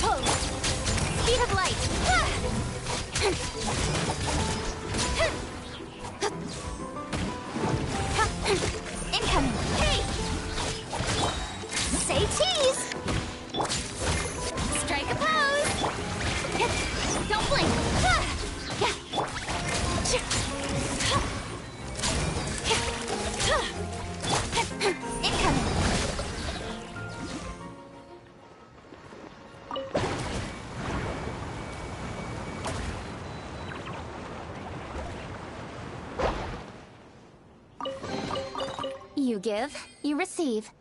pose. Speed of light. Incoming. Hey! Say cheese! Strike a pose! Don't blink! Incoming! You give, you receive.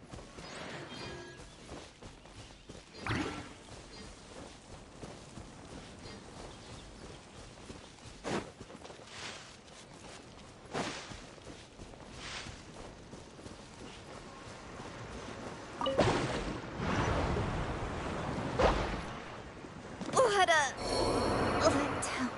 What a letdown.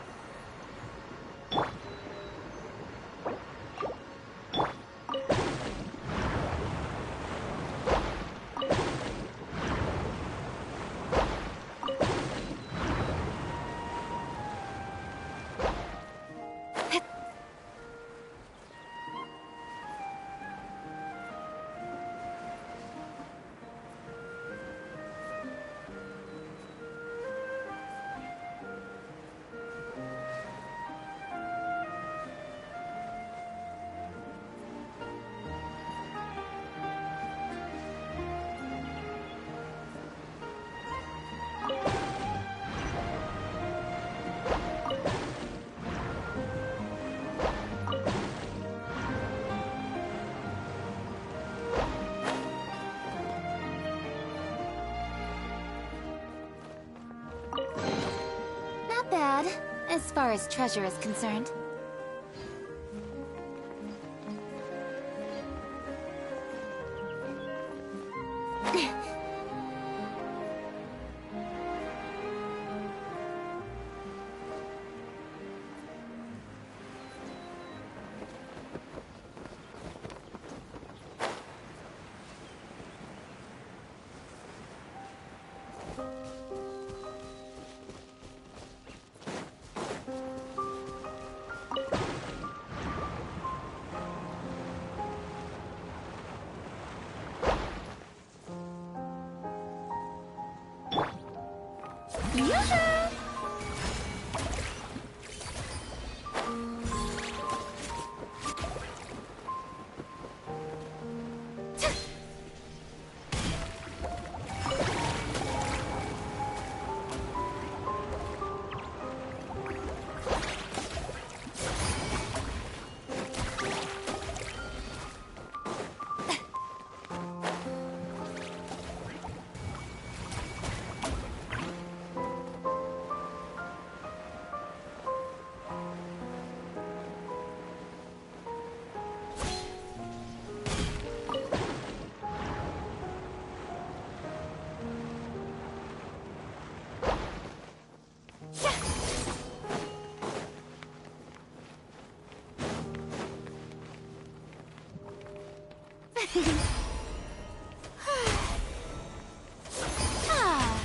Not bad, as far as treasure is concerned. Yoo-hoo! Ah.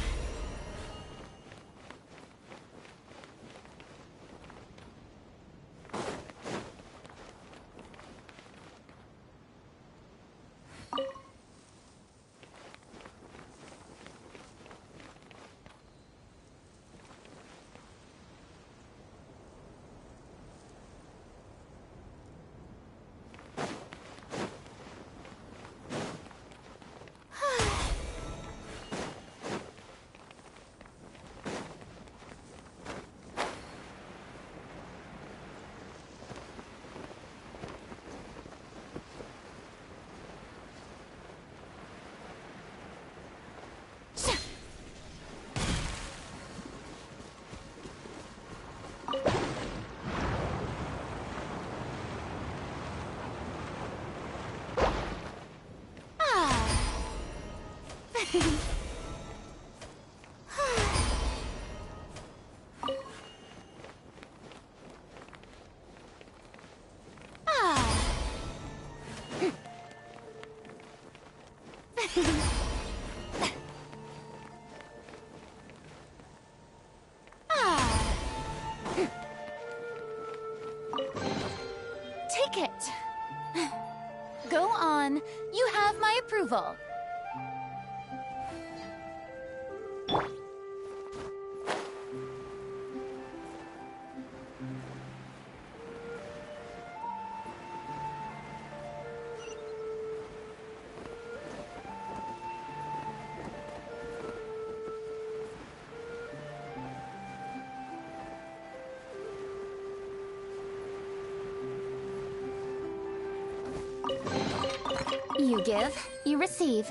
then you have my approval. You give, you receive.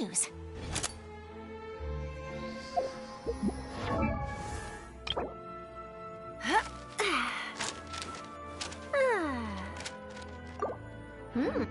news. Hmm.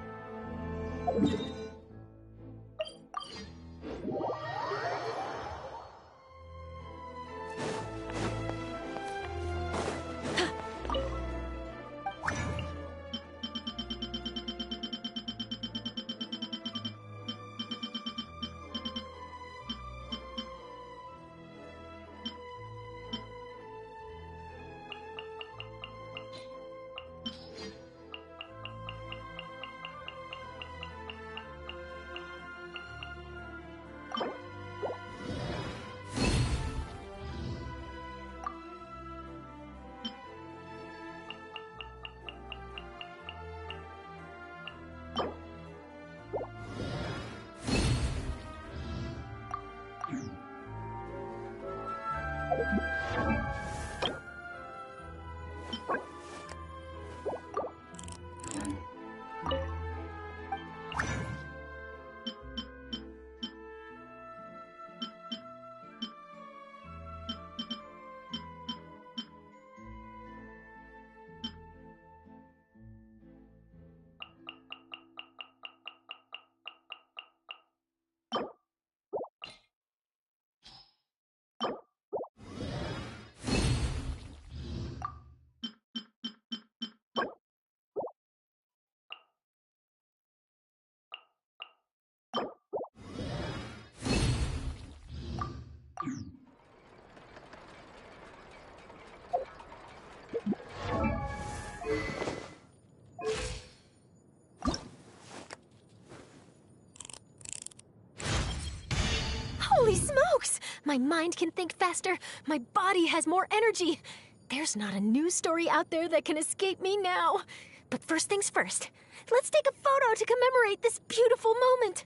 Holy smokes! My mind can think faster. My body has more energy. There's not a news story out there that can escape me now. But first things first, let's take a photo to commemorate this beautiful moment.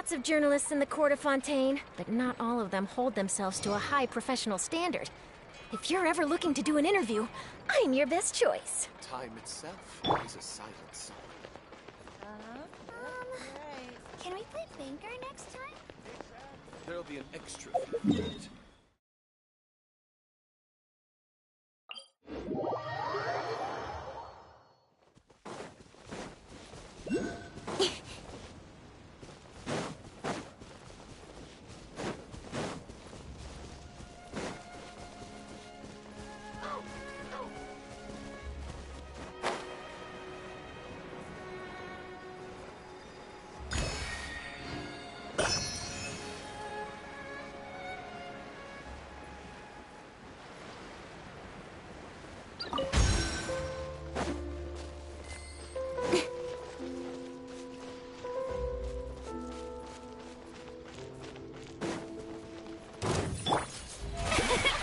lots of journalists in the court of Fontaine, but not all of them hold themselves to a high professional standard. If you're ever looking to do an interview, I'm your best choice. Time itself is a silent song. Can we play Banker next time? There'll be an extra fee for it.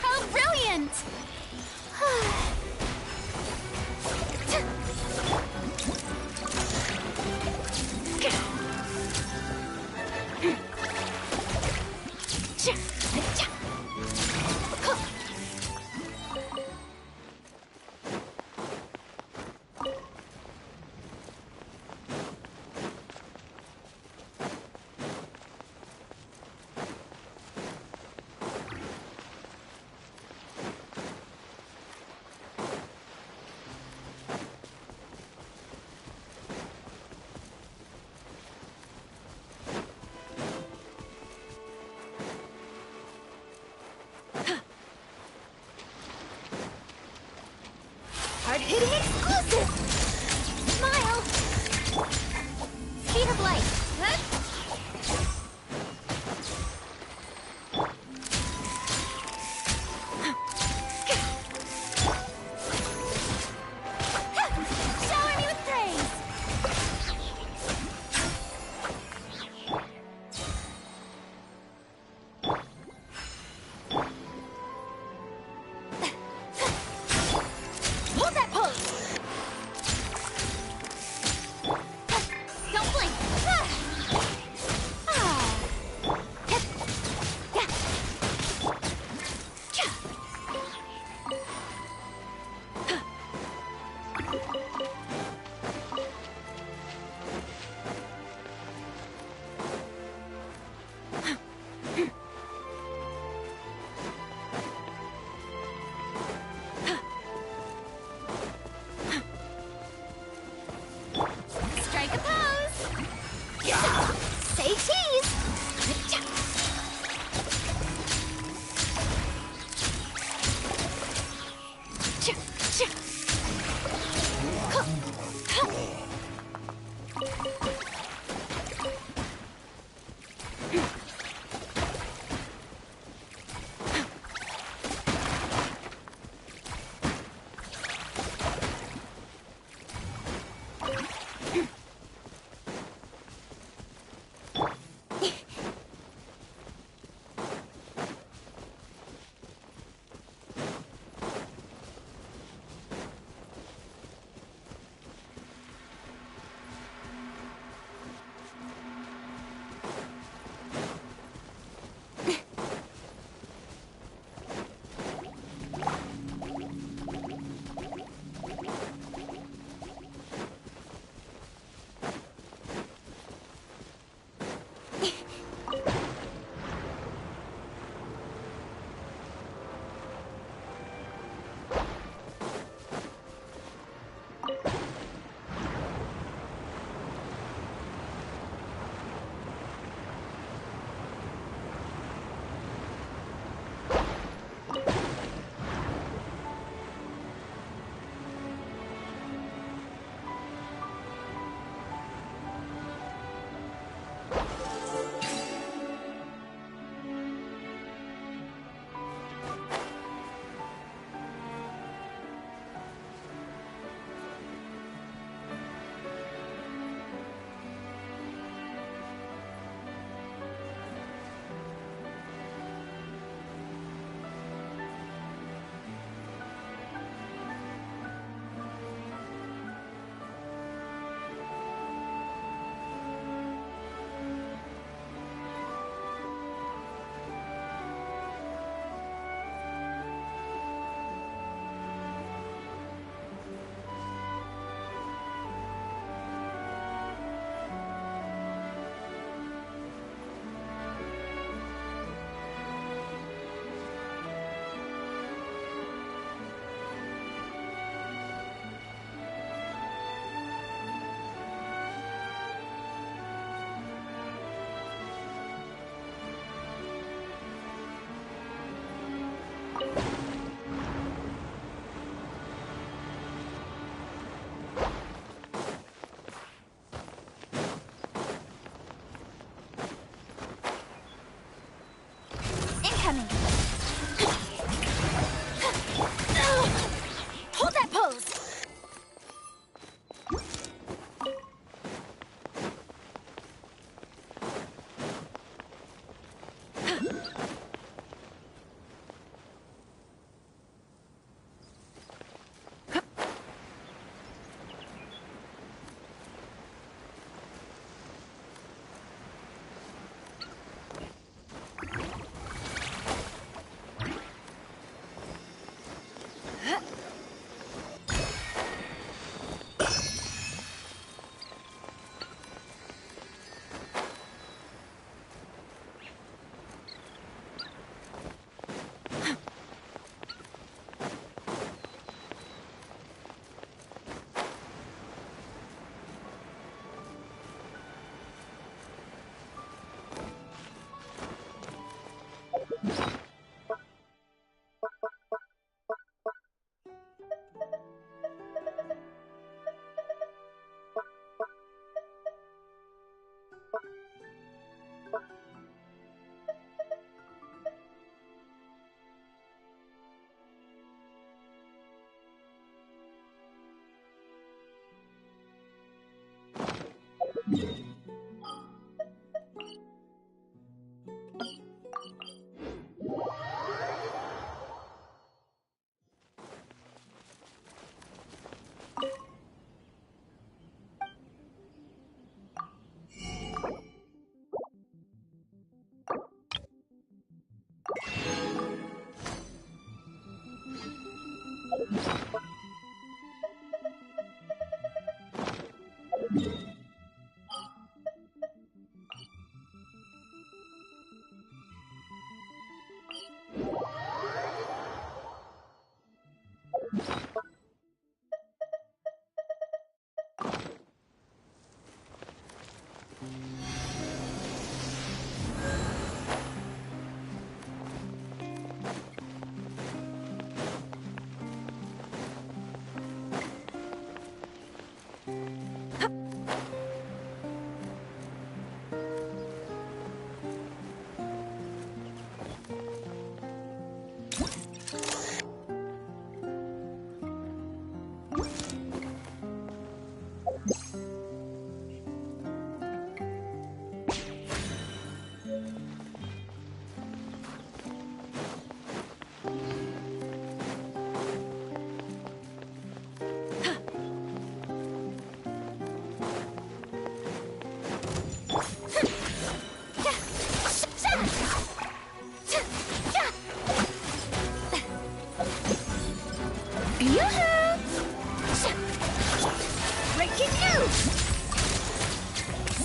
How brilliant! Hard-hitting exclusive! Smile! Speed of light. Shower me with praise! Hold that pose! Don't blink! coming. Hold that pose!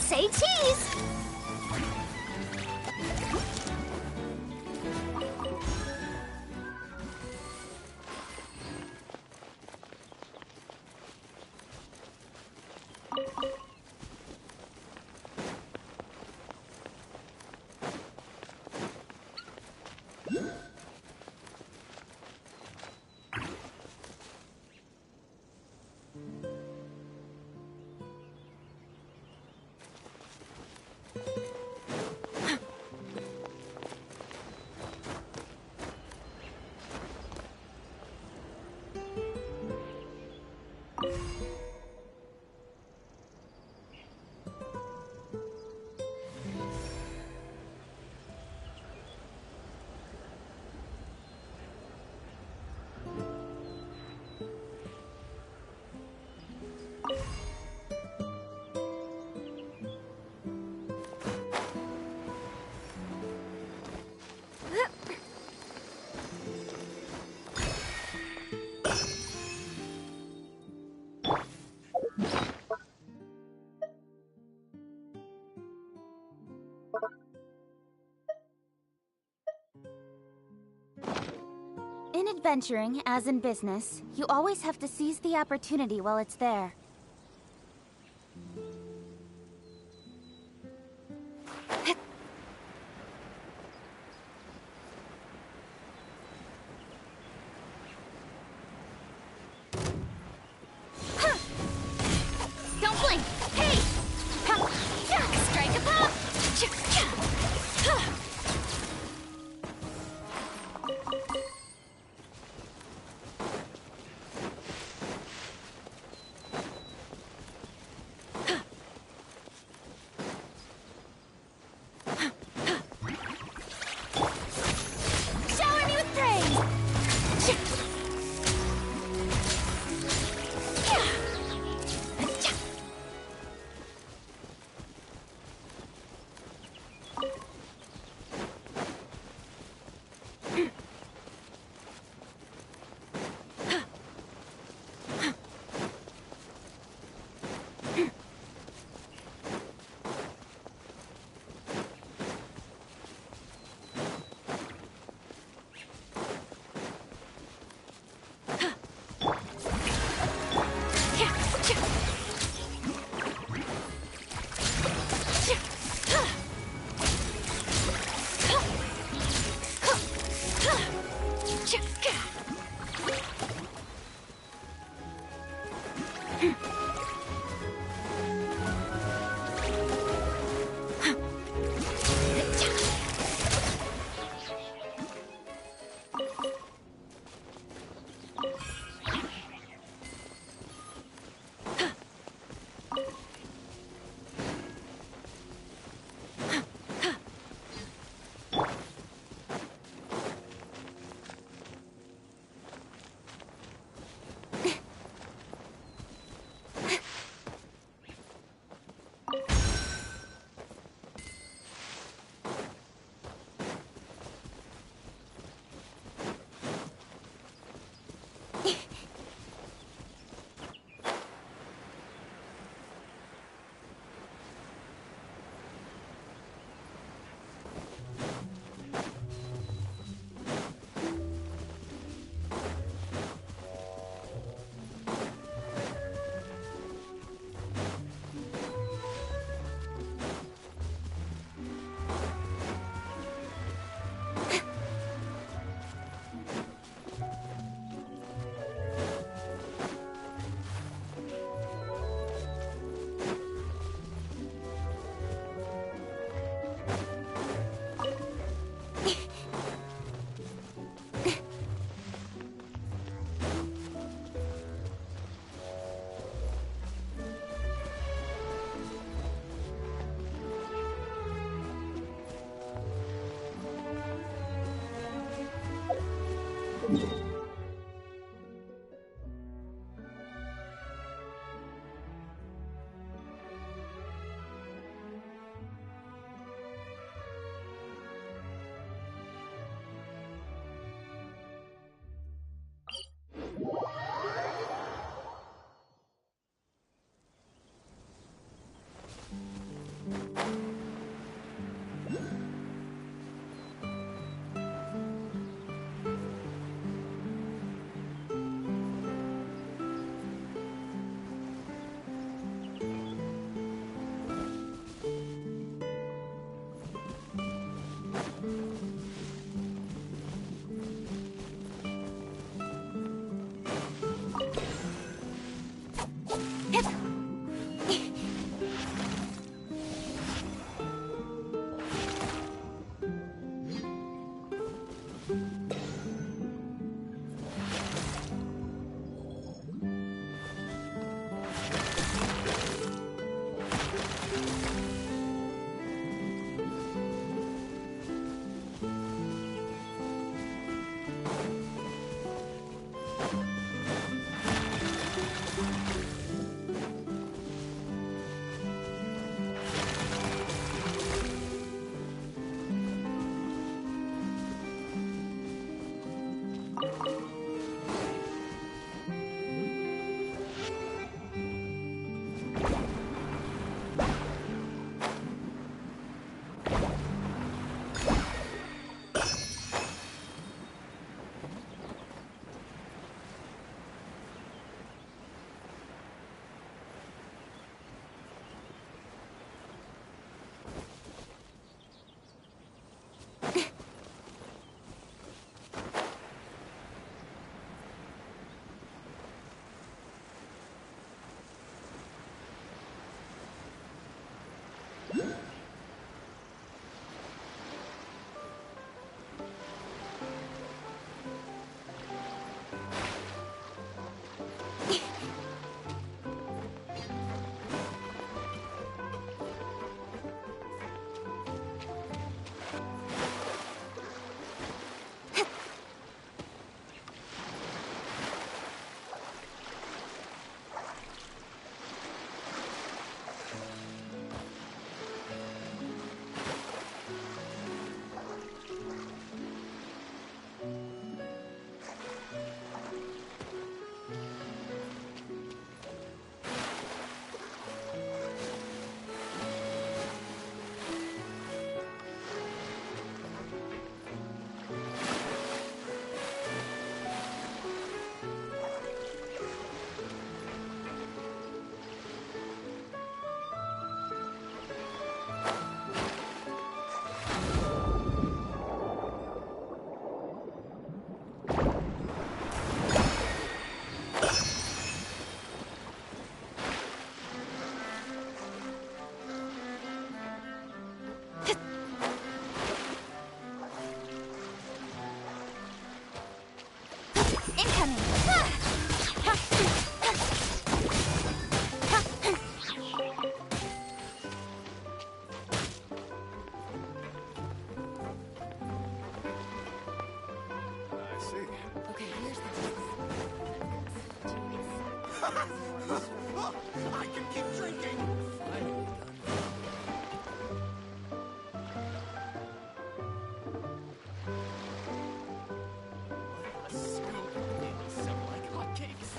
Say cheese! In adventuring, as in business, you always have to seize the opportunity while it's there. Don't blink! Hey! Strike a pop! I can keep drinking! Finally done. What a scoop! They must sell like hotcakes.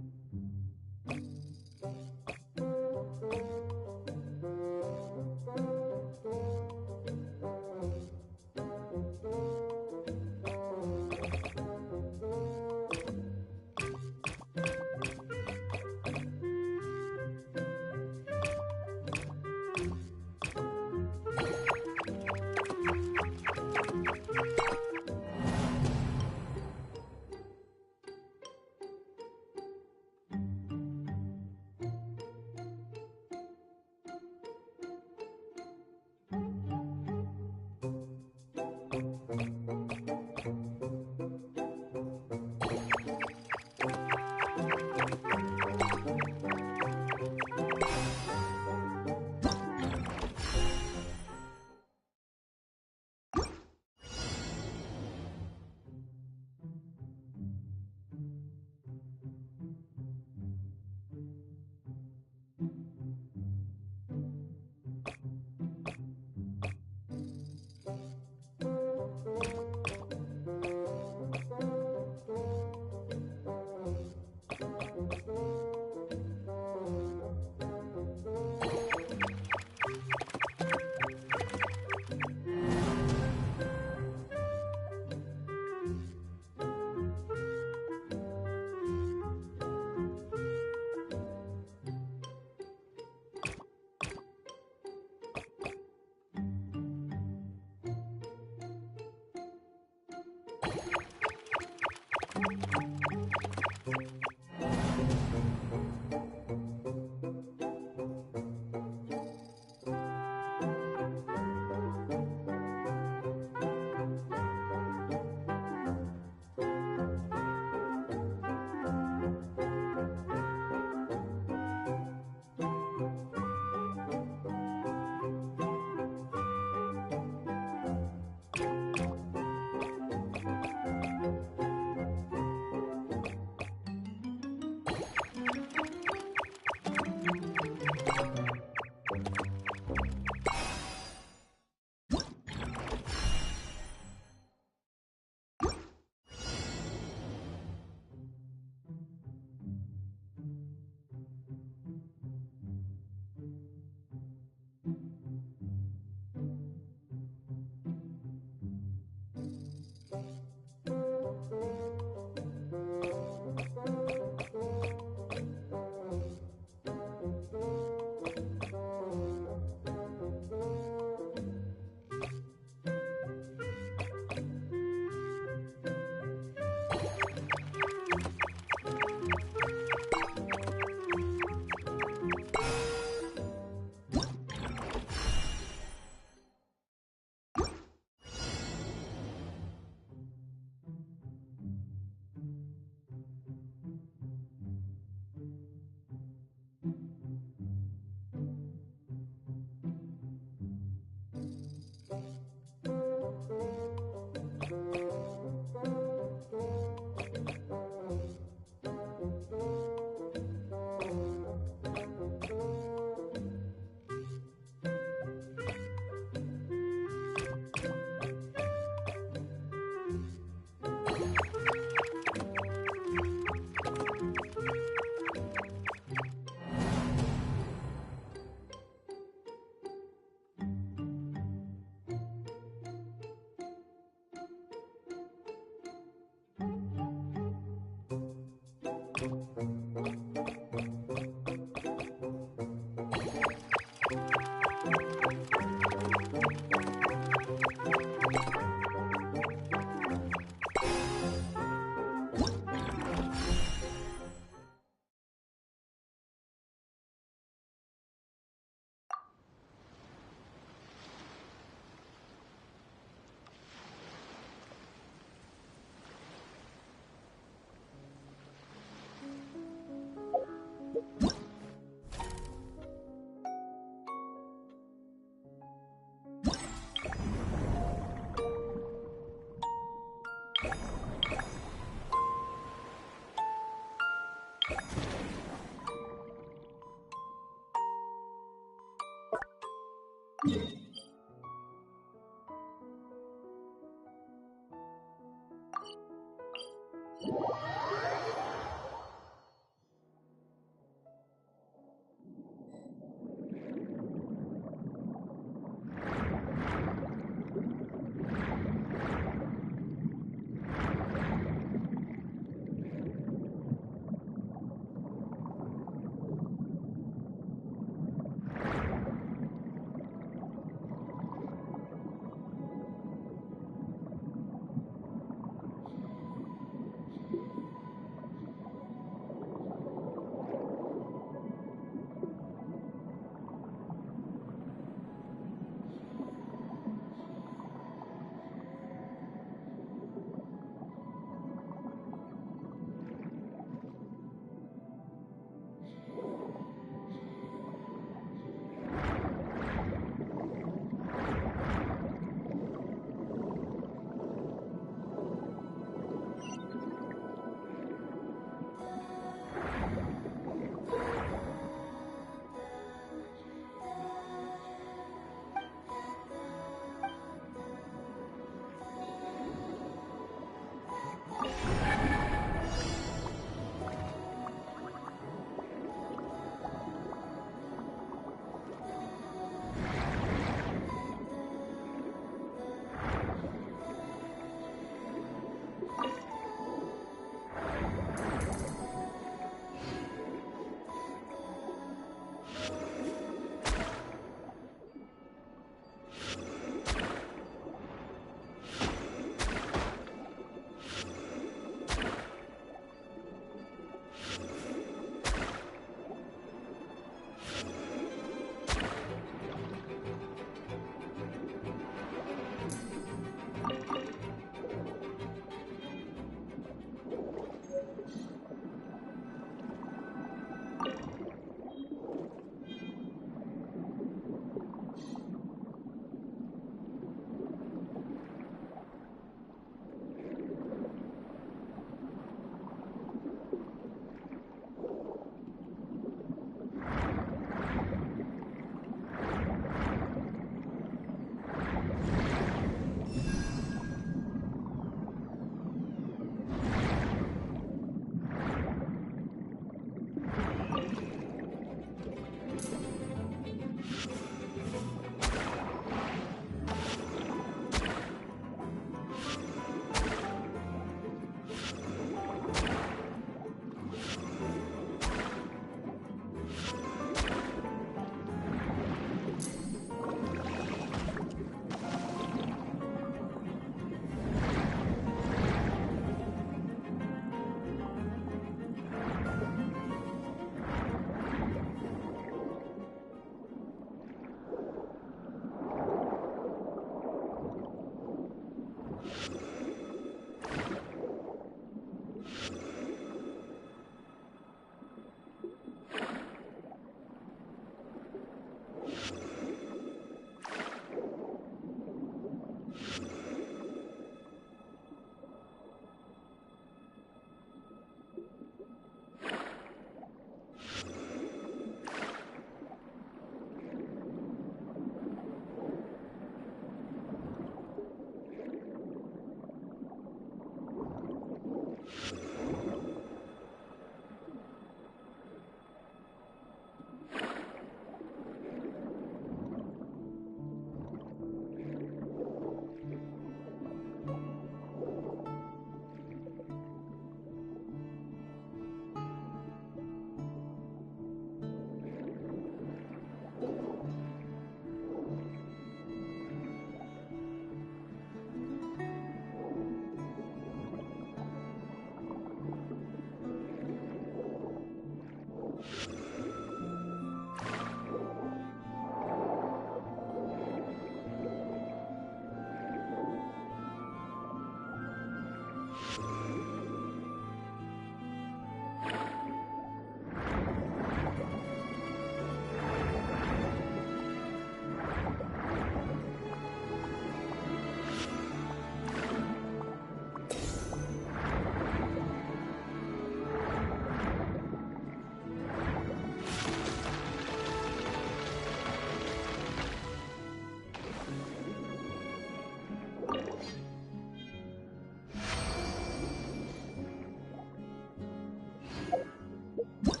Today's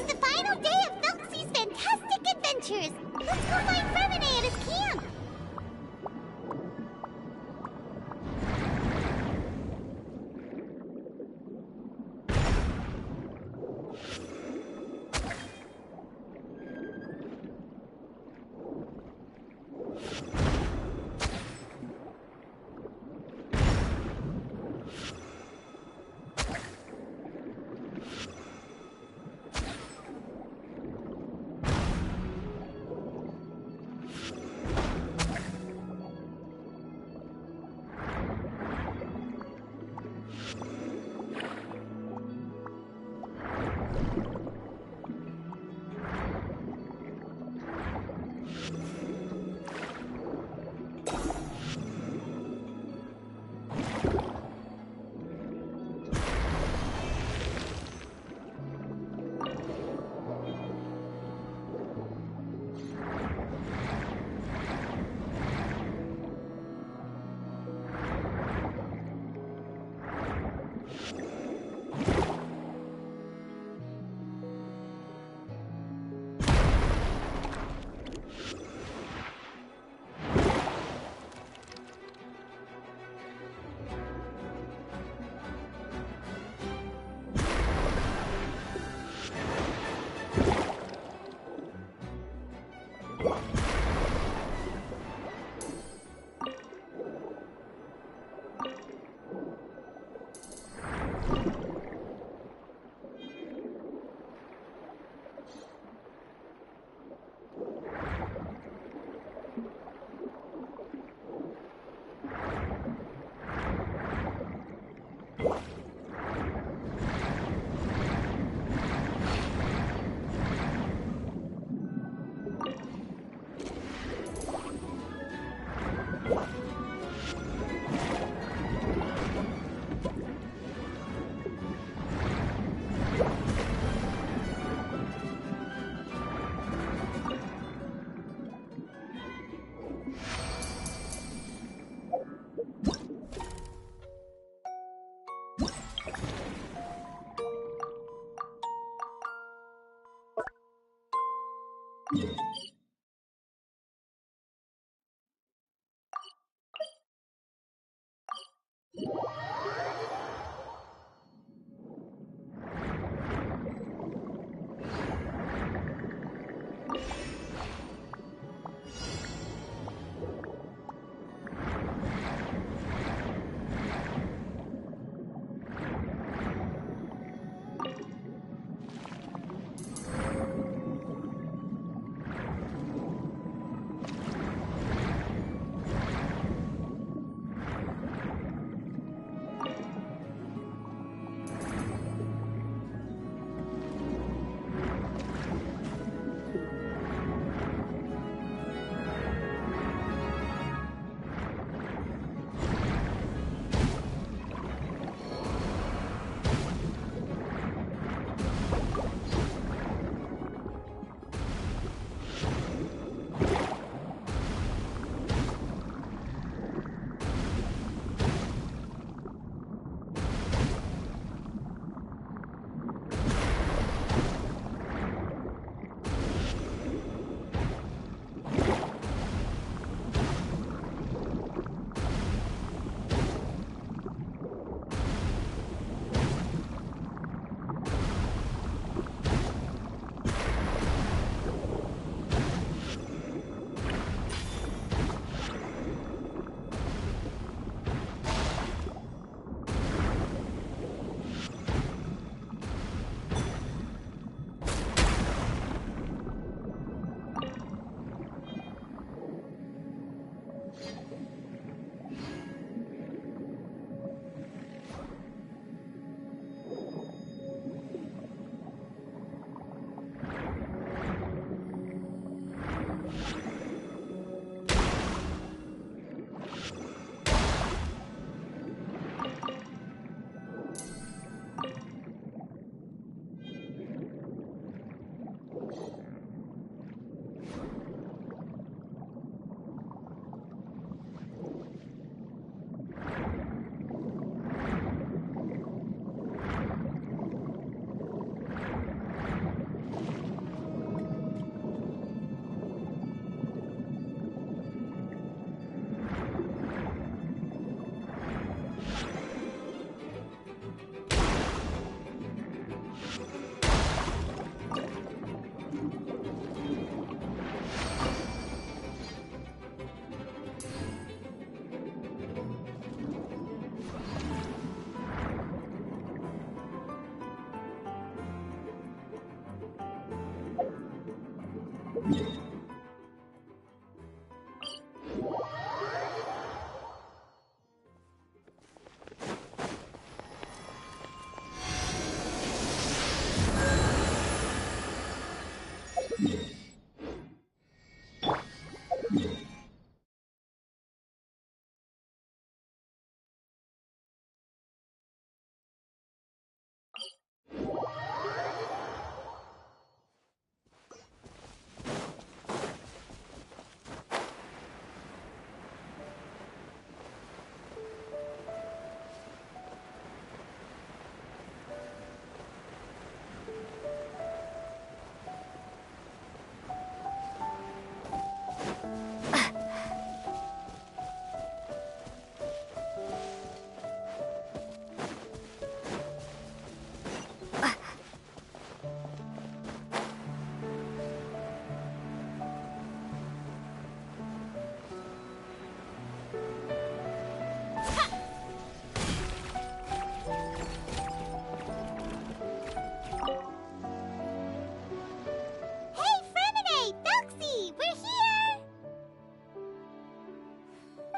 the final day of Thelxie's fantastic adventures. Let's go find Fermine at his camp.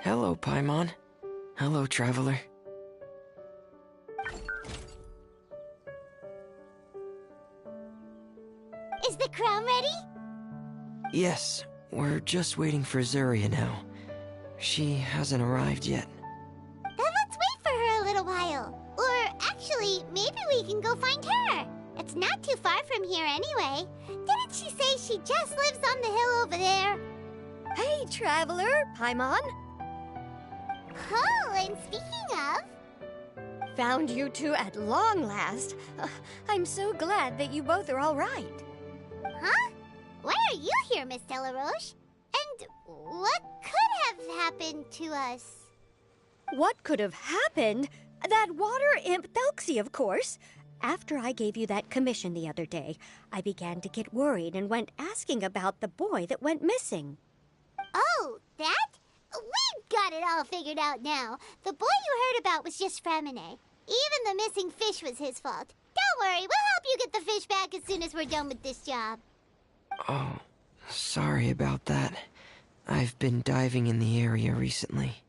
Hello, Paimon. Hello, Traveler. Is the crown ready? Yes, we're just waiting for Zuria now. She hasn't arrived yet. Then let's wait for her a little while. Or actually, maybe we can go find her. It's not too far from here anyway. Didn't she say she just lives on the hill over there? Hey, Traveler, Paimon. Oh, and speaking of... Found you two at long last. I'm so glad that you both are all right. Huh? Why are you here, Miss Delaroche? And what could have happened to us? What could have happened? That water imp Thelxie, of course. After I gave you that commission the other day, I began to get worried and went asking about the boy that went missing. Oh, that? We've got it all figured out now. The boy you heard about was just Fremine. Even the missing fish was his fault. Don't worry, we'll help you get the fish back as soon as we're done with this job. Oh, sorry about that. I've been diving in the area recently.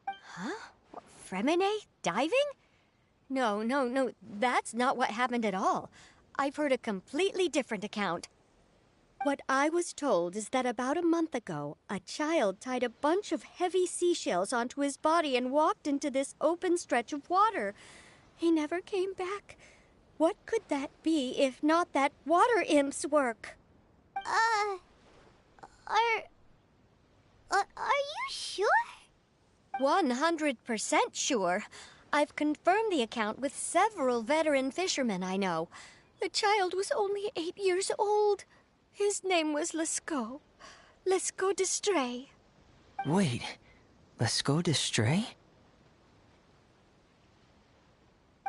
Huh? Fremine? Diving? No, that's not what happened at all. I've heard a completely different account. What I was told is that about a month ago, a child tied a bunch of heavy seashells onto his body and walked into this open stretch of water. He never came back. What could that be if not that water imp's work? Are you sure? 100% sure. I've confirmed the account with several veteran fishermen I know. The child was only 8 years old. His name was Lescaut. Lescaut d'Estray. Wait, Lescaut d'Estray?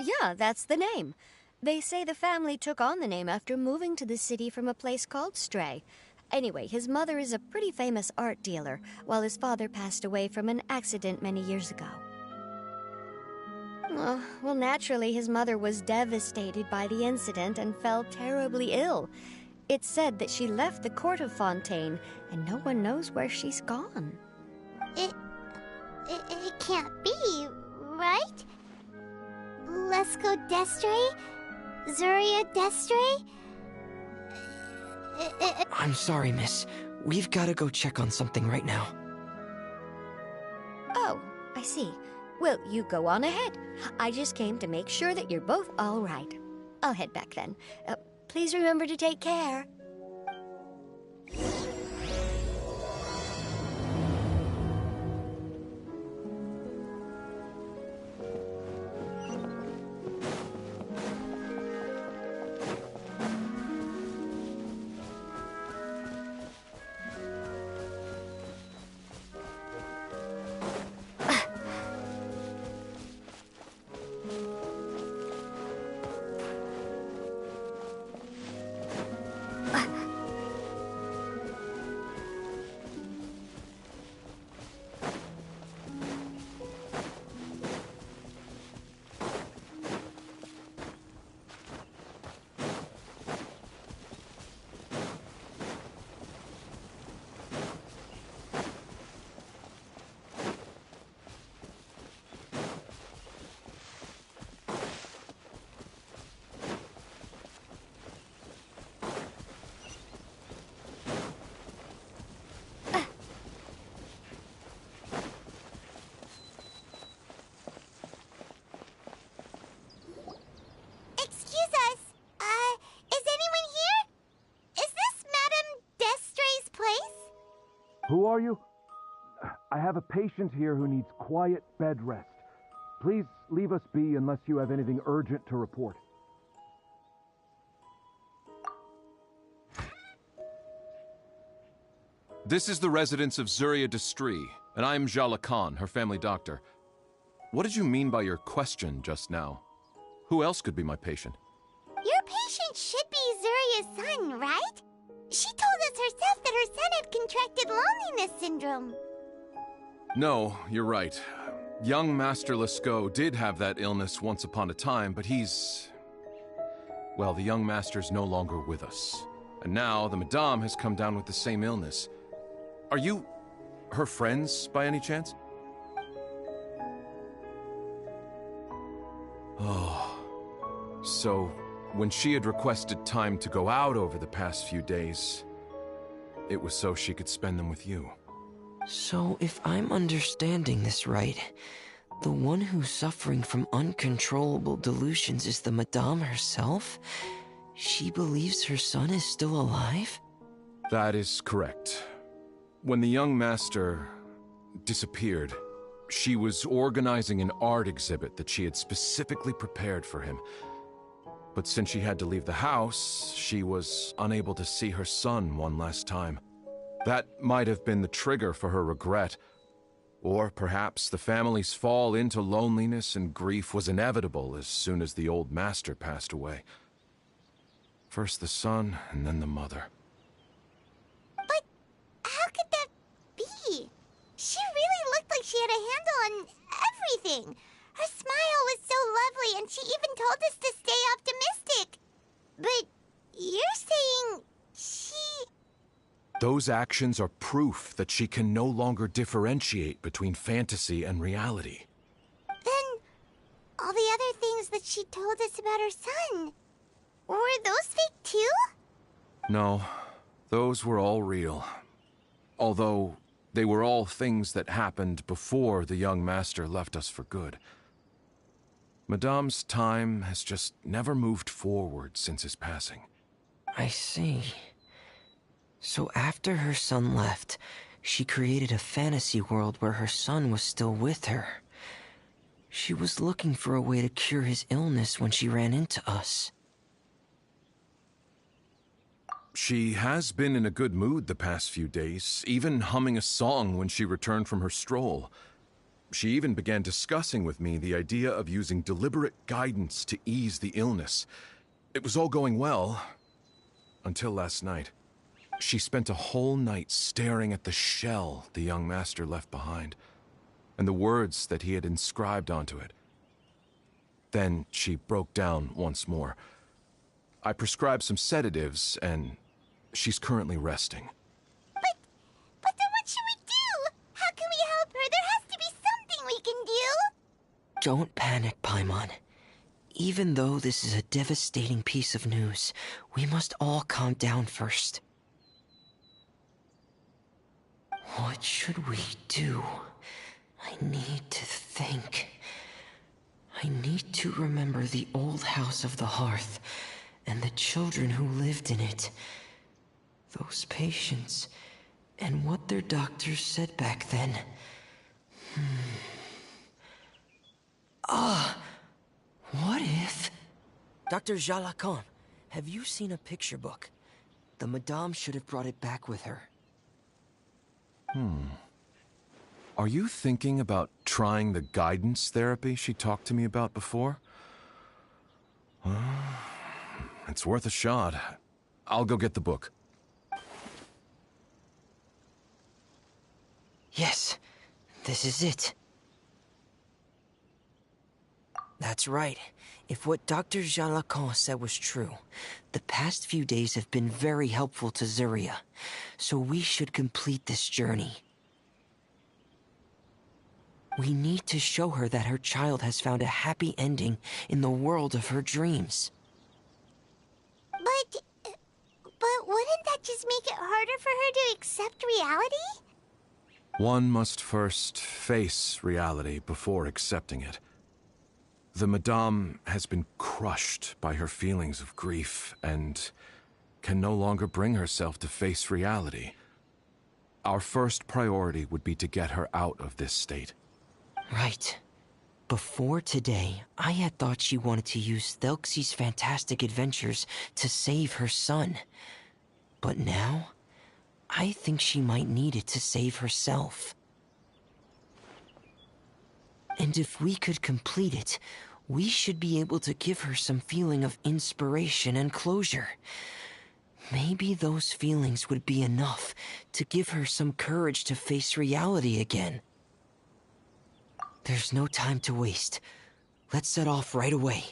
Yeah, that's the name. They say the family took on the name after moving to the city from a place called Stray. Anyway, his mother is a pretty famous art dealer, while his father passed away from an accident many years ago. Well, naturally, his mother was devastated by the incident and fell terribly ill. It's said that she left the court of Fontaine, and no one knows where she's gone. It can't be, right? Lescaut d'Estray? Zuria d'Estray? I'm sorry, miss. We've got to go check on something right now. Oh, I see. Well, you go on ahead. I just came to make sure that you're both all right. I'll head back then. Please remember to take care. Who are you? I have a patient here who needs quiet bed rest. Please leave us be unless you have anything urgent to report. This is the residence of Zuria Destri, and I'm Jala Khan, her family doctor. What did you mean by your question just now? Who else could be my patient? Your patient should be Zuria's son, right? She told us herself that her son had contracted loneliness syndrome. No, you're right. Young Master Lescaut did have that illness once upon a time, but well, the young master's no longer with us. And now the Madame has come down with the same illness. Are you her friends, by any chance? Oh. So, when she had requested time to go out over the past few days, it was so she could spend them with you. So, if I'm understanding this right, the one who's suffering from uncontrollable delusions is the Madame herself? She believes her son is still alive? That is correct. When the young master disappeared, she was organizing an art exhibit that she had specifically prepared for him. But since she had to leave the house, she was unable to see her son one last time. That might have been the trigger for her regret. Or perhaps the family's fall into loneliness and grief was inevitable as soon as the old master passed away. First the son, and then the mother. But how could that be? She really looked like she had a handle on everything. Her smile was so lovely, and she even told us to stay optimistic. But you're saying she... Those actions are proof that she can no longer differentiate between fantasy and reality. Then, all the other things that she told us about her son, were those fake too? No, those were all real. Although, they were all things that happened before the young master left us for good. Madame's time has just never moved forward since his passing. I see. So after her son left, she created a fantasy world where her son was still with her. She was looking for a way to cure his illness when she ran into us. She has been in a good mood the past few days, even humming a song when she returned from her stroll. She even began discussing with me the idea of using deliberate guidance to ease the illness. It was all going well, until last night. She spent a whole night staring at the shell the young master left behind, and the words that he had inscribed onto it. Then she broke down once more. I prescribed some sedatives, and she's currently resting. But then what should we do? How can we help her? There has to be something we can do! Don't panic, Paimon. Even though this is a devastating piece of news, we must all calm down first. What should we do? I need to think. I need to remember the old house of the hearth and the children who lived in it. Those patients, and what their doctors said back then. What if... Dr. Jalakon, have you seen a picture book? The Madame should have brought it back with her. Are you thinking about trying the guidance therapy she talked to me about before? It's worth a shot. I'll go get the book. Yes, this is it. That's right. If what Dr. Jean Lacan said was true, the past few days have been very helpful to Zuria, so we should complete this journey. We need to show her that her child has found a happy ending in the world of her dreams. But wouldn't that just make it harder for her to accept reality? One must first face reality before accepting it. The Madame has been crushed by her feelings of grief and can no longer bring herself to face reality. Our first priority would be to get her out of this state. Right. Before today, I had thought she wanted to use Thelxie's fantastic adventures to save her son. But now, I think she might need it to save herself. And if we could complete it, we should be able to give her some feeling of inspiration and closure. Maybe those feelings would be enough to give her some courage to face reality again. There's no time to waste. Let's set off right away.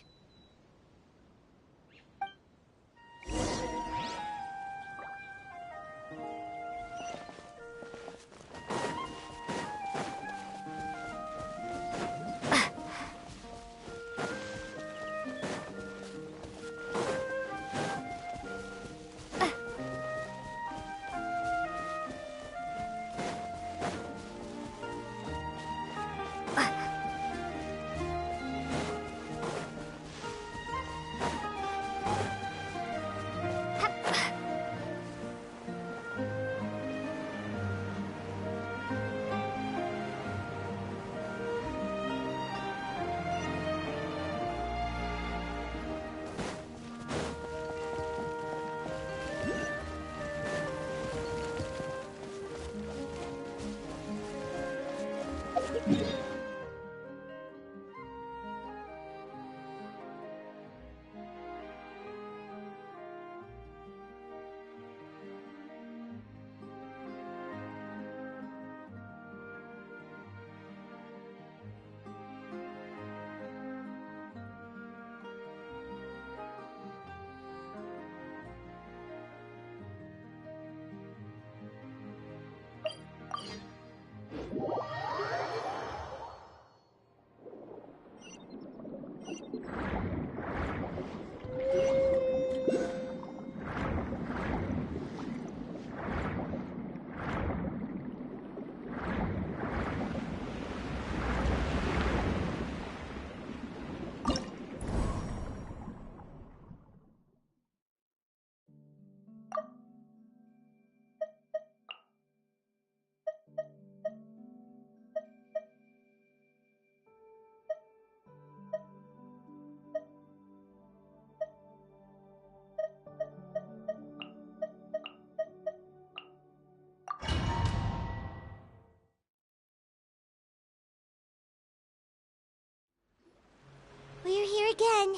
We're here again.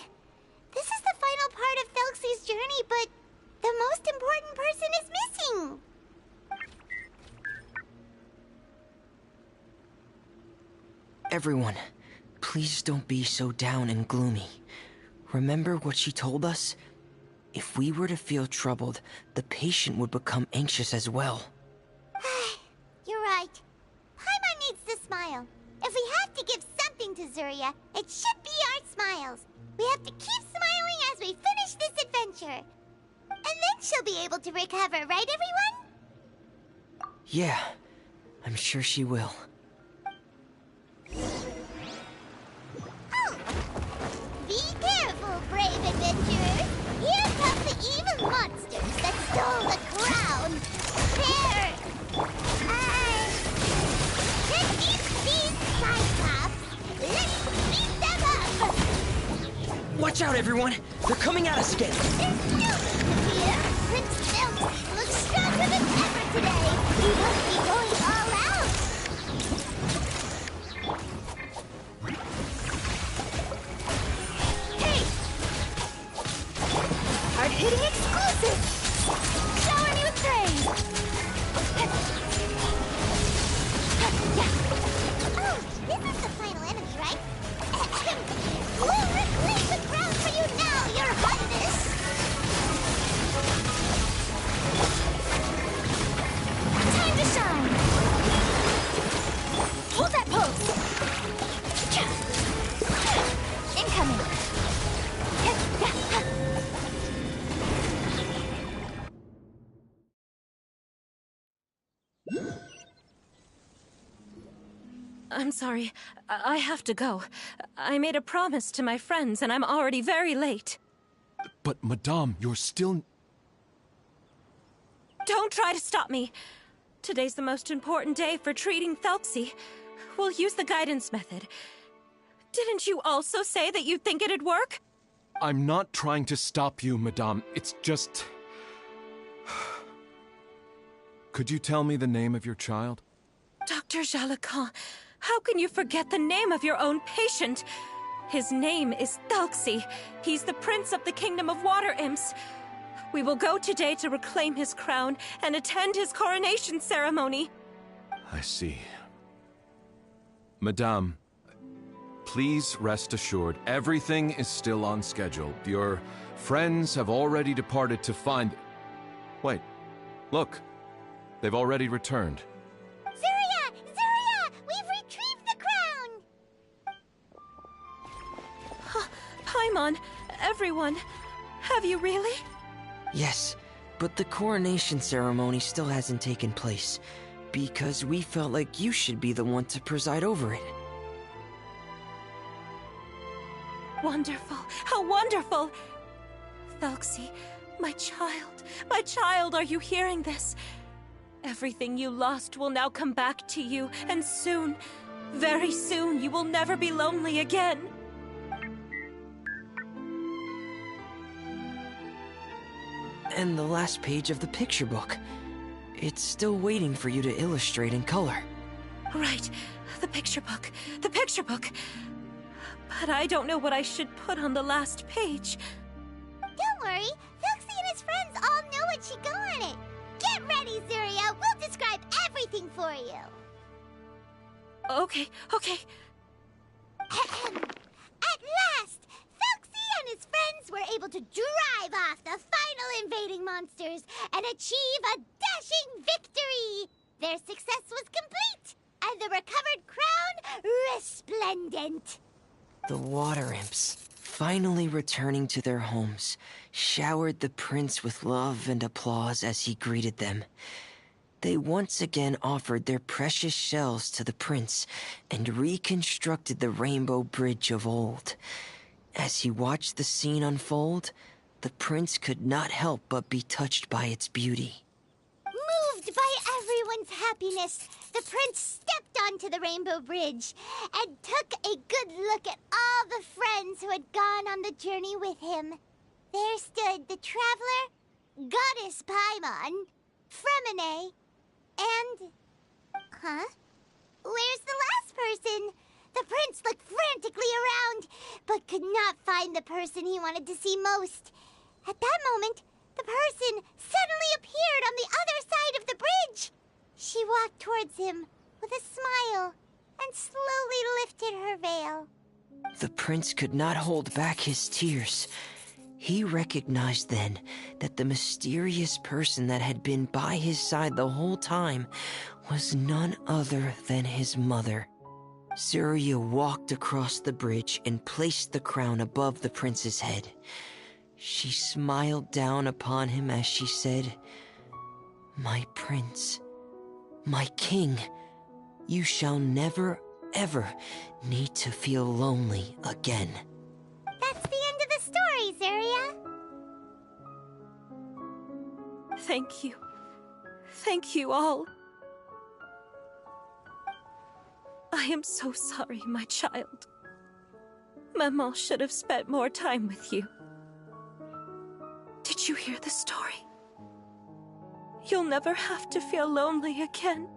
This is the final part of Thelxie's journey, but the most important person is missing. Everyone, please don't be so down and gloomy. Remember what she told us? If we were to feel troubled, the patient would become anxious as well. You're right. Paimon needs to smile. If we have to give something to Zuria, it should be our smiles. We have to keep smiling as we finish this adventure. And then she'll be able to recover, right everyone? Yeah, I'm sure she will. Oh. Be careful, brave adventurers. Here come the evil monsters that stole the crown. There! These Cyclops! Let's beat them up! Watch out, everyone! They're coming at us again! There's no fear! Prince Thelxie looks stronger than ever today! He must be going all out! Hey! Hard-hitting exclusive! Shower me with praise! Oh, this is the final enemy, right? We'll reclaim the crown for you now, Your Highness! Time to shine! Hold that pose! Incoming! I'm sorry. I have to go. I made a promise to my friends, and I'm already very late. But, Madame, you're still... Don't try to stop me. Today's the most important day for treating Thelxie. We'll use the guidance method. Didn't you also say that you think it'd work? I'm not trying to stop you, Madame. It's just... Could you tell me the name of your child? Dr. Jalacan, how can you forget the name of your own patient? His name is Thelxie. He's the prince of the kingdom of water imps. We will go today to reclaim his crown and attend his coronation ceremony. I see. Madame, please rest assured, everything is still on schedule. Your friends have already departed to find... Wait, look. They've already returned. Zuria! Zuria! We've retrieved the crown! Paimon, everyone, have you really? Yes, but the coronation ceremony still hasn't taken place, because we felt like you should be the one to preside over it. Wonderful, how wonderful! Thelxie, my child, are you hearing this? Everything you lost will now come back to you, and soon, very soon, you will never be lonely again. And the last page of the picture book. It's still waiting for you to illustrate in color. Right, the picture book. But I don't know what I should put on the last page. Don't worry, Thelxie and his friends all know what should go on it. Get ready, Zuria. We'll describe everything for you. Okay. At last, Thelxie and his friends were able to drive off the final invading monsters and achieve a dashing victory. Their success was complete, and the recovered crown resplendent. The water imps, finally returning to their homes, showered the prince with love and applause as he greeted them. They once again offered their precious shells to the prince and reconstructed the rainbow bridge of old. As he watched the scene unfold, the prince could not help but be touched by its beauty. Moved by everyone's happiness, the prince stepped onto the rainbow bridge and took a good look at all the friends who had gone on the journey with him. There stood the traveler, Goddess Paimon, Fremine, and... Huh? Where's the last person? The prince looked frantically around, but could not find the person he wanted to see most. At that moment, the person suddenly appeared on the other side of the bridge. She walked towards him with a smile and slowly lifted her veil. The prince could not hold back his tears. He recognized then that the mysterious person that had been by his side the whole time was none other than his mother. Zuria walked across the bridge and placed the crown above the prince's head. She smiled down upon him as she said, "My prince, my king, you shall never, ever need to feel lonely again." That's the end of the story, Zuria. Thank you. Thank you all. I am so sorry, my child. Maman should have spent more time with you. Did you hear the story? You'll never have to feel lonely again.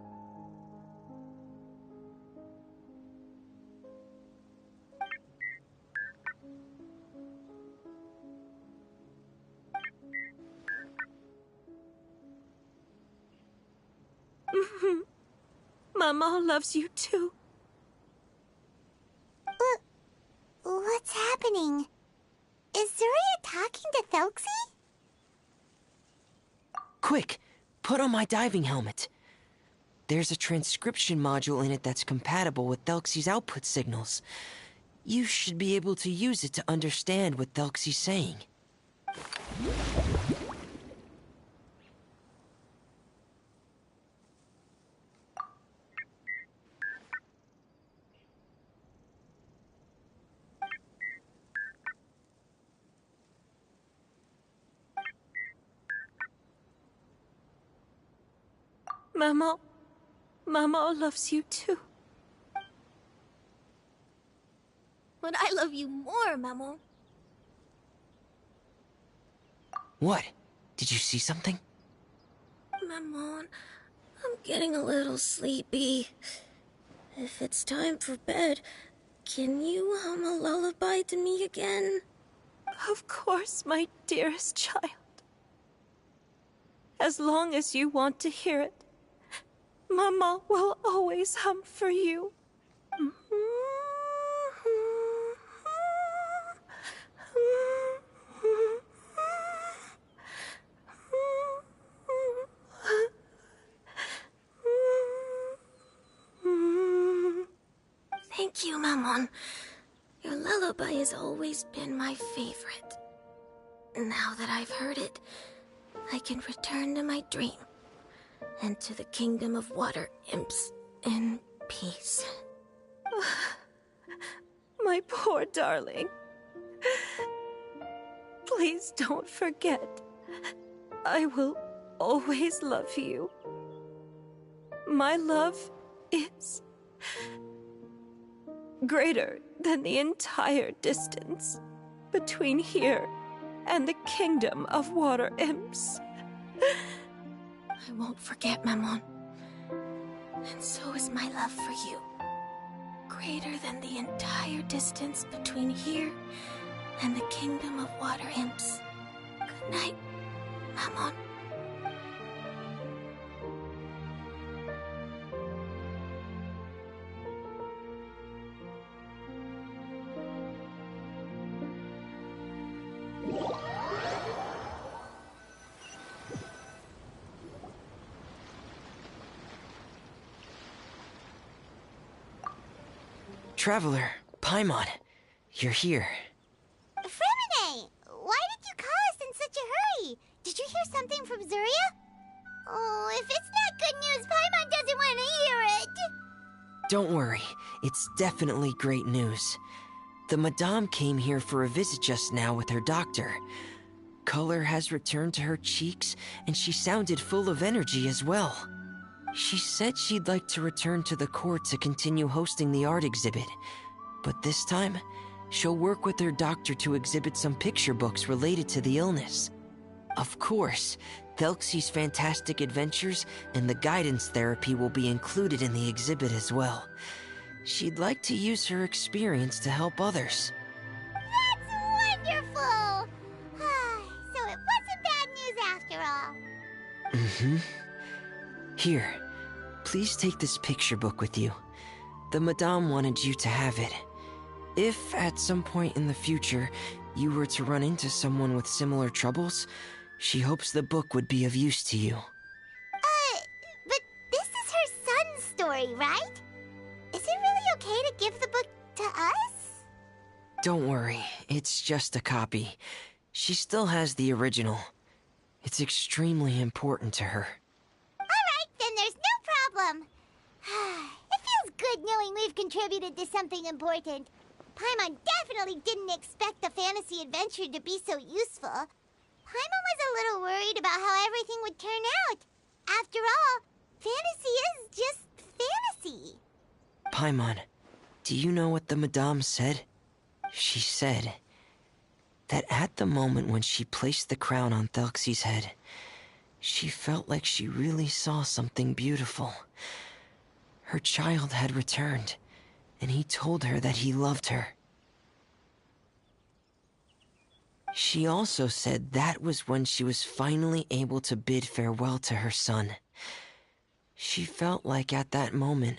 Maman loves you too. What's happening? Is Zuria talking to Thelxie? Quick, put on my diving helmet. There's a transcription module in it that's compatible with Thelxie's output signals. You should be able to use it to understand what Thelxie's saying. Maman. Maman loves you too. But I love you more, Maman. What? Did you see something? Maman, I'm getting a little sleepy. If it's time for bed, can you hum a lullaby to me again? Of course, my dearest child. As long as you want to hear it, Mama will always hum for you. Thank you, Maman. Your lullaby has always been my favorite. Now that I've heard it, I can return to my dream and to the kingdom of water imps in peace. My poor darling. Please don't forget. I will always love you. My love is greater than the entire distance between here and the kingdom of water imps. I won't forget, Maman. And so is my love for you. Greater than the entire distance between here and the kingdom of water imps. Good night, Maman. Traveler, Paimon, you're here. Fremine! Why did you call us in such a hurry? Did you hear something from Zuria? Oh, if it's not good news, Paimon doesn't want to hear it. Don't worry, it's definitely great news. The Madame came here for a visit just now with her doctor. Color has returned to her cheeks, and she sounded full of energy as well. She said she'd like to return to the court to continue hosting the art exhibit. But this time, she'll work with her doctor to exhibit some picture books related to the illness. Of course, Thelxie's fantastic adventures and the guidance therapy will be included in the exhibit as well. She'd like to use her experience to help others. That's wonderful! So it wasn't bad news after all. Mm-hmm. Here, please take this picture book with you. The Madame wanted you to have it. If, at some point in the future, you were to run into someone with similar troubles, she hopes the book would be of use to you. But this is her son's story, right? Is it really okay to give the book to us? Don't worry, it's just a copy. She still has the original. It's extremely important to her. Then there's no problem. It feels good knowing we've contributed to something important. Paimon definitely didn't expect the fantasy adventure to be so useful. Paimon was a little worried about how everything would turn out. After all, fantasy is just fantasy. Paimon, do you know what the Madame said? She said that at the moment when she placed the crown on Thelxie's head, she felt like she really saw something beautiful. Her child had returned, and he told her that he loved her. She also said that was when she was finally able to bid farewell to her son. She felt like at that moment,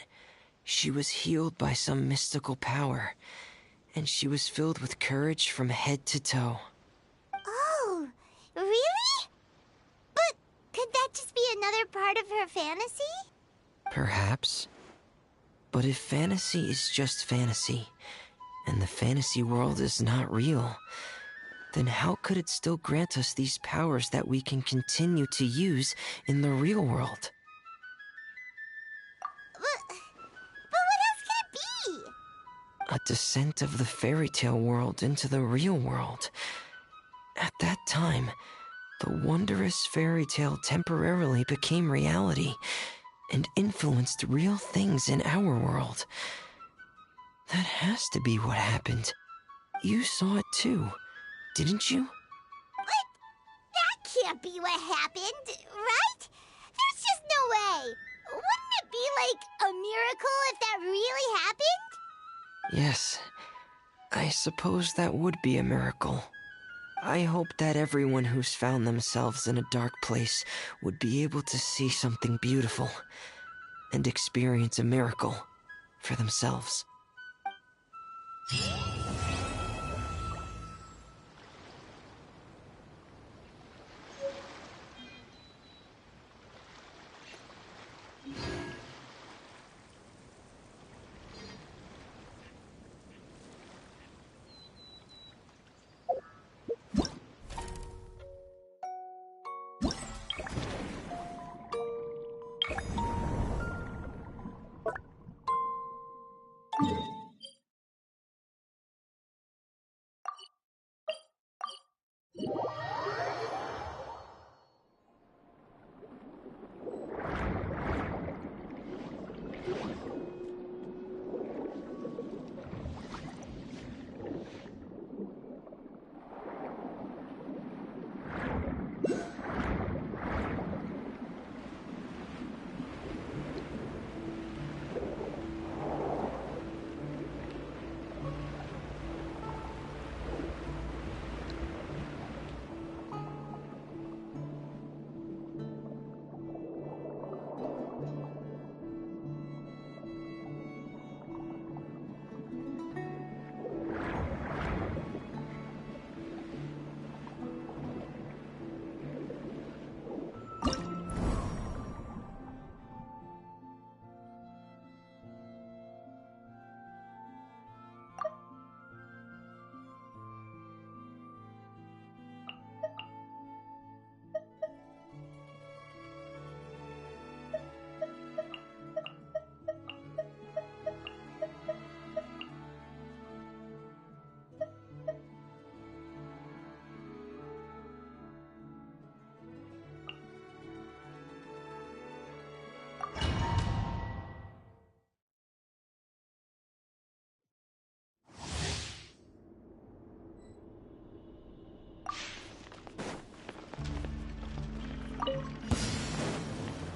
she was healed by some mystical power, and she was filled with courage from head to toe. Oh, really? Could that just be another part of her fantasy? Perhaps. But if fantasy is just fantasy, and the fantasy world is not real, then how could it still grant us these powers that we can continue to use in the real world? But what else could it be? A descent of the fairy tale world into the real world. At that time, the wondrous fairy tale temporarily became reality, and influenced real things in our world. That has to be what happened. You saw it too, didn't you? What? That can't be what happened, right? There's just no way. Wouldn't it be like a miracle if that really happened? Yes, I suppose that would be a miracle. I hope that everyone who's found themselves in a dark place would be able to see something beautiful and experience a miracle for themselves.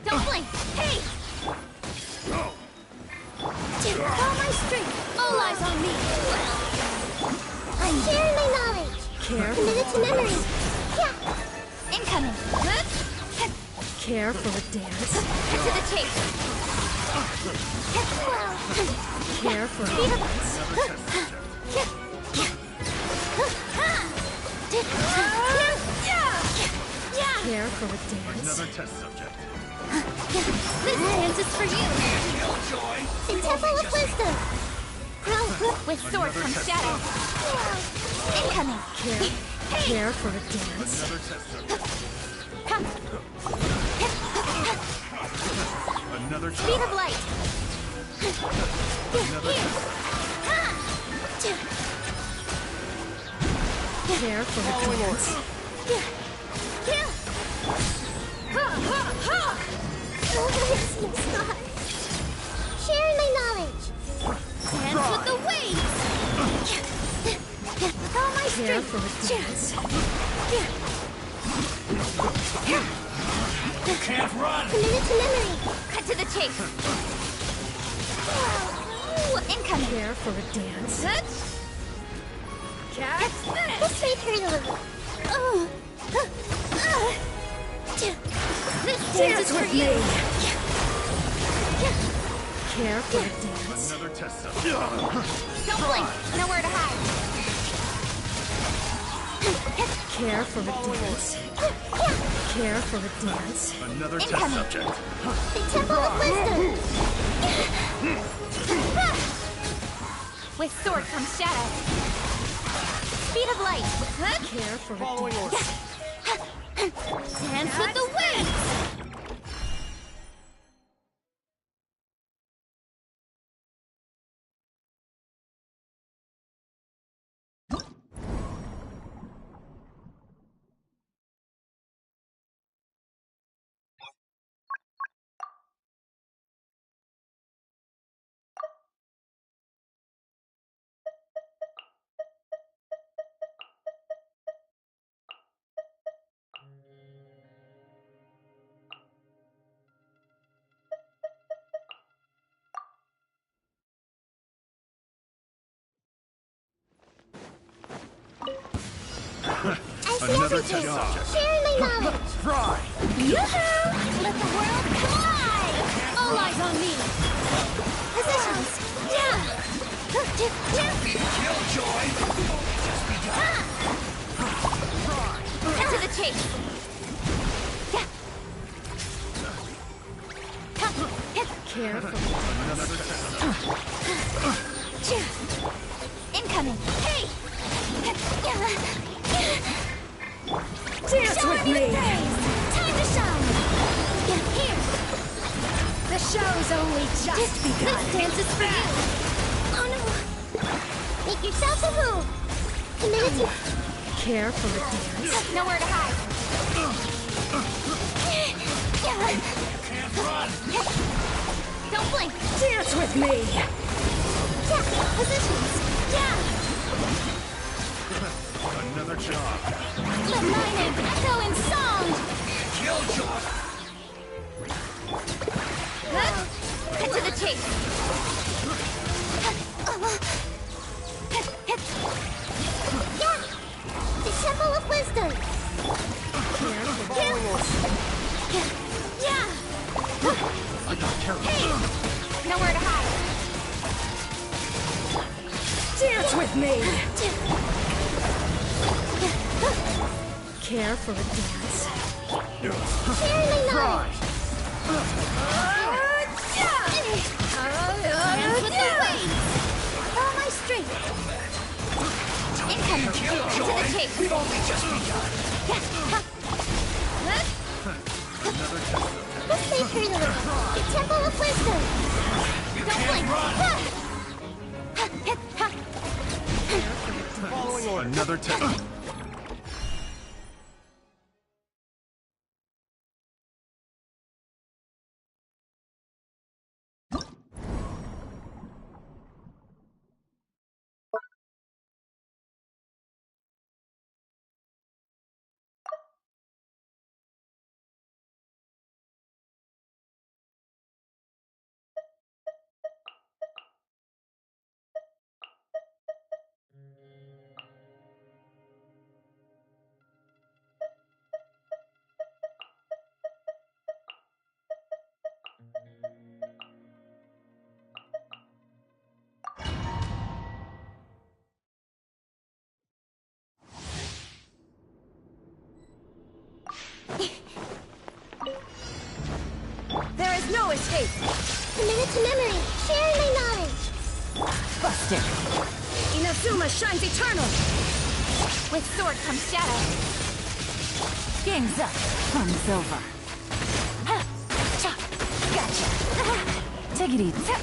Don't blink! Hey! All my strength, all eyes on me. I'm sharing my knowledge. Committed to memory. Yeah. Incoming. Care for a dance? Cut to the chase. Care for a Speed of Care for a dance? Another test subject. This dance is for you. The Temple of Wisdom. With sword from shadow. Incoming. Care for a dance? Another test subject. Another test. Speed of light. Another test. Care for a dance? Sharing my knowledge. Dance with the waves. With all my Care strength. for a dance? You can't run! Committed to memory. Cut to the chase. Incoming. Care for a dance? This may hurt a little. This dance is for you. Care for a dance? Another test subject. Don't blink. Nowhere to hide. Care for a dance? Care for a dance? Another test Incoming. subject. The Temple of Wisdom. With sword comes shadow. Speed of light. Care for a dance? Dance with the waves. Another test subject. Sharing my knowledge. Try. Yoo-hoo! Let the world collide! All eyes on me. Positions. Yeah. Killjoy! Cut to the chase. Yeah. Careful. Incoming. Hey! Dance with me. Time to shine. Here. The show's only just begun. This dance is for you. Oh no. Make yourself a move. Committed to... Careful, dears. Nowhere to hide. Don't blink. Dance with me. Yeah. Positions. Yeah. Another job. Let my name echo in song. Killjoy! Cut to the chase. Yeah. The Temple of Wisdom. Yeah. I got careful. Hey. Nowhere to hide. Dance with me. Careful, dance. Sharing my knowledge. Hands with the waves. All my strength. Incoming. To the chase. We've only just begun. This may hurt a little. The Temple of Wisdom. Don't blink. Following order. Another test. There is no escape. Committed to memory. Sharing my knowledge. Busted. Inazuma shines eternal. With sword comes shadow. Game's up. Fun's over. Gotcha. Take it easy.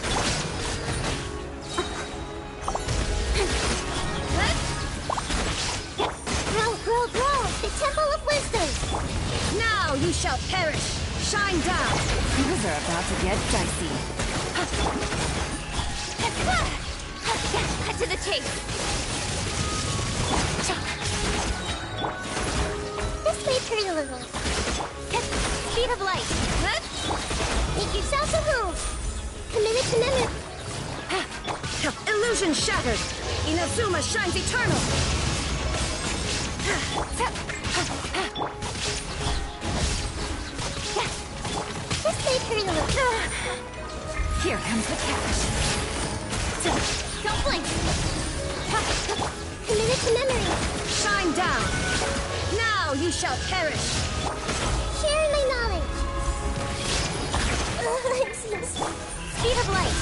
Grow. The Temple of Wisdom. Now you shall perish. Shine down. Things are about to get dicey. Cut to the chase. This may hurt a little. Speed of light. Make yourself a move. Committed to memory. Illusion shattered. Inazuma shines eternal. This may hurt a little. Here comes the cash. Don't blink. Committed to memory. Shine down. Now you shall perish. Sharing my knowledge. Speed of light.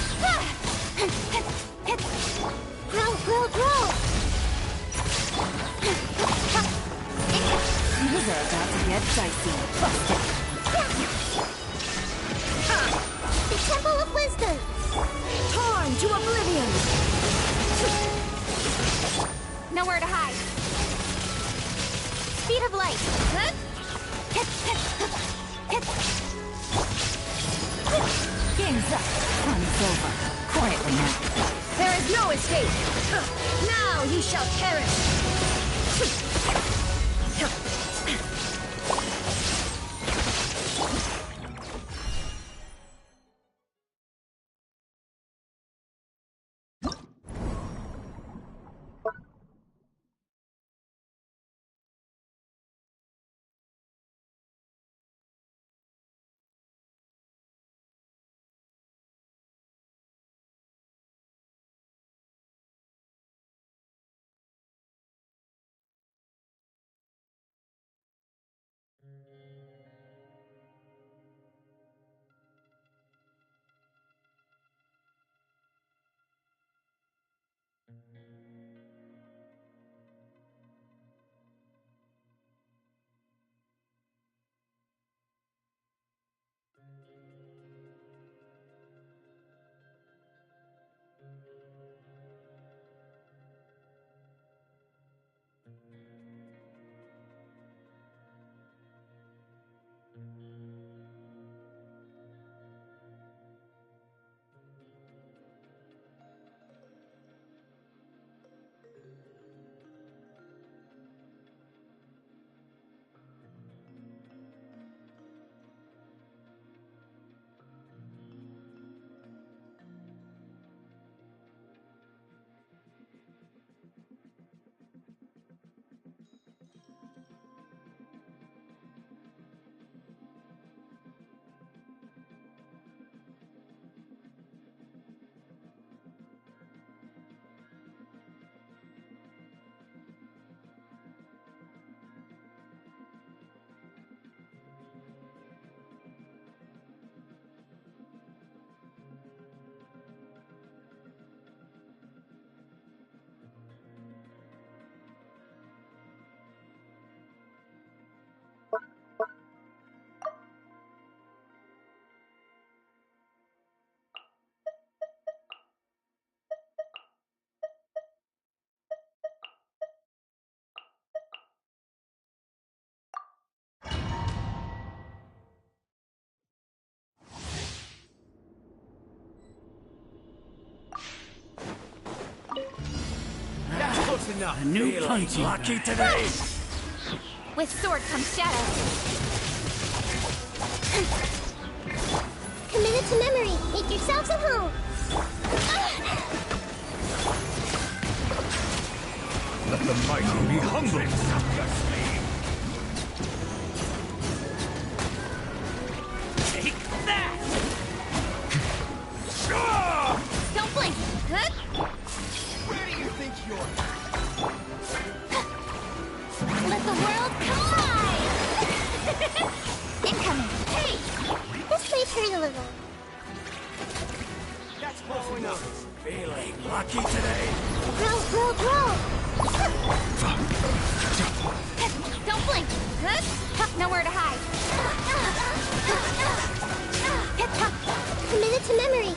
Grow. Things are about to get dicey. Busted. The Temple of Wisdom. Torn to oblivion. Nowhere to hide. Speed of light. Game's up. Fun's over. Quietly now. There is no escape. Now you shall perish. Close enough. A new Feeling punching lucky bag. today. With sword comes shadow. Commit it to memory. Make yourselves at home. Let the mighty be humbled. Take that! Don't blink. Where do you think you're? Let the world collide! Incoming. Hey! This may turn a little. That's close enough. Feeling lucky today. Roll, roll, roll! Don't blink. Nowhere to hide. Commit it to memory.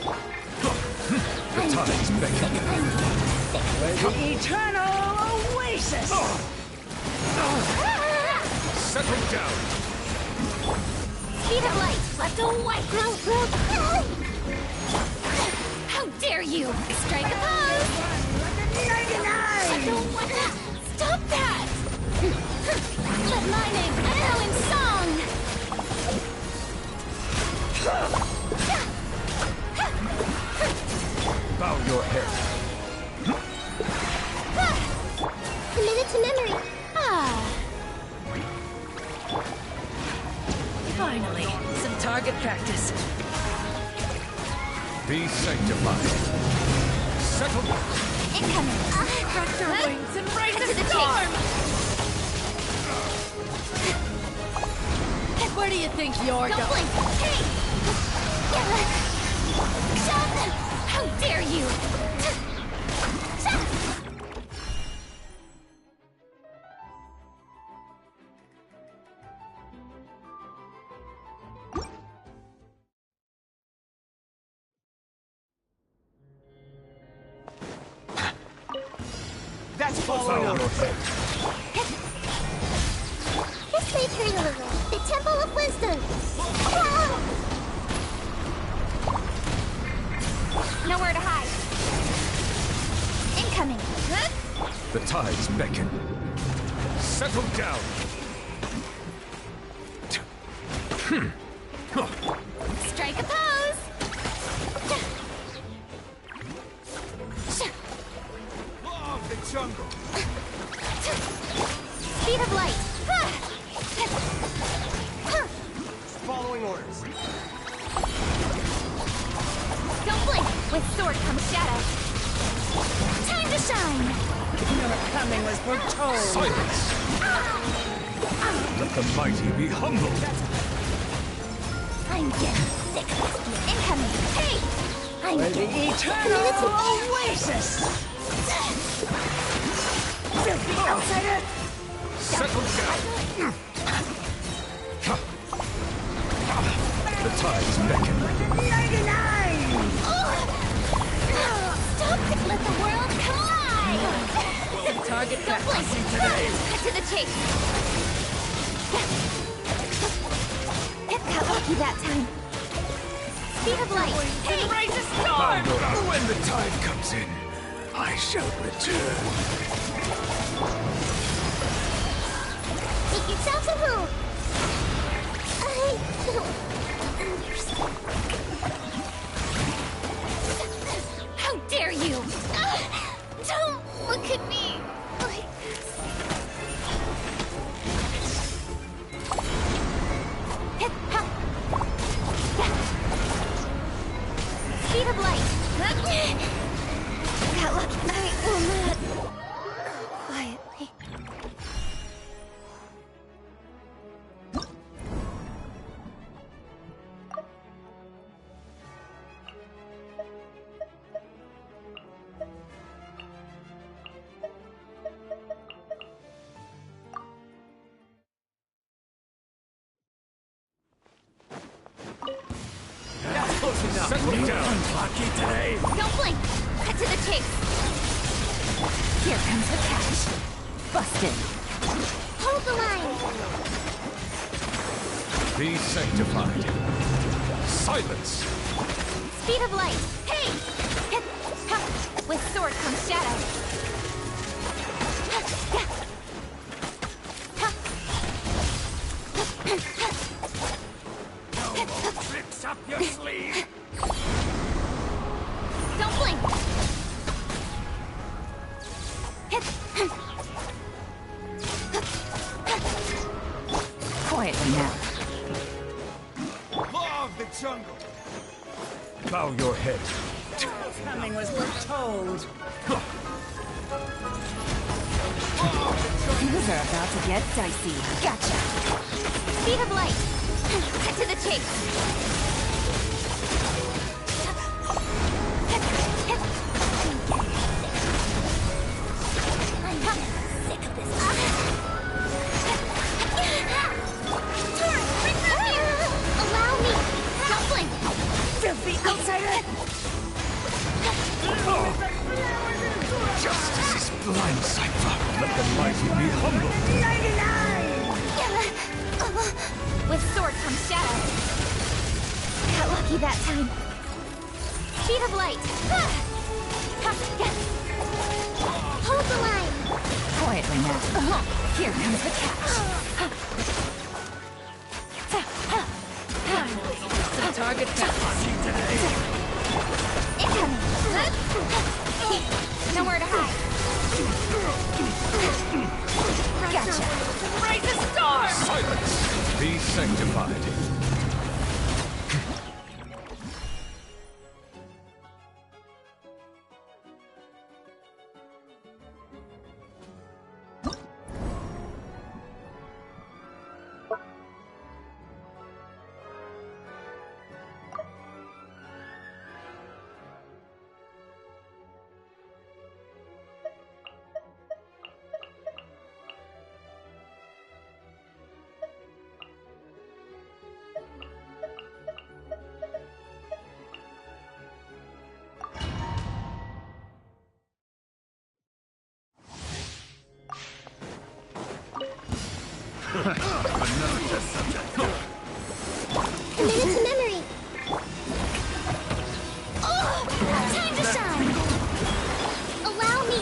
The tide's beckoning. The eternal oasis! Settle down. Speed of light. Left a white. Roll, roll. How dare you! Strike a pose! I don't want that! Stop that! Let my name echo in song! Bow your head. Committed to memory. Finally, some target practice. Be sanctified. Settle down. Incoming. Crack their wings and raise Cut a to the storm! chase. Where do you think you're Don't going? blink. Hey! Shut! How dare you! That's close enough. This may turn a little. The Temple of Wisdom. Nowhere to hide. Incoming. The tides beckon. Settle down. Strike a pose. Love the jungle. Speed of light. Following orders. Don't blink. With sword comes shadow. Time to shine. Your coming was foretold. Silence. Let the mighty be humbled. I'm getting sick of this. Incoming. Hey! I'm The eternal oasis! Filthy outsider! Settle down. The tides beckon. Stop it! Let the world collide! Target Don't blink! Cut to the chase! Got lucky that time. Speed of light! Hey! Raise a storm! When the tide comes in, I shall return. Make yourselves at home! I don't understand. How dare you! Don't look at me like this. Speed of light! Got lucky. I will not. Quietly. Close enough. Settle down. Lucky today. Don't blink! Cut to the chase! Here comes the catch. Busted. Hold the line! Be sanctified. Silence. Speed of light! Hey! With sword comes shadow. your head. Coming was foretold. Things are about to get dicey. Gotcha. Speed of light. Cut to the chase. I'm sick of this. Allow me. Dumpling. Filthy outsider! Justice is blind, Cypher. Let the mighty be humble. 99! With sword comes shadow. Got lucky that time. Sheet of light. Hold the line. Quietly now. Here comes the catch. The target found. Incoming. Nowhere to hide. Gotcha. Raise the storm! Silence! Be sanctified. Another test subject. Committed to memory. Oh! Time to shine! Allow me!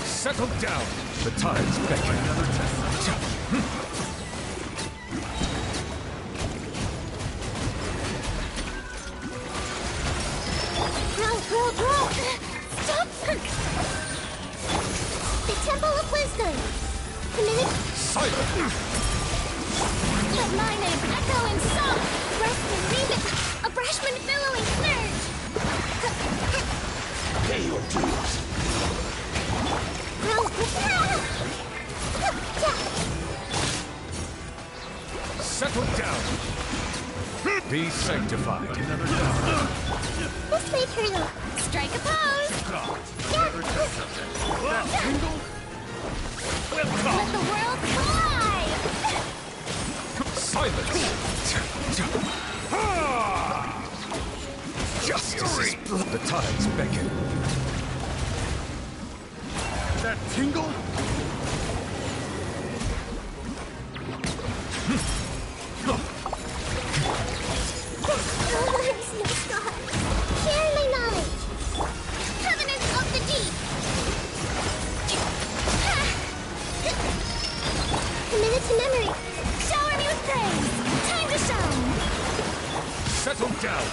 Settle down. The tide's beckoning. Another test subject. Grow! Stop! The Temple of Wisdom. Committed. Silence! Let my name echo in song. Brashman remix. A Brashman billowing surge. Pay your dues. Settle down. Be sanctified. Another test subject. This way, Turtle. Strike a pose. Another test subject. That tingle? Let the world collide. Silence! Justice is blood. The tide's beckoning. That tingle? There's no scar. Share my knowledge. Covenant of the deep. Committed to memory. Shower me with praise. Time to shine. Settle down.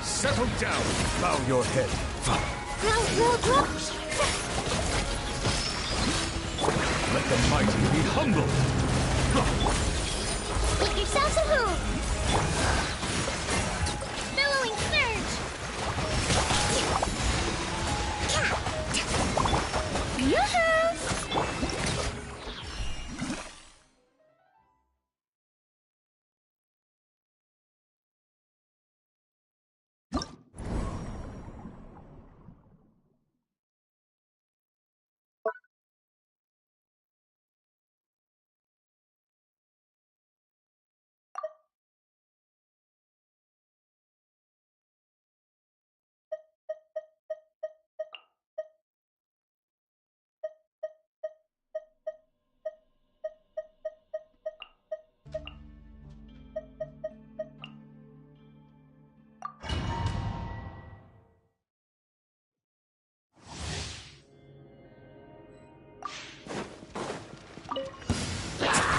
Settle down. Bow your head. Grow. Let the mighty be humble. Put yourselves a home. Billowing surge. Yoo-hoo!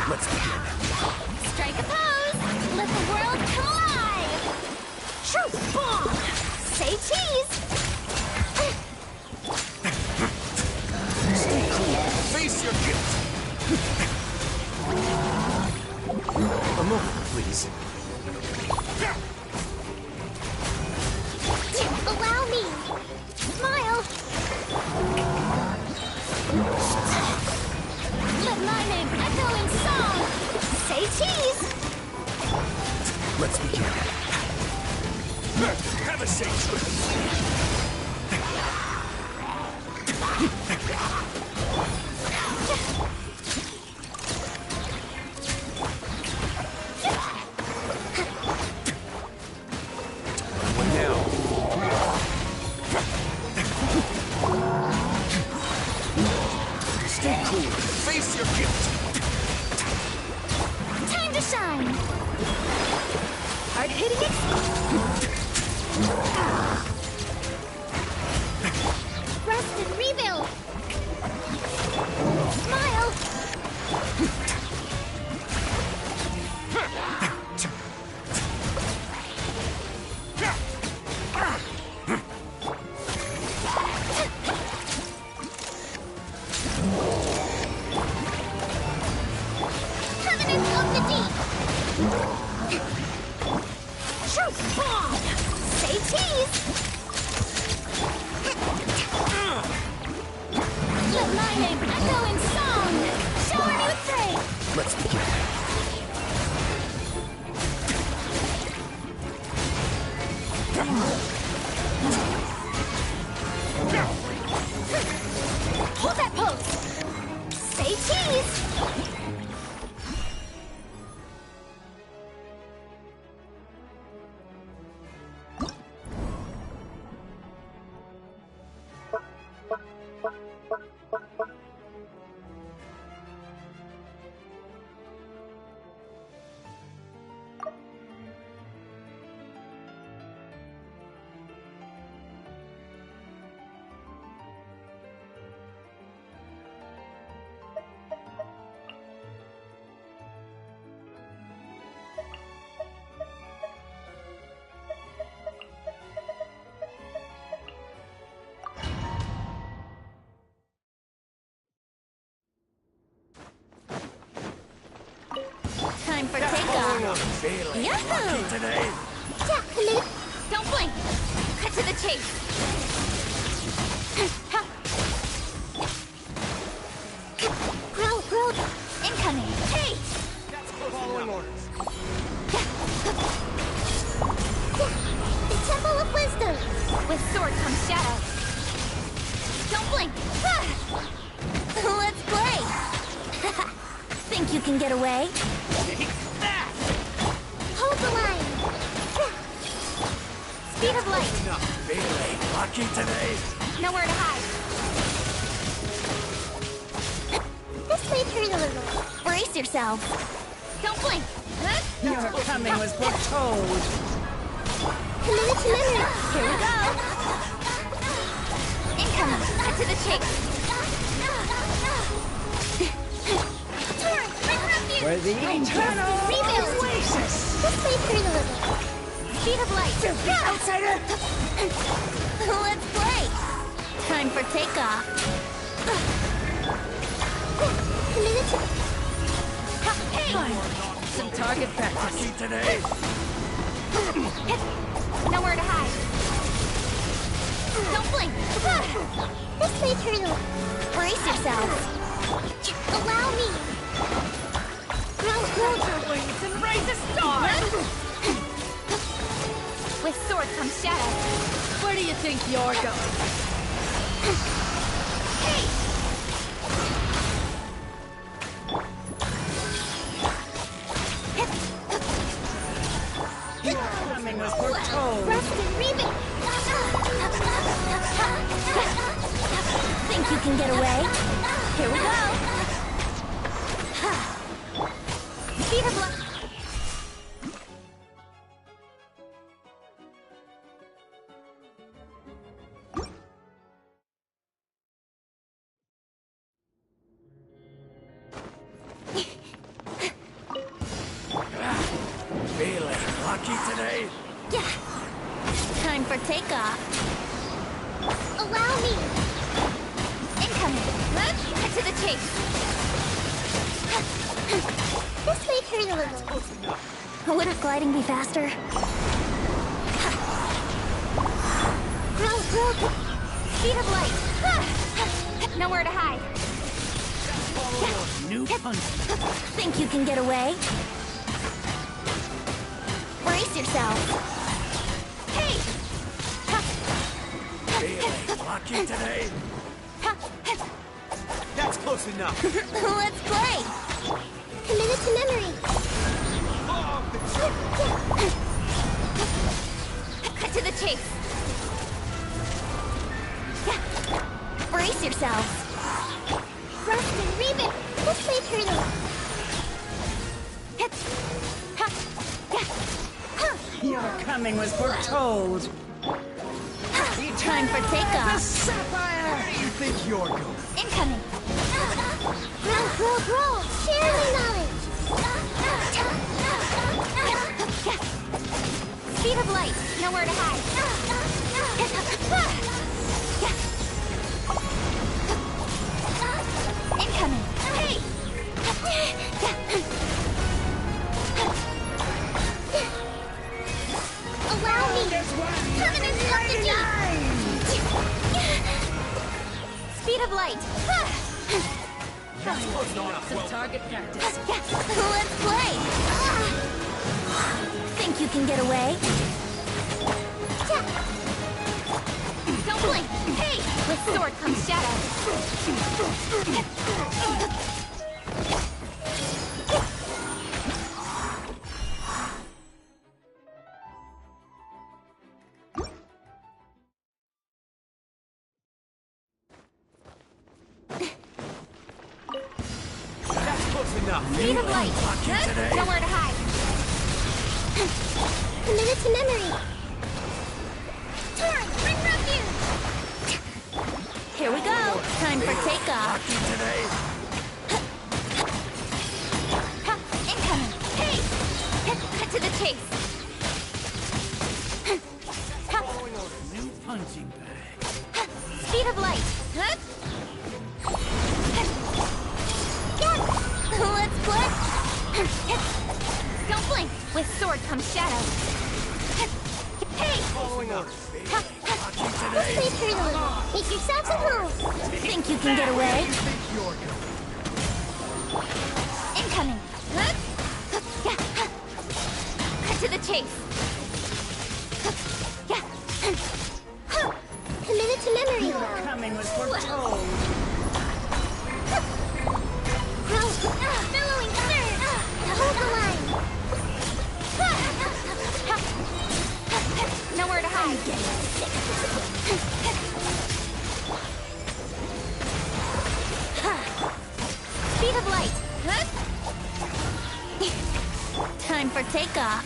Let's begin. Strike a pose. Let the world come alive. Truth bomb. Say cheese. Face your guilt. A moment, please. Say cheese! Let's begin. Have a safe trip. One now. Stay cool. Face your guilt. Time to shine! Hard hitting it! Rest and rebuild! Smile! Covenant of the Deep! Choke bomb! Say cheese! Let my name echo in song! Show a new thing! Let's begin. Hold that pose! Say cheese! Time for takeoff. Yahoo! Today. Yeah, Luke. Don't blink. Cut to the chase. Grow. Incoming. Hey! Following orders. The Temple of Wisdom. With sword comes shadow. Don't blink. Let's play. Think you can get away? Hold the line. Speed of light. Really lucky today. Nowhere to hide. This may hurt a little. Brace yourself. Don't blink. Your coming was foretold. Minute to minute. Here we go. Incoming. Cut to the chase. Turn. Bring refuge. For the eternal Rebuild. oasis. This may hurt a little. Speed of light. Outsider. Let's play. Time for takeoff. Minute to... Hey! Some target practice. Lucky today. Nowhere to hide. Don't blink. This may hurt a little. Brace yourself. Allow me. Grow. Wings and raise a storm. With sword comes shadow. Where do you think you're going? Hey! Coming was foretold. Rest and rebuild. Think you can get away? Here we go. Speed of light. Feeling lucky today. Yeah. Time for takeoff. Allow me. Incoming. Cut to the chase. This may hurt a little. Wouldn't gliding be faster? Grow. Speed of light. Nowhere to hide. New punch. Think you can get away? Brace yourself. Hey! Feeling lucky today? That's close enough. Let's play! Committed to memory. Cut to the chase. Brace yourselves. Rust and Reven. Let's play turtle. Your coming was foretold. Time for takeoff. Sapphire! Where do you think you're going? Incoming. Roll. Share the knowledge. Speed of light. Nowhere to hide. Incoming. Hey! Allow me. Permanent strategy. Speed of light. Some target practice. Let's play. Think you can get away? Don't blink. Hey! With sword comes shadow. That's close enough. Speed of light. Nowhere to hide. Committed to memory. Torrent, bring refuge. Here we go. Time for takeoff. Today? Incoming. Hey! Cut to the chase. New punching bag. Speed of light. Let's play. Don't blink. With sword comes shadow. Hey! Let's play turtle. Make yourselves at home. Think you can get away? Incoming. Cut to the chase. Committed to memory. Your coming was foretold. Billowing surge. Hold the line. Nowhere to hide. Speed of light. Time for takeoff.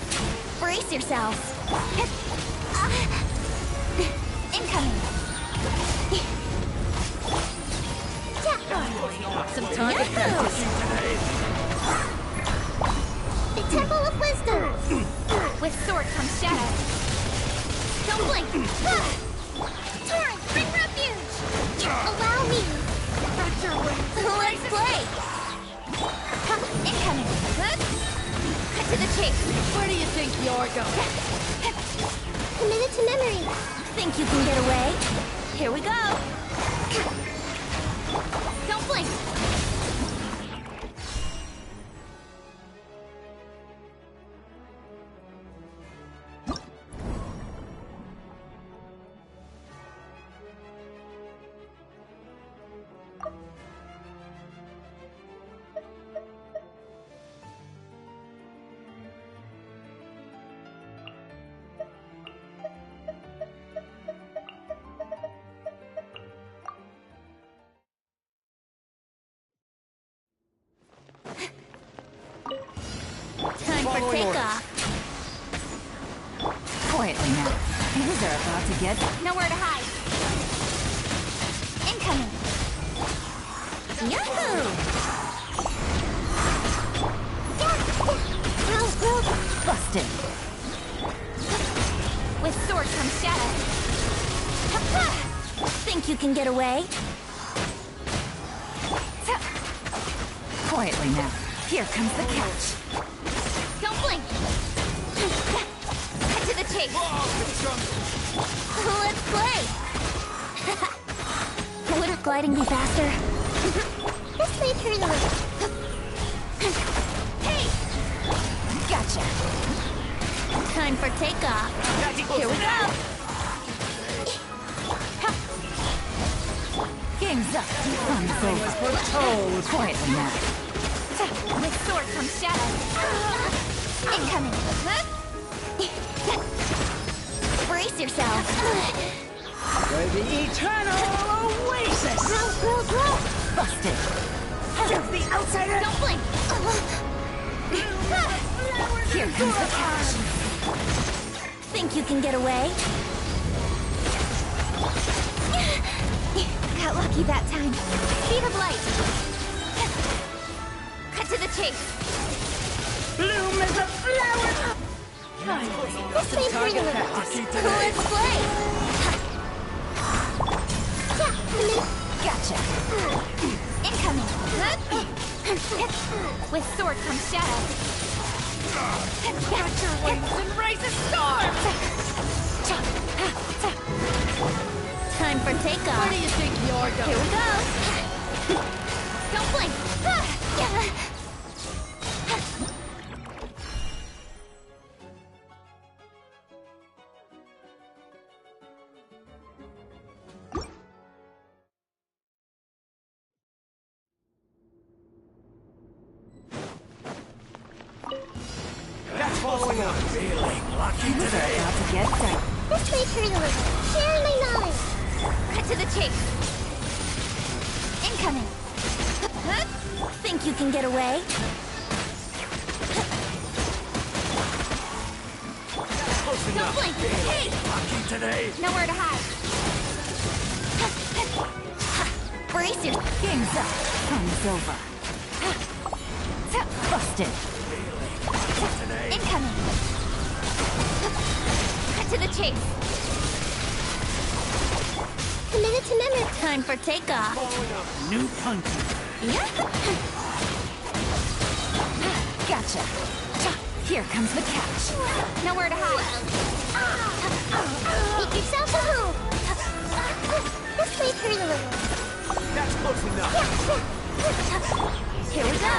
Brace yourselves. Incoming. Some target practice. The Temple of Wisdom. With sword comes shadow. Don't blink. Torrent, bring refuge. Allow me. Let's play. Incoming. Cut to the chase. Where do you think you're going? Committed to memory. Think you can get away? Here we go. Don't blink. Time for takeoff. Quietly now. Things are about to get... Nowhere to hide. Incoming. Yahoo! Busted. With sword comes shadow. Think you can get away? Quietly now. Here comes the catch. Don't blink. Cut to the chase. Let's play. Would gliding be faster? Let's play turtle. Hey! Gotcha. Time for takeoff. Here we go. Game's up. Fun's over. Quietly now. With sword comes shadow. Incoming. Brace yourself. For the eternal oasis! Grow! Busted. The outsider! Don't blink. Here comes the catch. Think you can get away? Got lucky that time. Speed of light. Cut to the chase. Bloom is a flower! This may bring a little. Let's play. Gotcha. Incoming. With sword comes shadow. Catch your wings and raise a storm! Time for takeoff. Where do you think you're going? Here we go. Don't blink. That's following up. Feeling lucky today. About to get dark. This may hurt a little. Sharing my knowledge. Cut to the chase. Incoming. Think you can get away? Close Don't enough. blink. Hey! Lucky today. Nowhere to hide. Brace your... Game's up. Fun's over. Busted. Incoming. Cut to the chase. Committed to memory. Time for takeoff. New punches. Yeah. Gotcha. Here comes the catch. Nowhere to hide. Make yourself at home. This may hurt a little. That's close enough. Here we go.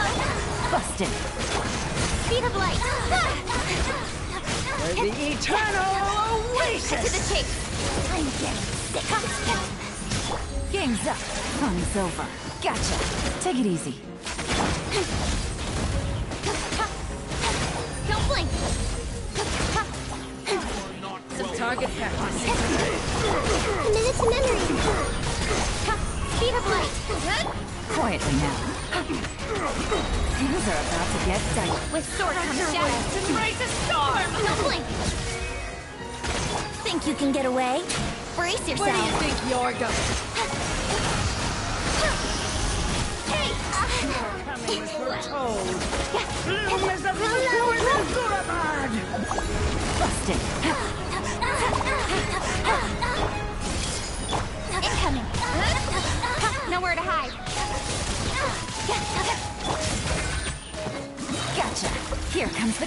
Busted. Speed of light. For the eternal oasis! Cut to the chase. I'm getting sick. Game's up. Fun's over. Gotcha. Take it easy. Don't blink. Some target practice. Committed to memory. Speed of light. Quietly now. Things are about to get tight. With sword comes shadow. Embrace a storm! Don't blink. Think you can get away? Brace yourself. Where do you think you're going? Hey! Coming as foretold. Bloom is the flower of Gurabad! Busted. Incoming. Nowhere to hide. Gotcha. Here comes the...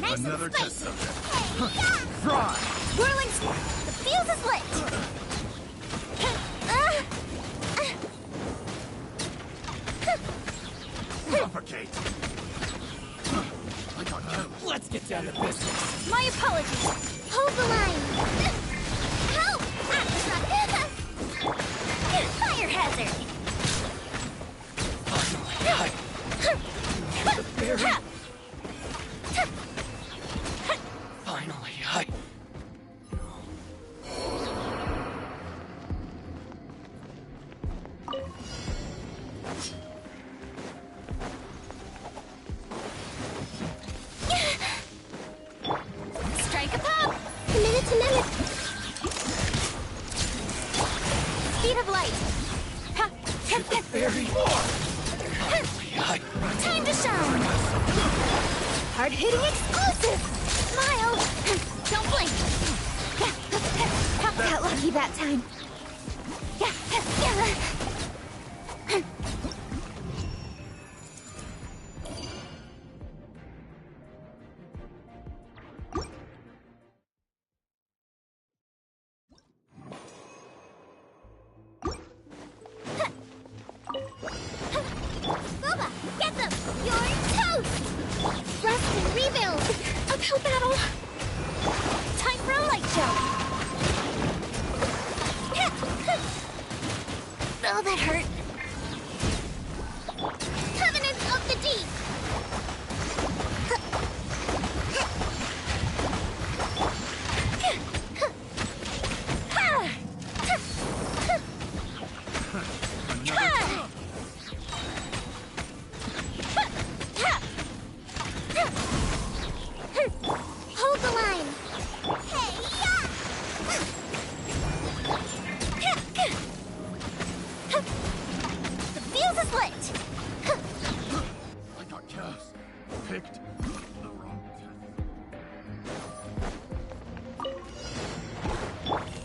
Nice Another and test spicy. subject. Hey, yeah! Fry! Whirling spark. The fuse is lit. Suffocate! I got you. Let's get down to business. My apologies. Hold the line. Help! Fire hazard. Finally, Strike a pop. Minute to minute. Speed of light. very Time to shine. Hard-hitting exclusive. Smile. Don't blink. Got lucky that time. Boba, get them! You're toast! Rest and rebuild! Uphill battle! Time for a light show! Oh, that hurt. Covenant of the Deep! Hold the line. Hey, yeah! The fuse is lit. I got cast. Picked the wrong test.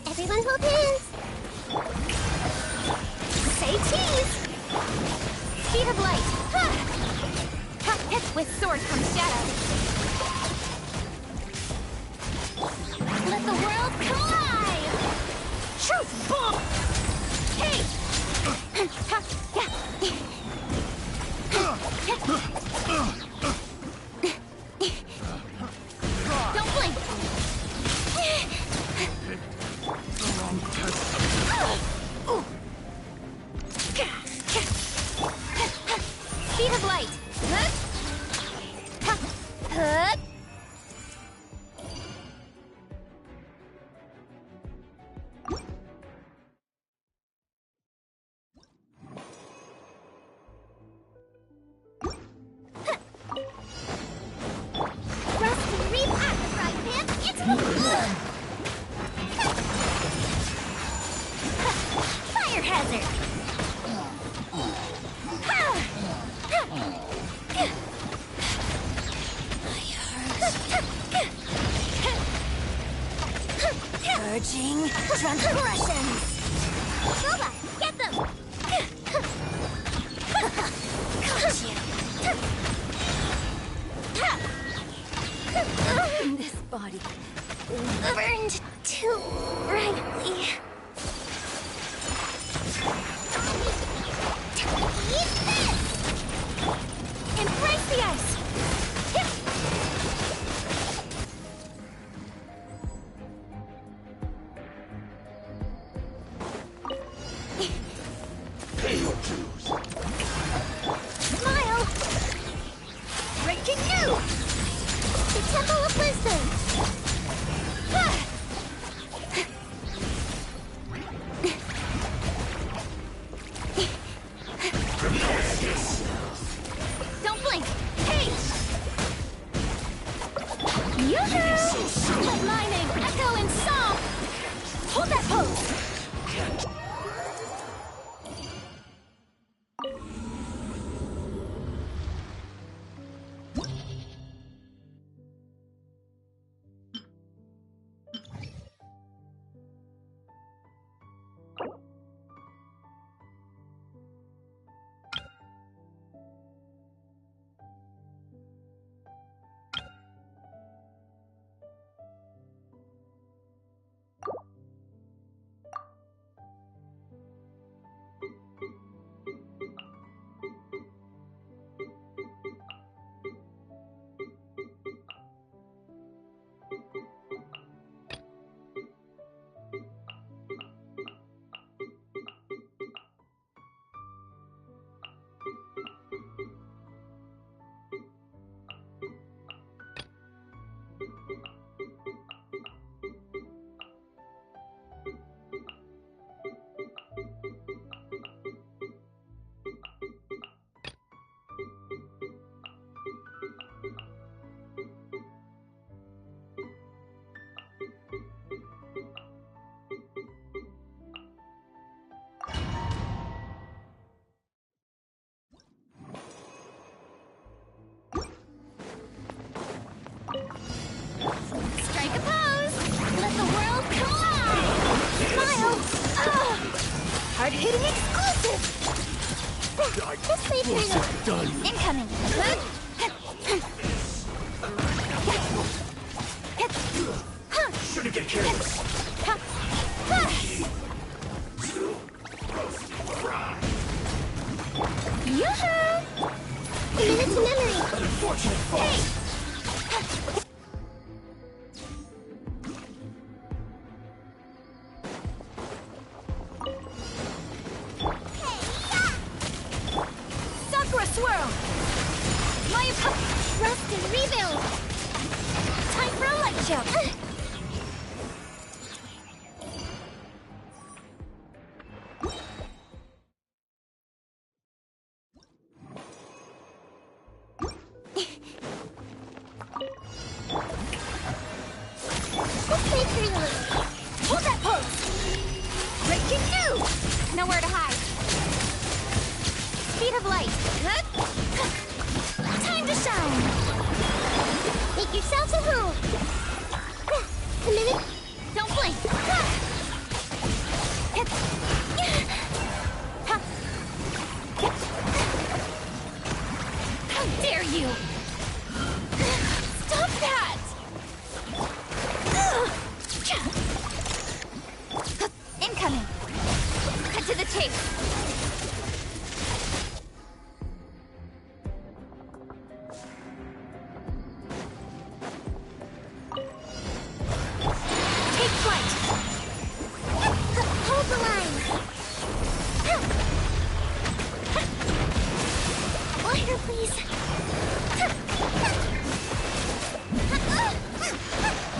Everyone hold hands. Say cheese. Speed of light. With sword comes shadow. Let the world come alive! Truth bomb! Hey! Don't blink! The wrong test Speed of light! Rust and reap at the frying pan into the fire hazard! Purging transgressions! Boba, get them! Got you! This body. Burned too brightly. Eat this! Embrace the ice! Pay your dues. Smile! Breaking news! The Temple of Wisdom! Don't blink! Hey! Yoo-hoo! Let my name echo in song! Hold that pose! This way through the incoming. Shouldn't get careless. Yoo-hoo! A minute to memory. An unfortunate fall. Sakura swirl! My Rest and rebuild. time for a light jump! This way through the Hold that pose! Breaking new! Nowhere to hide. Speed of light. Time to shine! Make yourselves at home. A minute. Don't blink! How dare you! Stop that! Incoming! Cut to the chase! Take flight! Hold the line. Water, please.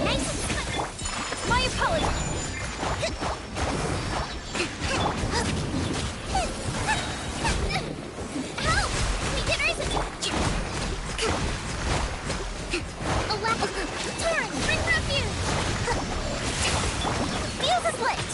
Nice! My apologies! Help! Beginners! Torrent, bring refuge! Fuse is lit!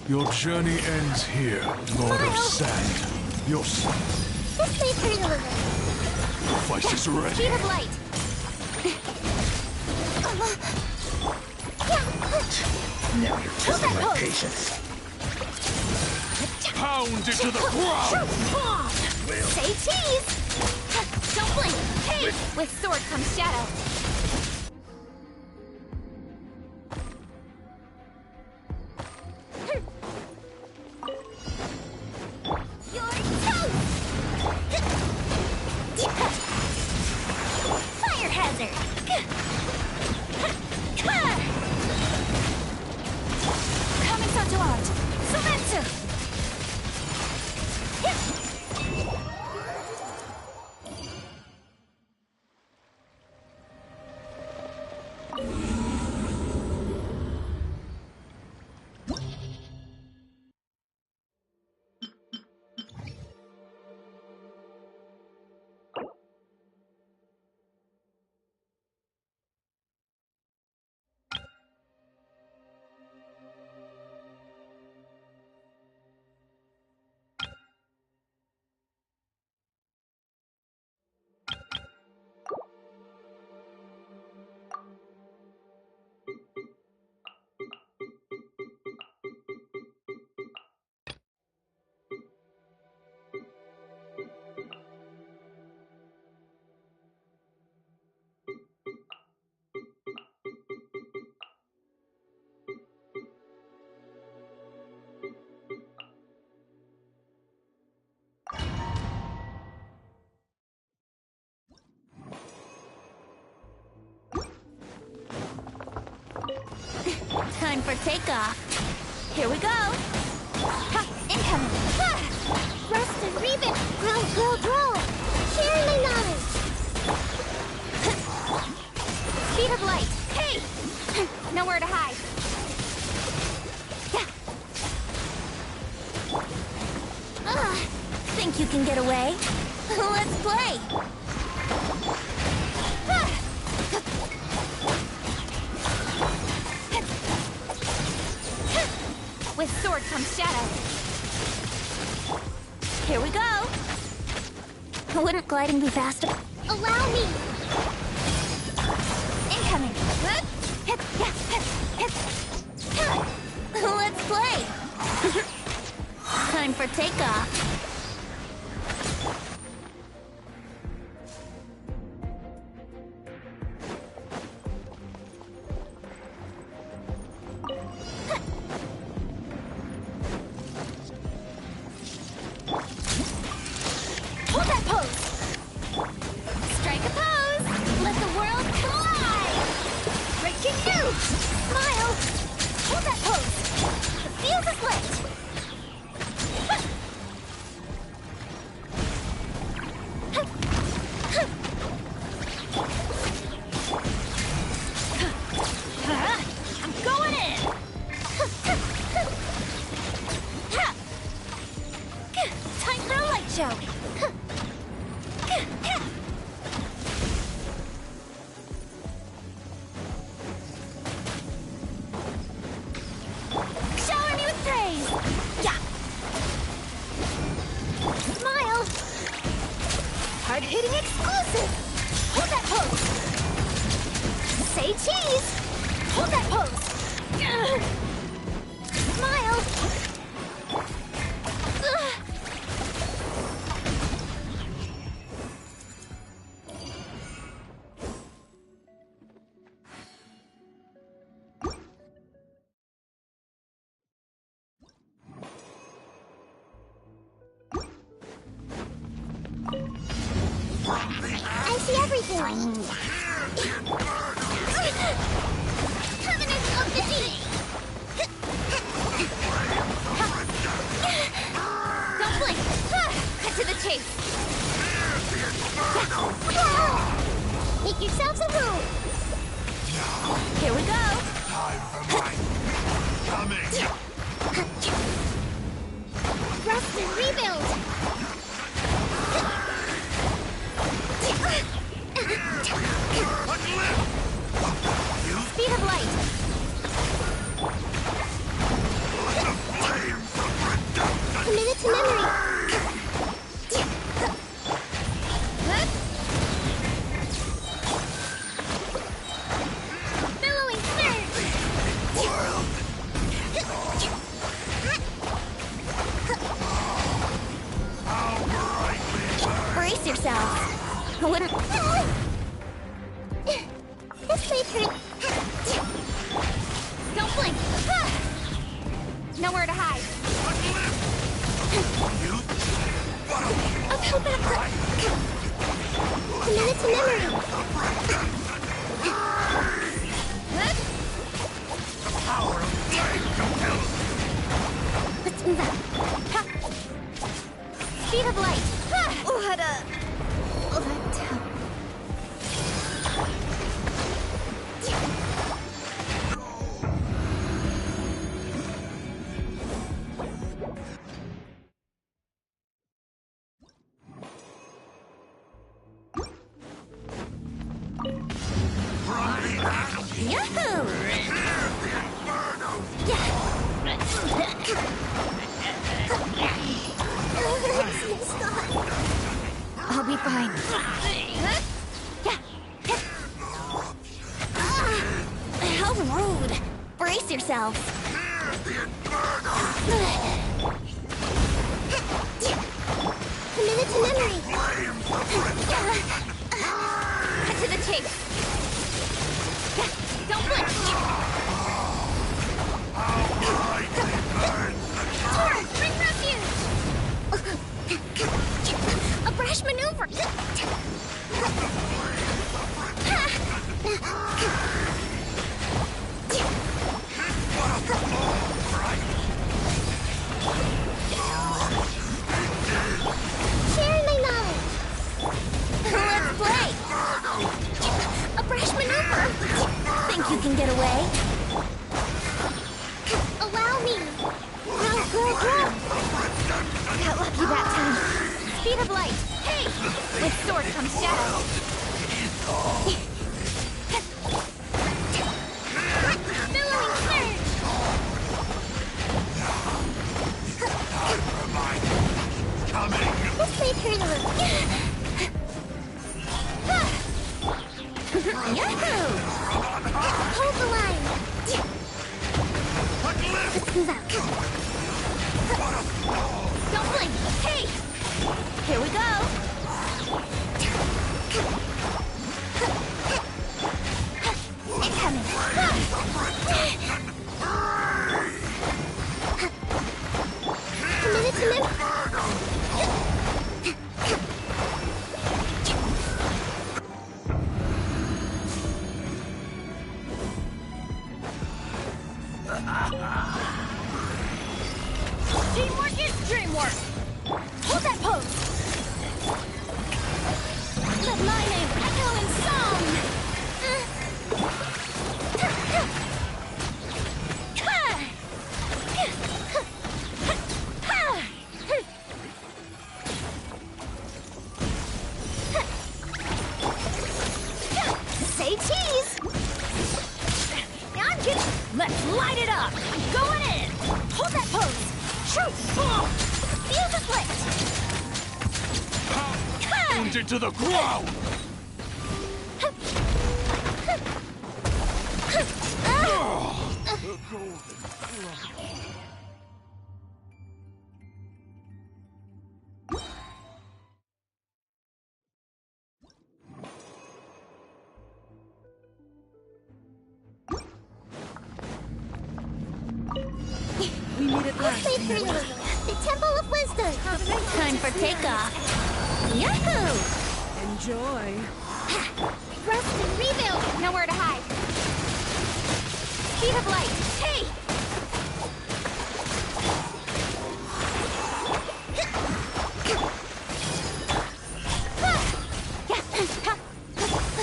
Your journey ends here, Lord of Sand. Your This way through the river. sacrifice is ready. Speed of light! Now you're testing my patience. Pound into the ground! Say cheese! Don't blink! Hey! With sword comes shadow. You're toast! Fire hazard! Coming to art! Sumetsu! Time for takeoff. Here we go. Ha! Incoming. Ha! Rest and rebuild. Grow, grow, grow. Share my knowledge. Speed of light. Hey! Nowhere to hide. Think you can get away? Let's play. With sword comes shadow. Here we go. Wouldn't gliding be faster? Allow me. Incoming. Let's play. Time for takeoff. Hold that pose. Strike a pose. Let the world collide. Breaking news. Smile. Hold that pose. The field is lit. I'm going in. Time for a light show. Shower me with praise. Yeah. Smile. Hard-hitting exclusive. Hold that pose. Say cheese. Hold that pose. Smile. I see everything. Covenant of the Deep. Don't blink. Cut to the chase. Make yourselves a room. Here we go. Rest and rebuild. Speed of light. Committed to memory. Billowing surge. Brace yourself. I wouldn't. This may hurt. Don't blink. Nowhere to hide. A pullback. Committed to memory. Let's move out. Speed of light. What a... Yahoo! I'll be fine. How rude! Brace yourself. Committed to memory. Cut to the chase. Don't blink. Torrent, bring refuge. A brash maneuver. Sharing my knowledge. Let's play. A brash maneuver. Think you can get away? Allow me. Got lucky that time. Speed of light. Hey! With sword comes shadow. Billowing surge. me turn a little. Yahoo! Hold the line. Let's move out. Don't blink. Hey! Here we go. Incoming. Come in. Teamwork is dreamwork! Hold that pose! Let my name echo in song! Say cheese! Now I'm getting... Let's light it up! Going in! Hold that pose! Shoot! Feel the split! Pound it to the ground! We need it last. Please turn a little. The Temple of Wisdom. Time for takeoff! Yahoo! Enjoy. Rest and rebuild. Nowhere to hide. Heat of light! Hey!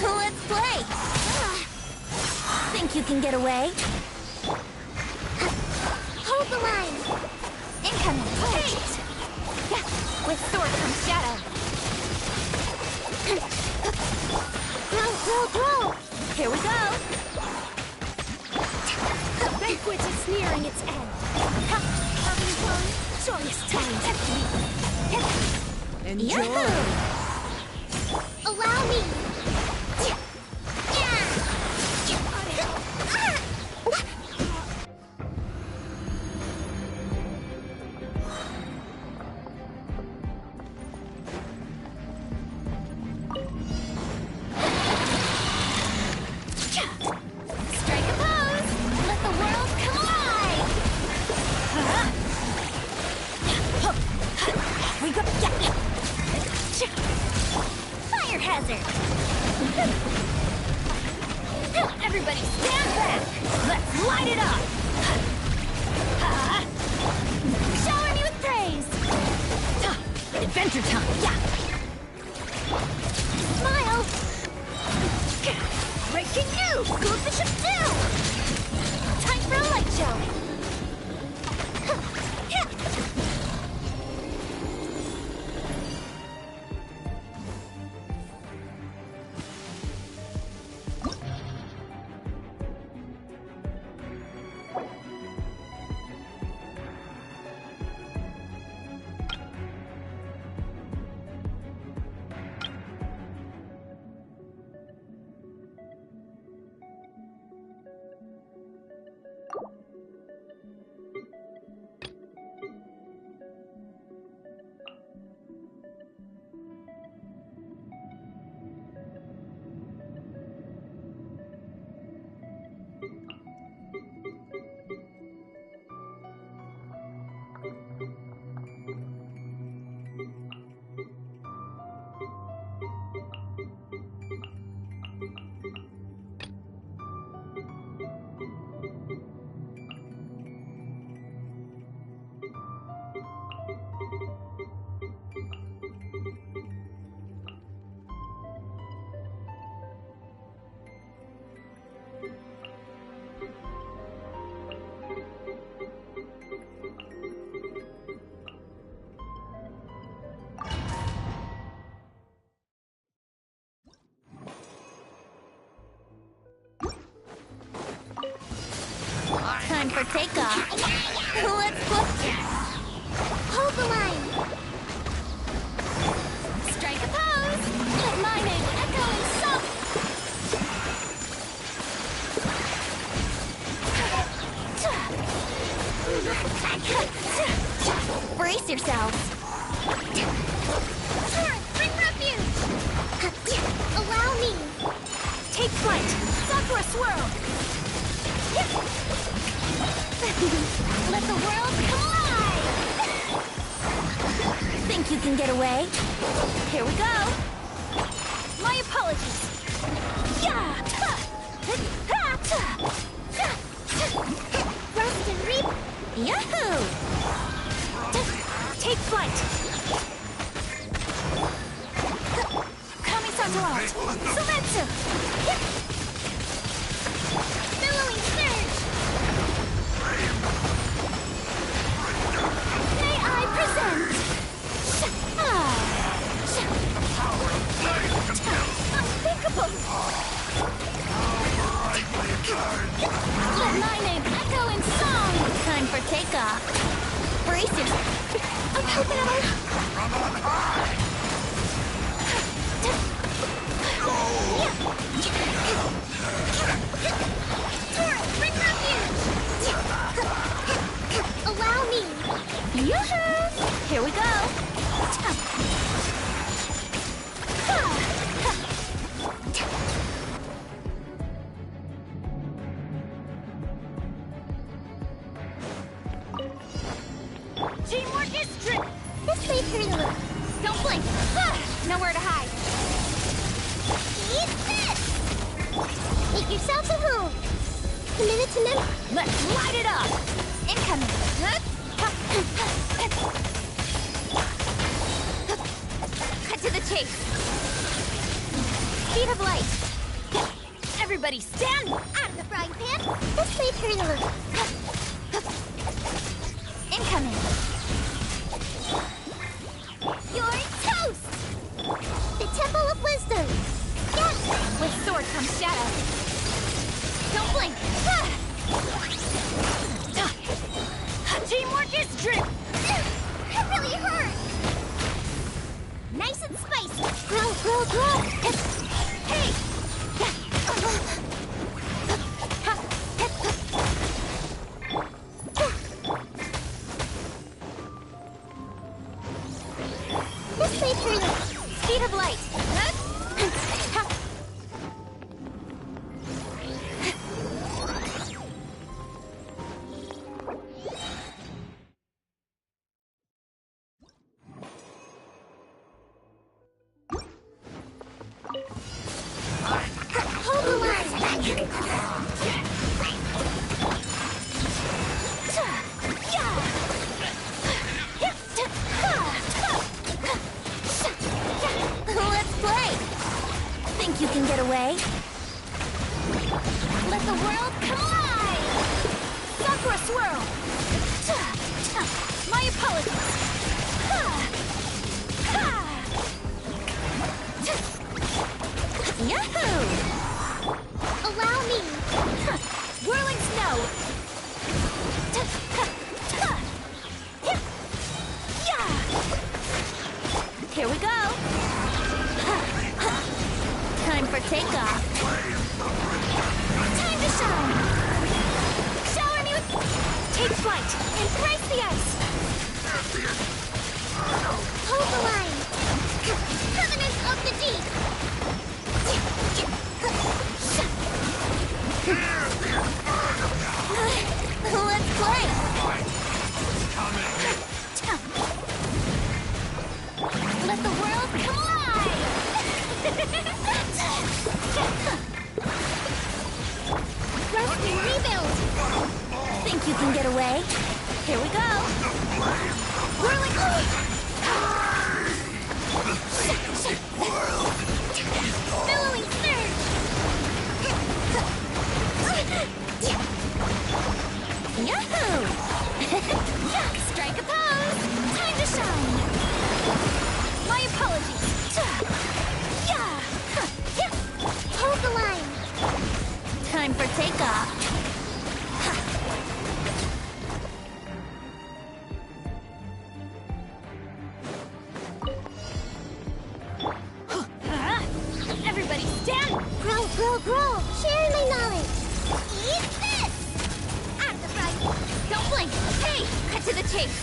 Let's play! Think you can get away? Hold the line. Incoming! Hey! With sword comes shadow. Throw. Here we go! The banquet is nearing its end. Having fun? Joyous times. Enjoy. Yahoo! Allow me. Strike a pose! Let the world come alive! We go! Fire hazard! Everybody stand back! Let's light it up! Shower me with praise! Adventure time! Yeah! Smile. Breaking news! Go the ship down! Time for a light show! Time for takeoff. Let's go. Hold the line. Brace yourselves. Turret, bring refuge! Allow me. Take flight! Sakura swirl! Let the world collide! Think you can get away? Here we go! My apologies! Yeah! Rust and reap! Yahoo! Take flight! Kamisato out! Sumetsu! Billowing surge! May I present? Unthinkable! Let my name echo in song! Time for takeoff. Brace yourself. I'm helping out! Turret, bring refuge! Allow me. Yoo-hoo! Here we go! Teamwork is true. This way, Kurulu. Don't blink! Nowhere to hide! Eat this! Make yourself at home. Committed to memory. Let's light it up! Incoming! Cut to the chase! Speed of light! Everybody stand! Out of the frying pan. This way, Kurulu. Incoming! You're toast! The Temple of Wisdom. Yes! With sword comes shadow. Don't blink! Teamwork is dream! That really hurt! Nice and spicy! Grow, grow, grow! Hey! This way, Kurulu. Speed of light! Hold the line! Let's play! Think you can get away? Let the world collide! Sakura swirl! My apologies! Yahoo! Allow me! Whirling snow! Here we go! Time for takeoff. Time to shine! Shower me with... Take flight! Embrace the ice! Hold the line! Covenant of the Deep! Let's play! Let the world collide! Rest and rebuild! Think you can get away? Here we go! Whirling... Billowing surge! Yahoo! Strike a pose! Time to shine! My apologies! Hold the line! Time for takeoff! Everybody stand! Grow, grow, grow! Share my knowledge! Eat this! At the front! Don't blink! Hey! Cut to the chase!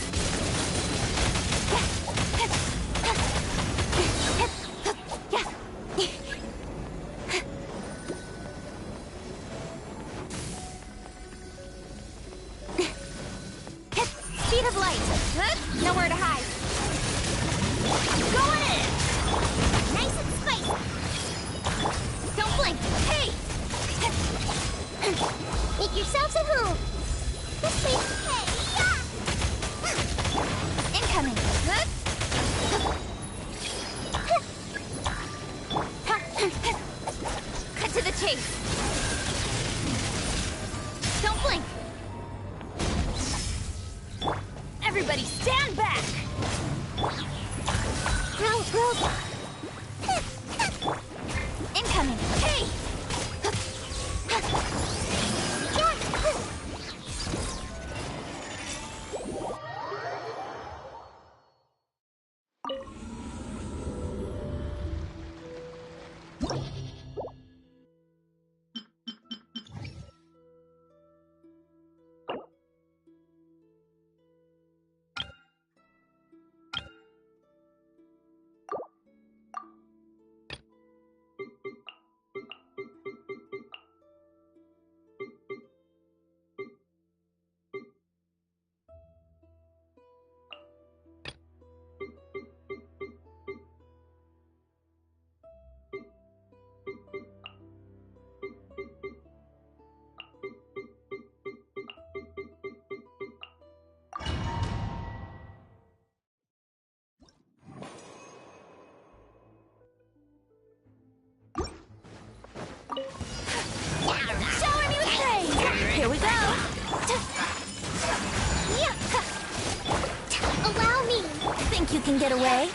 Think you can get away?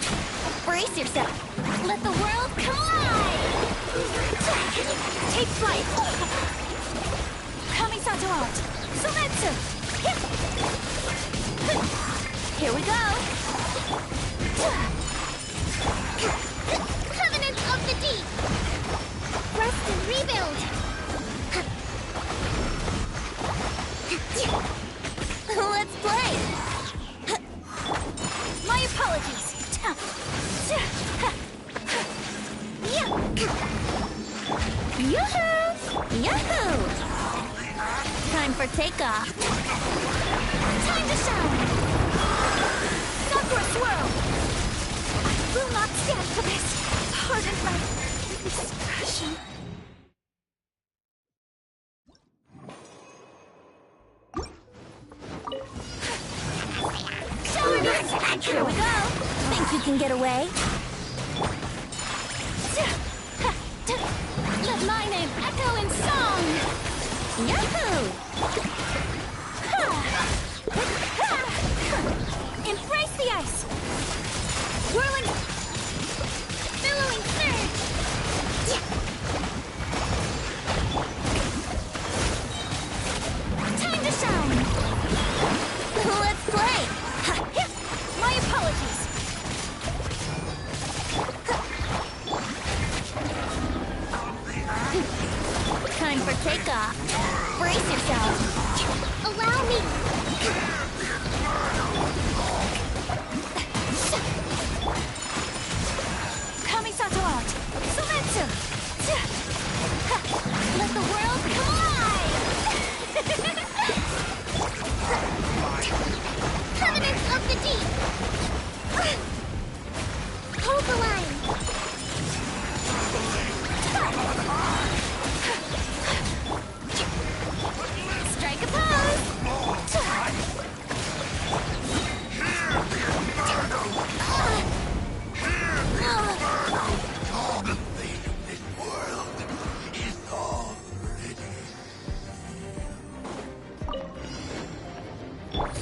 Brace yourself. Let the world collide! Take flight! Kamisato out! Sumetsu! Here we go! Covenant of the Deep! Rest and rebuild! Let's play! My apologies! Yoo-hoo! Yahoo! Time for takeoff. Time to shine! Sakura swirl! I will not stand for this! Pardon my indiscretion. Here we go! Think you can get away? Let my name echo in song! Yahoo! Embrace the ice! Whirling... Billowing surge! Time to shine! Let's play! My apologies! Time for takeoff. Brace yourself. Allow me. Kamisato out! Sumetsu! Let the world collide! Covenant of the Deep. Hold the line. Strike a pose!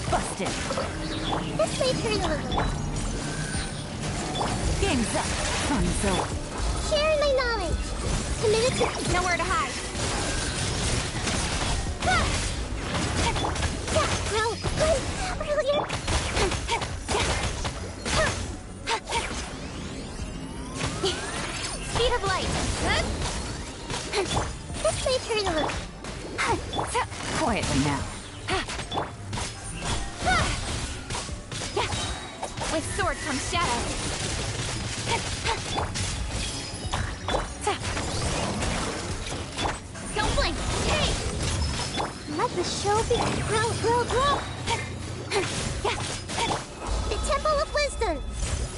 Busted! This may turn a little. Game's up! Fun's over! Sharing my knowledge. Committed to... Nowhere to hide! Brilliant. Speed of light! This may turn a little. Quietly now. With sword comes shadow. Don't blink! Hey! Let the show be. Grow. The Temple of Wisdom.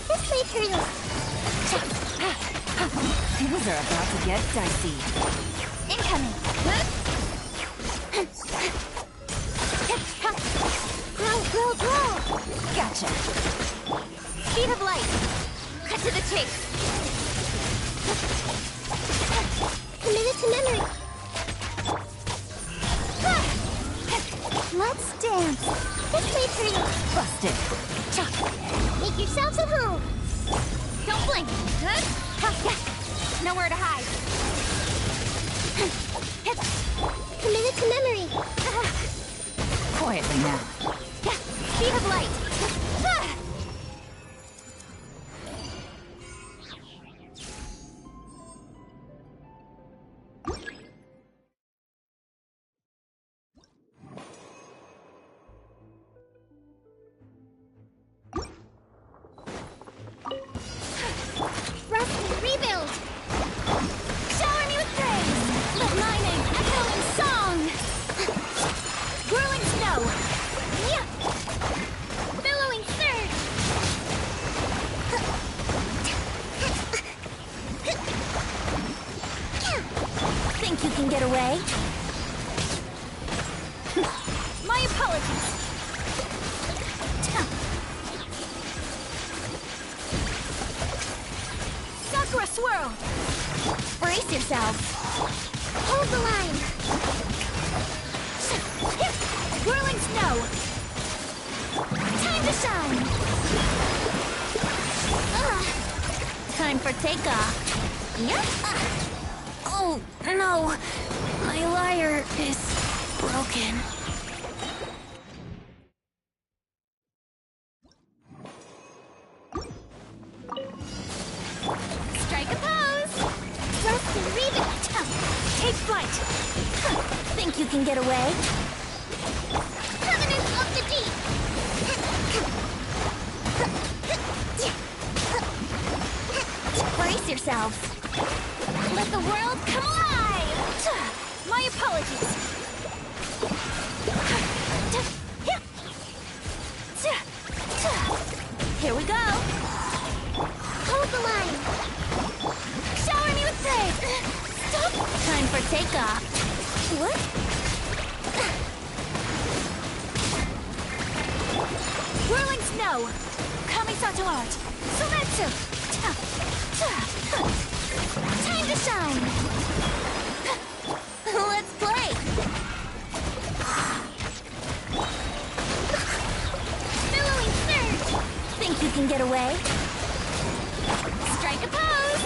This may turn a little. Things are about to get dicey. Incoming! Grow. Gotcha! Speed of light! Cut to the chase! Committed to memory. Let's dance. This may turn a little. Busted! Make yourselves at home. Don't blink! Nowhere to hide! Committed to memory. Quietly now. Speed of light! Rest and rebuild. Shower me with praise! Let my name echo in song! Whirling snow! Yeah. Billowing surge! Think you can get away? My apologies! Sakura swirl! Brace yourselves. Hold the line. Whirling snow! Time to shine! takeoff. Yep. Oh, no. My lyre is broken. Strike a pose. Thrust and rebound. Take flight. Think you can get away? Covenant of the deep. Brace yourselves. Let the world come alive. My apologies. Here we go. Hold the line. Shower me with praise. Stop. Time for takeoff. What? Whirling snow. Kamisato art. Sometsu. Time to shine. Let's play. Billowing surge. Think you can get away? Strike a pose.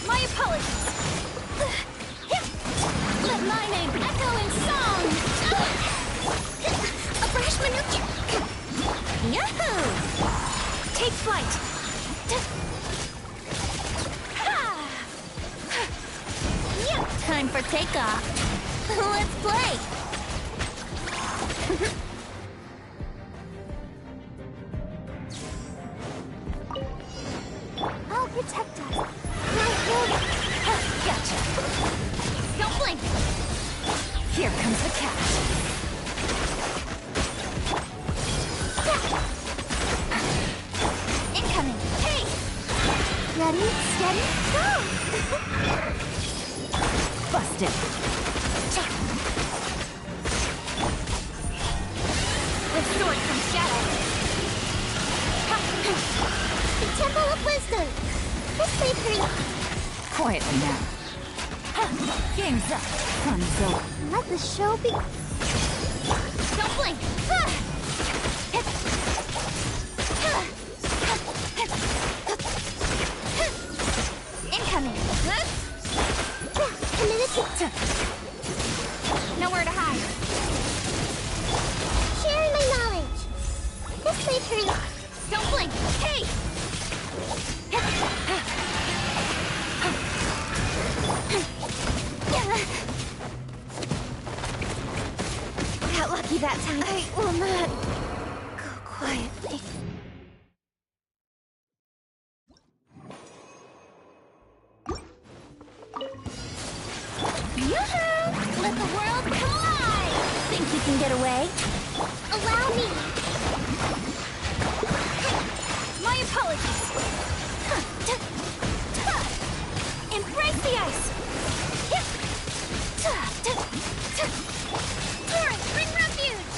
My apologies. Let my name echo in song. A brash maneuver. Yahoo! Take flight. Time for takeoff. Let's play. I'll protect us. Gotcha. Don't blink. Here comes the catch. Incoming. Hey! Ready, steady, go! Busted. With sword from shadow. The Temple of Wisdom. This way, Karina. Quietly now. Game's up. Sun's over. Let the show be. Don't blink. Incoming. Committed to. Nowhere to hide. Sharing my knowledge. This way, Karina. Don't blink. Hey! Got lucky that time. I will not go quietly. Yoo-hoo! Let the world come alive! Think you can get away? Allow me. My apologies. Embrace the ice. Torrent, bring refuge.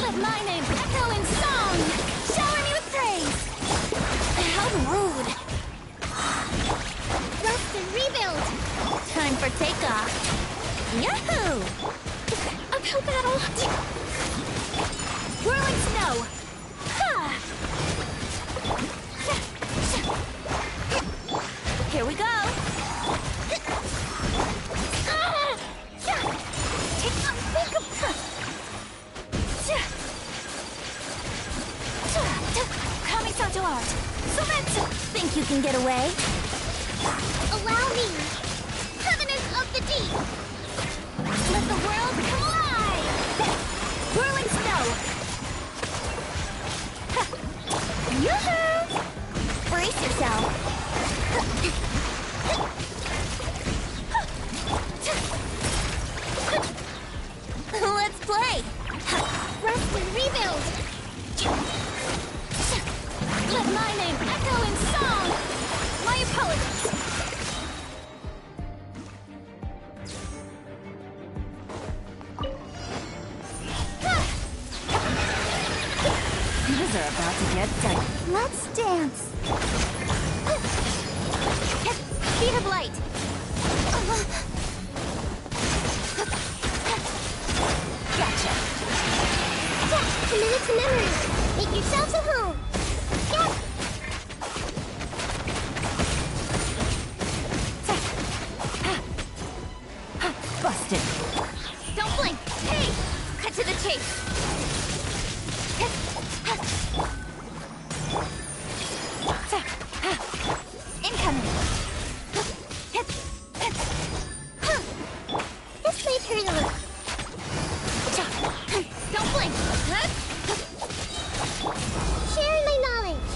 Let my name echo in song. Shower me with praise. How rude. Rest and rebuild. Time for takeoff. Yahoo! Uphill battle. Whirling snow. Here we go. Take Kamisato art. Sometsu. Think you can get away? Allow me. Covenant of the deep. Let the world come alive! Whirling snow! Yoo-hoo! Brace yourself! Let's play! Rest and rebuild. Let my name echo in song! My apologies! These are about to get tight. Let's dance. Speed of light! Gotcha. Committed to memory. Make yourselves at home. Yeah. Busted. Don't blink. Hey! Cut to the chase. Incoming. This may hurt a little. Don't blink. Sharing my knowledge.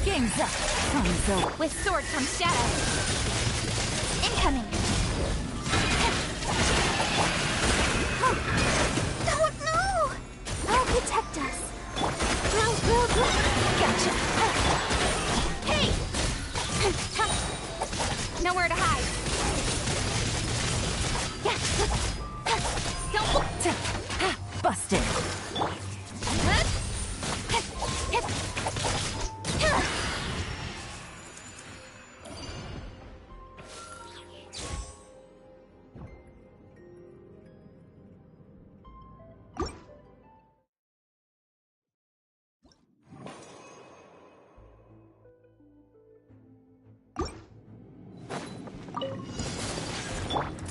Game's up. Time's over. With sword comes shadow. Incoming. Don't know. I'll protect us. Go. Gotcha. Hey! Nowhere to hide. Don't busted.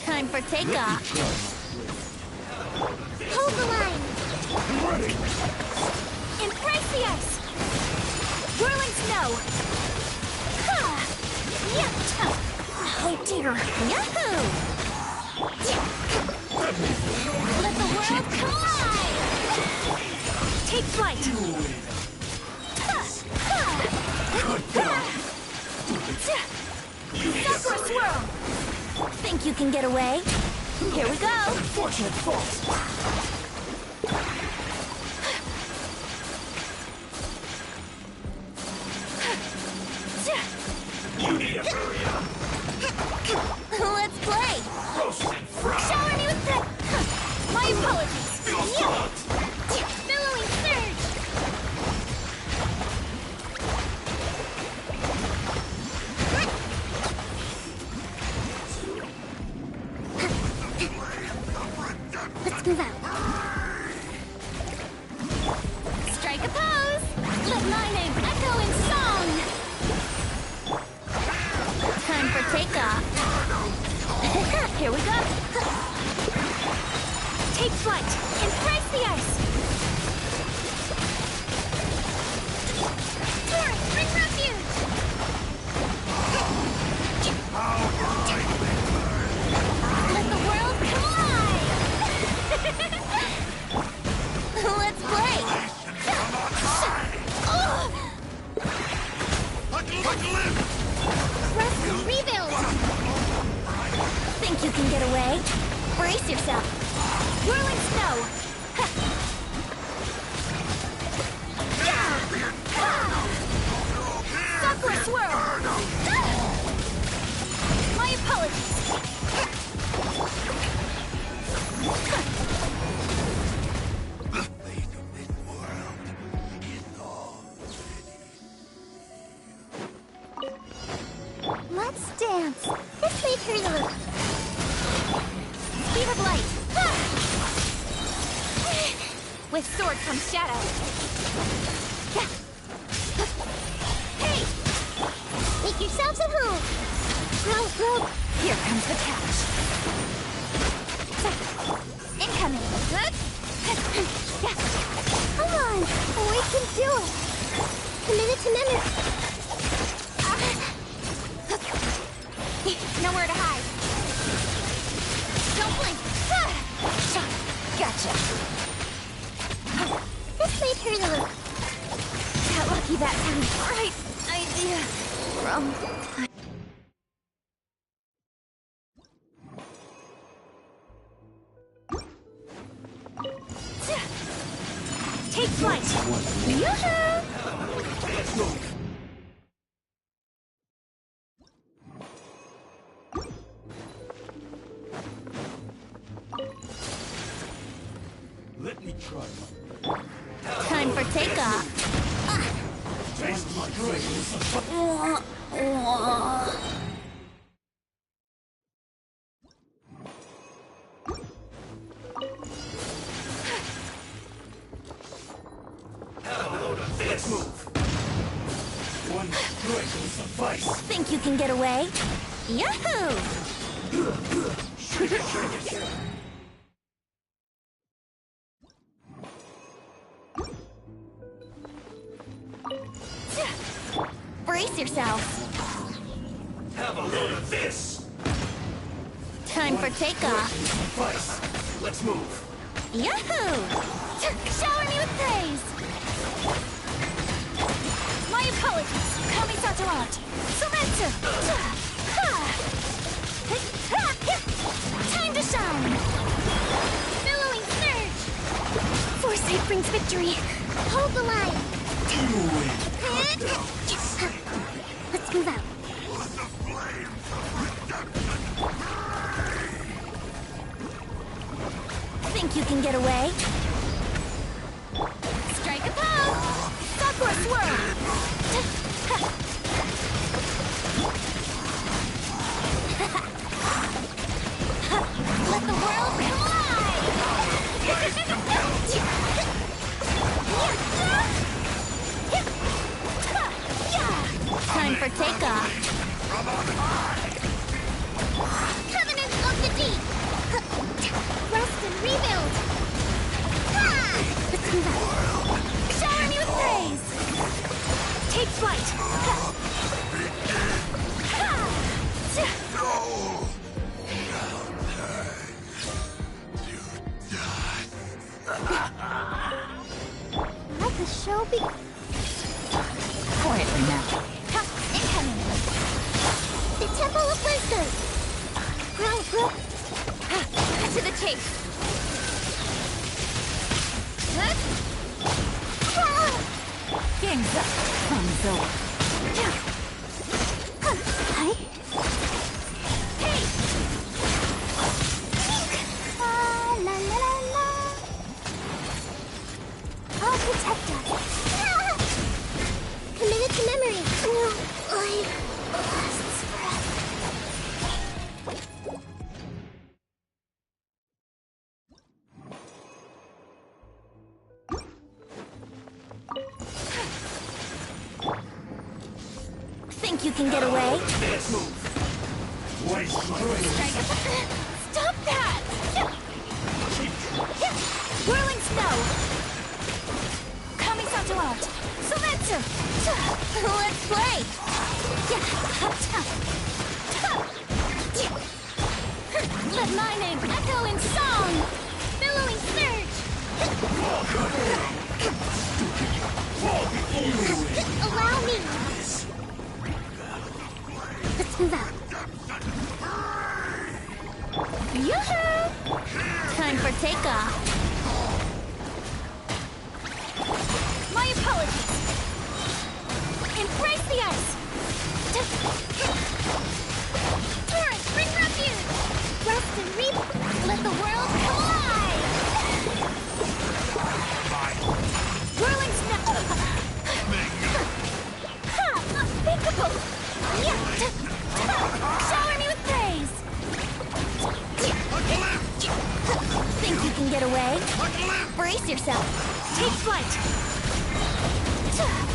Time for takeoff. Hold the line. Embrace the ice. Whirling snow. Oh dear. Yahoo! Let the world collide! Take flight. Sakura swirl. Think you can get away? Here we go. Fortunate fault. You need a hurry up. Let's play. Shower me with the... My apologies. Billowing surge. Let's move out. Strike a pose. Let my name echo in song. Time for takeoff. Here we go. Take flight. Embrace the ice. Tourist, bring refuge. Let the world collide. Let's play. Rest and rebuild. Think you can get away? Brace yourself. Whirling snow. Sakura swirl. My apologies. Let's dance. This may hurt a little. Speed of light. With sword comes shadow. Hey! Make yourselves at home. Go. Here comes the catch. Incoming. Come on. We can do it. Committed to memory. Nowhere to hide. Don't blink. Gotcha. This may hurt a little. Got lucky that time. Great idea. From... Take flight. Yoo-hoo! Let's move. Let me try. Time for takeoff. Taste my flavors. Let's move. One strike will suffice. Think you can get away? Yahoo! Brace yourself. Have a load of this. Time for takeoff. Suffice. Let's move. Yahoo! Shower me with praise. My apologies. Kamisato out. Surrender. Time to shine. Billowing surge. Foresight brings victory. Hold the line. Let's move out. Think you can get away? Strike a pose! Sakura swirl! Let the world collide! Time for takeoff. Covenant of the deep! Rest and rebuild! Let's move out. Shower me with praise! Take flight! Let the show be... Quietly now. Incoming! The Temple of Wisdom! To the chase! Game's up. Fun's over. Hi. Hey! La la la la. I'll protect us. Committed to memory. Life lasts forever. Think you can get away? Let's move. Stop that! Whirling snow! Kamisato out! Sumetsu! Let's play! Let my name echo in song! Billowing surge! Allow me! Let's move out. Yoo-hoo! Time for takeoff. My apologies. Embrace the ice. Torrent, bring refuge. Rest and reap. Let the world collide. Whirling snow. Unthinkable. Shower me with praise. Think you can get away? Brace yourself. Take flight.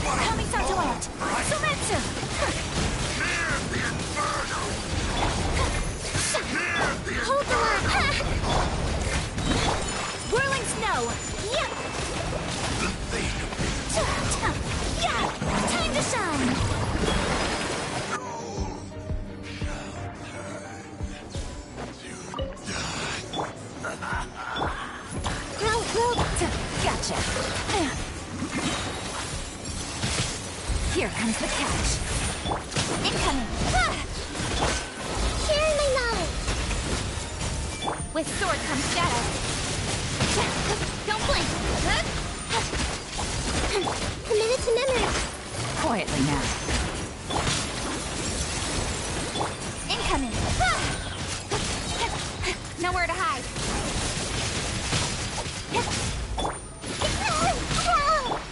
Kamisato out. Sumetsu. Hold the line. Whirling snow. Time to shine. Gotcha. Here comes the catch. Incoming. Sharing my knowledge. With sword comes shadow. Don't blink. Committed to memory. Quietly now. Incoming. Nowhere to hide.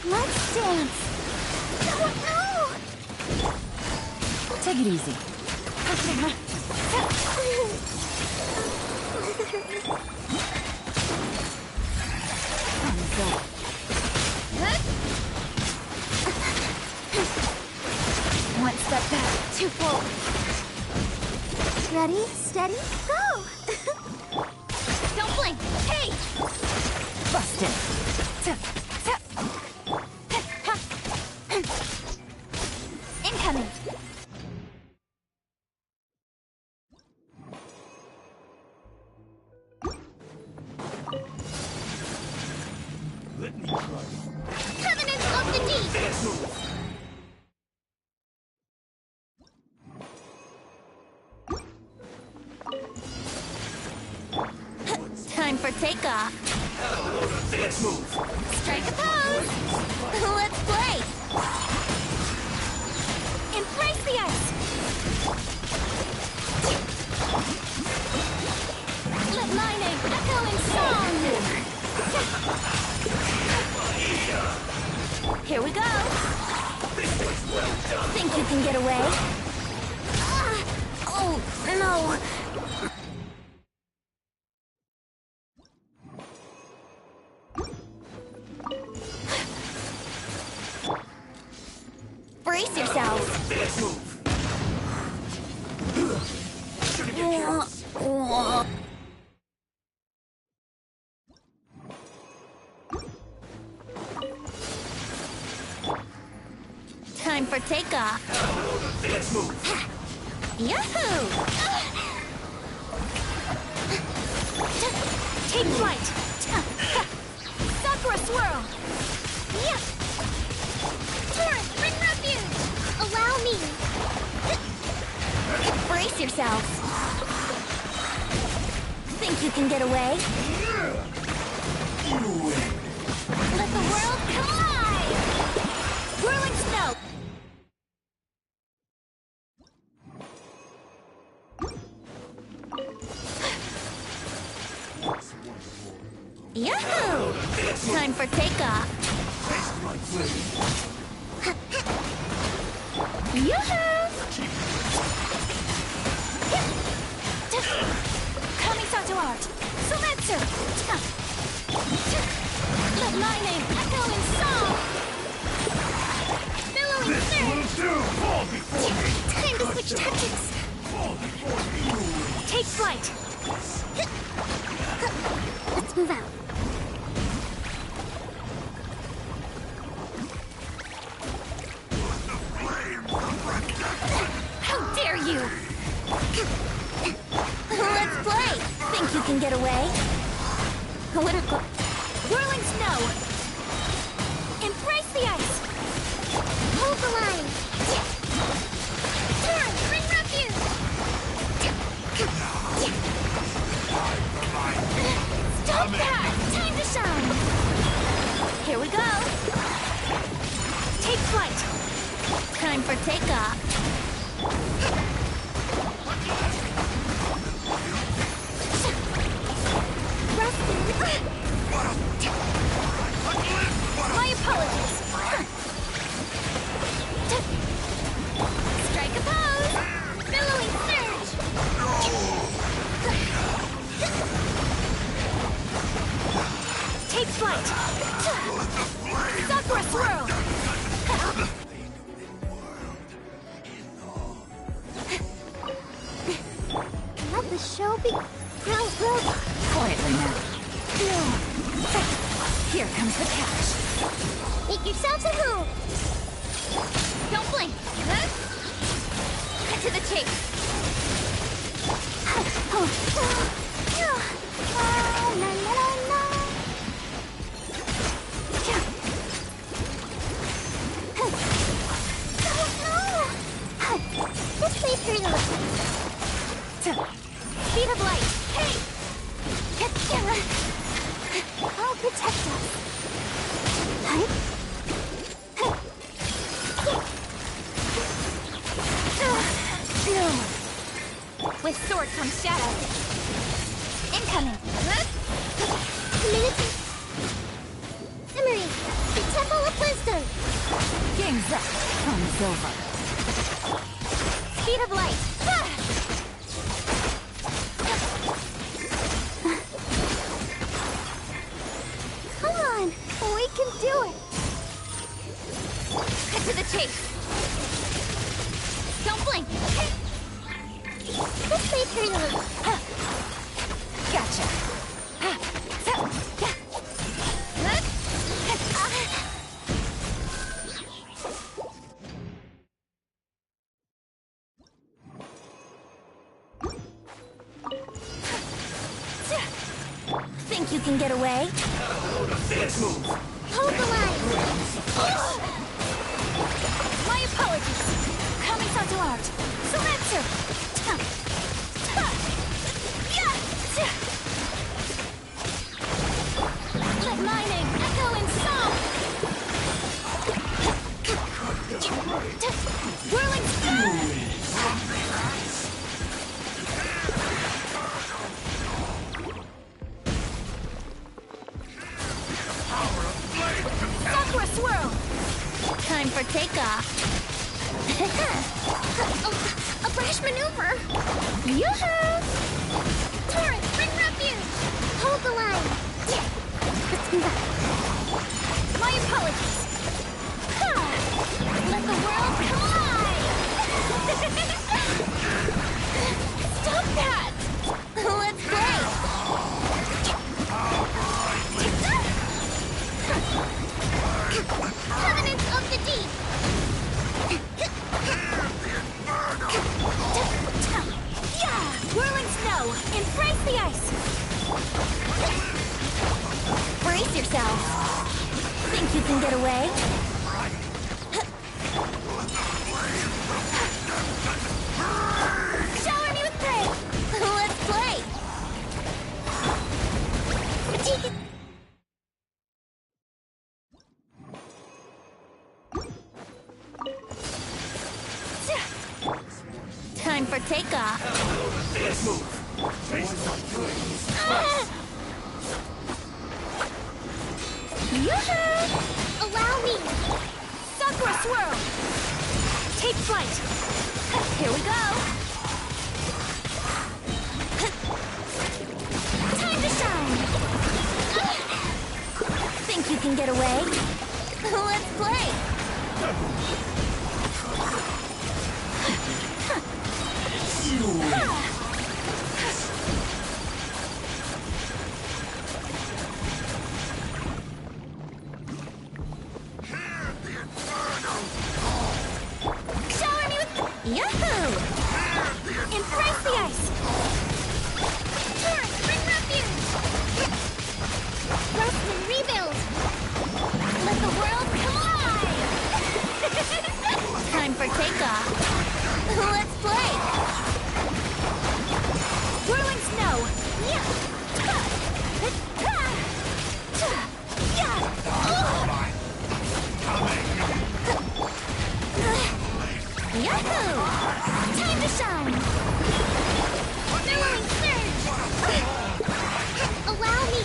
Let's dance. No. Take it easy. Whoa. Ready, steady, go! Don't blink! Hey! Busted. Incoming! Let me try. Covenant of the Deep! Time for takeoff. Let's move. Strike a pose! Let's play! Embrace the ice! Let my name echo in song! Here we go! Think you can get away? Oh, no! Brace yourselves! Let's move. Time for takeoff. Let's move. Yahoo! Take flight! Sakura swirl! Yeah! Torrent, bring refuge! Allow me! Brace yourselves! Think you can get away? Let the world collide! Whirling snow! Yahoo! Time for takeoff. Yoo-hoo! Kamisato art. Sumetsu! Let my name echo in song! Billowing surge! Fall before me. Time to switch tactics! Fall before me. Take flight! Let's move out. How dare you! Let's play! Think you can get away? Whirling snow! Embrace the ice! Hold the line! Turn! Bring refuge! Stop that! Time to shine! Here we go! Take flight! Time for takeoff! My apologies! Strike a pose! Billowing surge! Take flight! Sakura swirl! Let the show be... Quietly now. Here comes the catch. Make yourselves at home! Don't blink! Cut to the chase! La, la, la, la. This place hurt a little. Speed of light! Hey! I'll protect us. With sword comes shadow. Incoming. Community. Emery, the Temple of Wisdom. Game's up. Fun's over. Speed of light. Come on, we can do it. Cut to the chase. Don't Flank! This may turn a little... Gotcha. Think you can get away? Hold the line! My apologies. Coming out to art. Surrender! Let my name echo in song! Whirling Sakura swirl! Time for takeoff. A brash maneuver! Yoo-hoo! Torrent, bring refuge! Hold the line! My apologies. Let the world collide! Stop that! Let's play! Covenants of the Deep! Yeah! Whirling snow! Embrace the ice! Brace yourselves! Think you can get away? Shower me with praise! Let's play! Time for takeoff. Yoo-hoo! Allow me! Sakura swirl! Take flight! Here we go! Time to shine! Think you can get away? Let's play! Shower me with... Yahoo! Embrace the ice! Torrent, bring refuge! Rest and rebuild! Let the world collide! Time for takeoff. Let's play! Whirling snow! Yeah! Yahoo! Time to shine! Billowing surge! Allow me!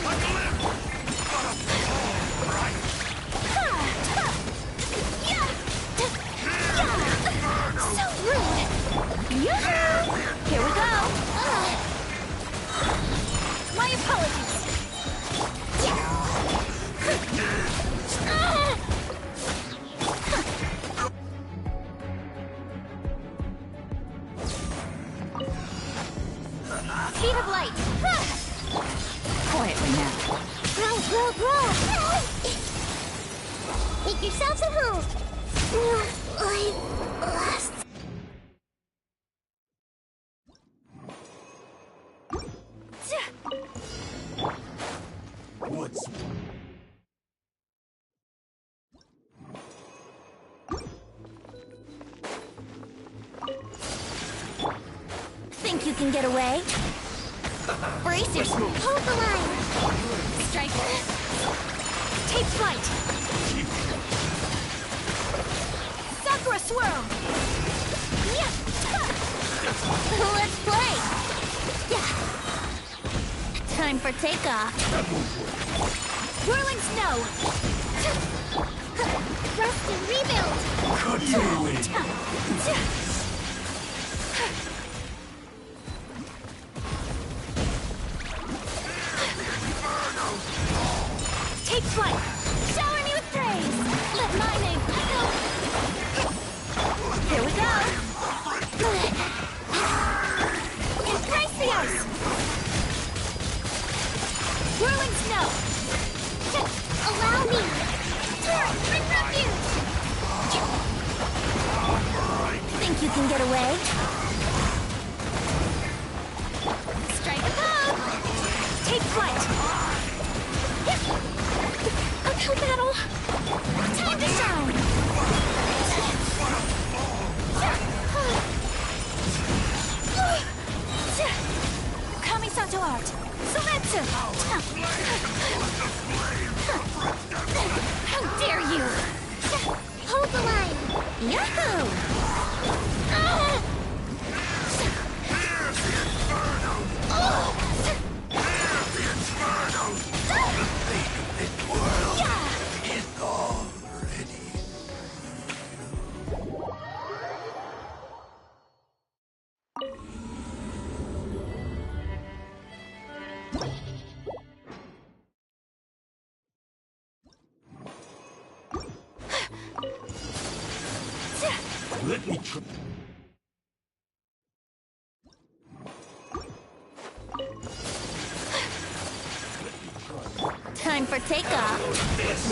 So rude! Yoo-hoo! Here we go! My apologies! Speed of light! Quietly now. Grow, grow, grow! Make yourselves at home! I'm lost. What's... Think you can get away? Brace yourself! Hold the line! Strike! Take flight! Sakura swirl! Yeah! Let's play! Yeah! Time for takeoff! Whirling snow! Rest and rebuild! Take flight! Shower me with praise! Let my name echo! Here we go! can get away? Strike a pose! Take flight! Uphill battle! Time to shine! Kami-Santo art! Sometsu! How dare you! Hold the line! Yahoo! Let me try. Time for takeoff. Let's...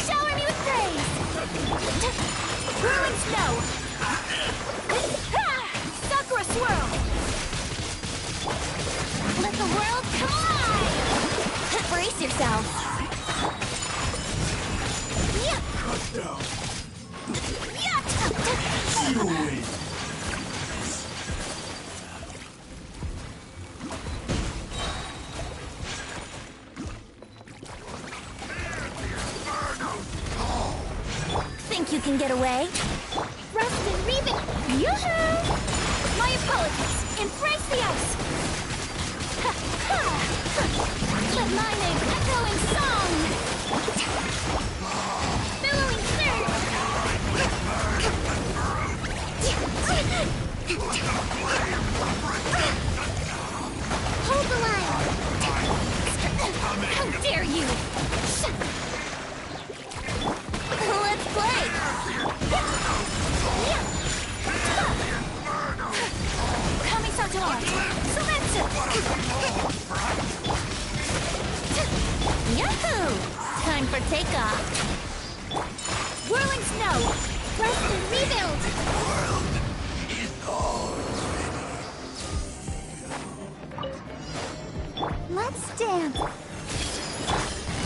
Shower me with praise! Ruin snow! Sakura swirl! Let the world collide! Brace yourself! Cut down. Yeah. Zero win. Think you can get away? Rust and rebuild! Yoo-hoo! My apologies! Embrace the ice! Let my name echo in song! Billowing surge! Hold the line! How dare you! Let's play! Kami-Santo art! Sometsu! Yahoo! Time for takeoff! Whirling snow! Rest and rebuild! Let's dance!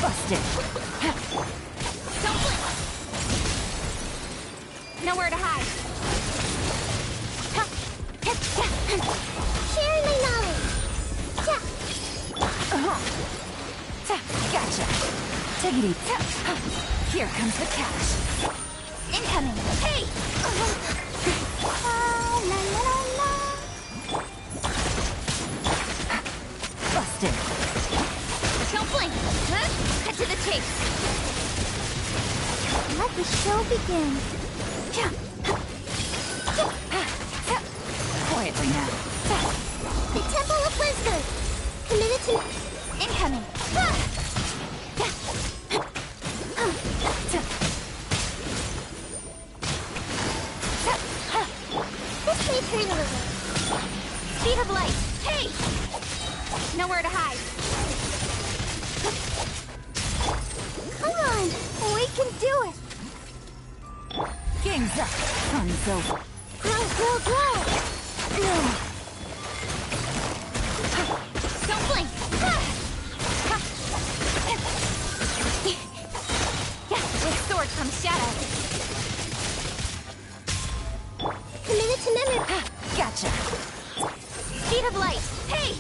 Busted. Don't blink! Nowhere to hide! Sharing my knowledge! Gotcha. Take it easy. Here comes the catch. Incoming! Hey! La la la la! Busted. Don't blink! Huh? Cut to the chase! Let the show begin! Quietly now. The Temple of Wisdom! Committed to... Incoming! This may turn a little. Speed of light! Hey! Nowhere to hide! Come on! We can do it! Game's up. Fun's over. Grow, grow, grow! Don't blink! With sword comes shadow! Committed to memory! Gotcha. Speed of light! Hey!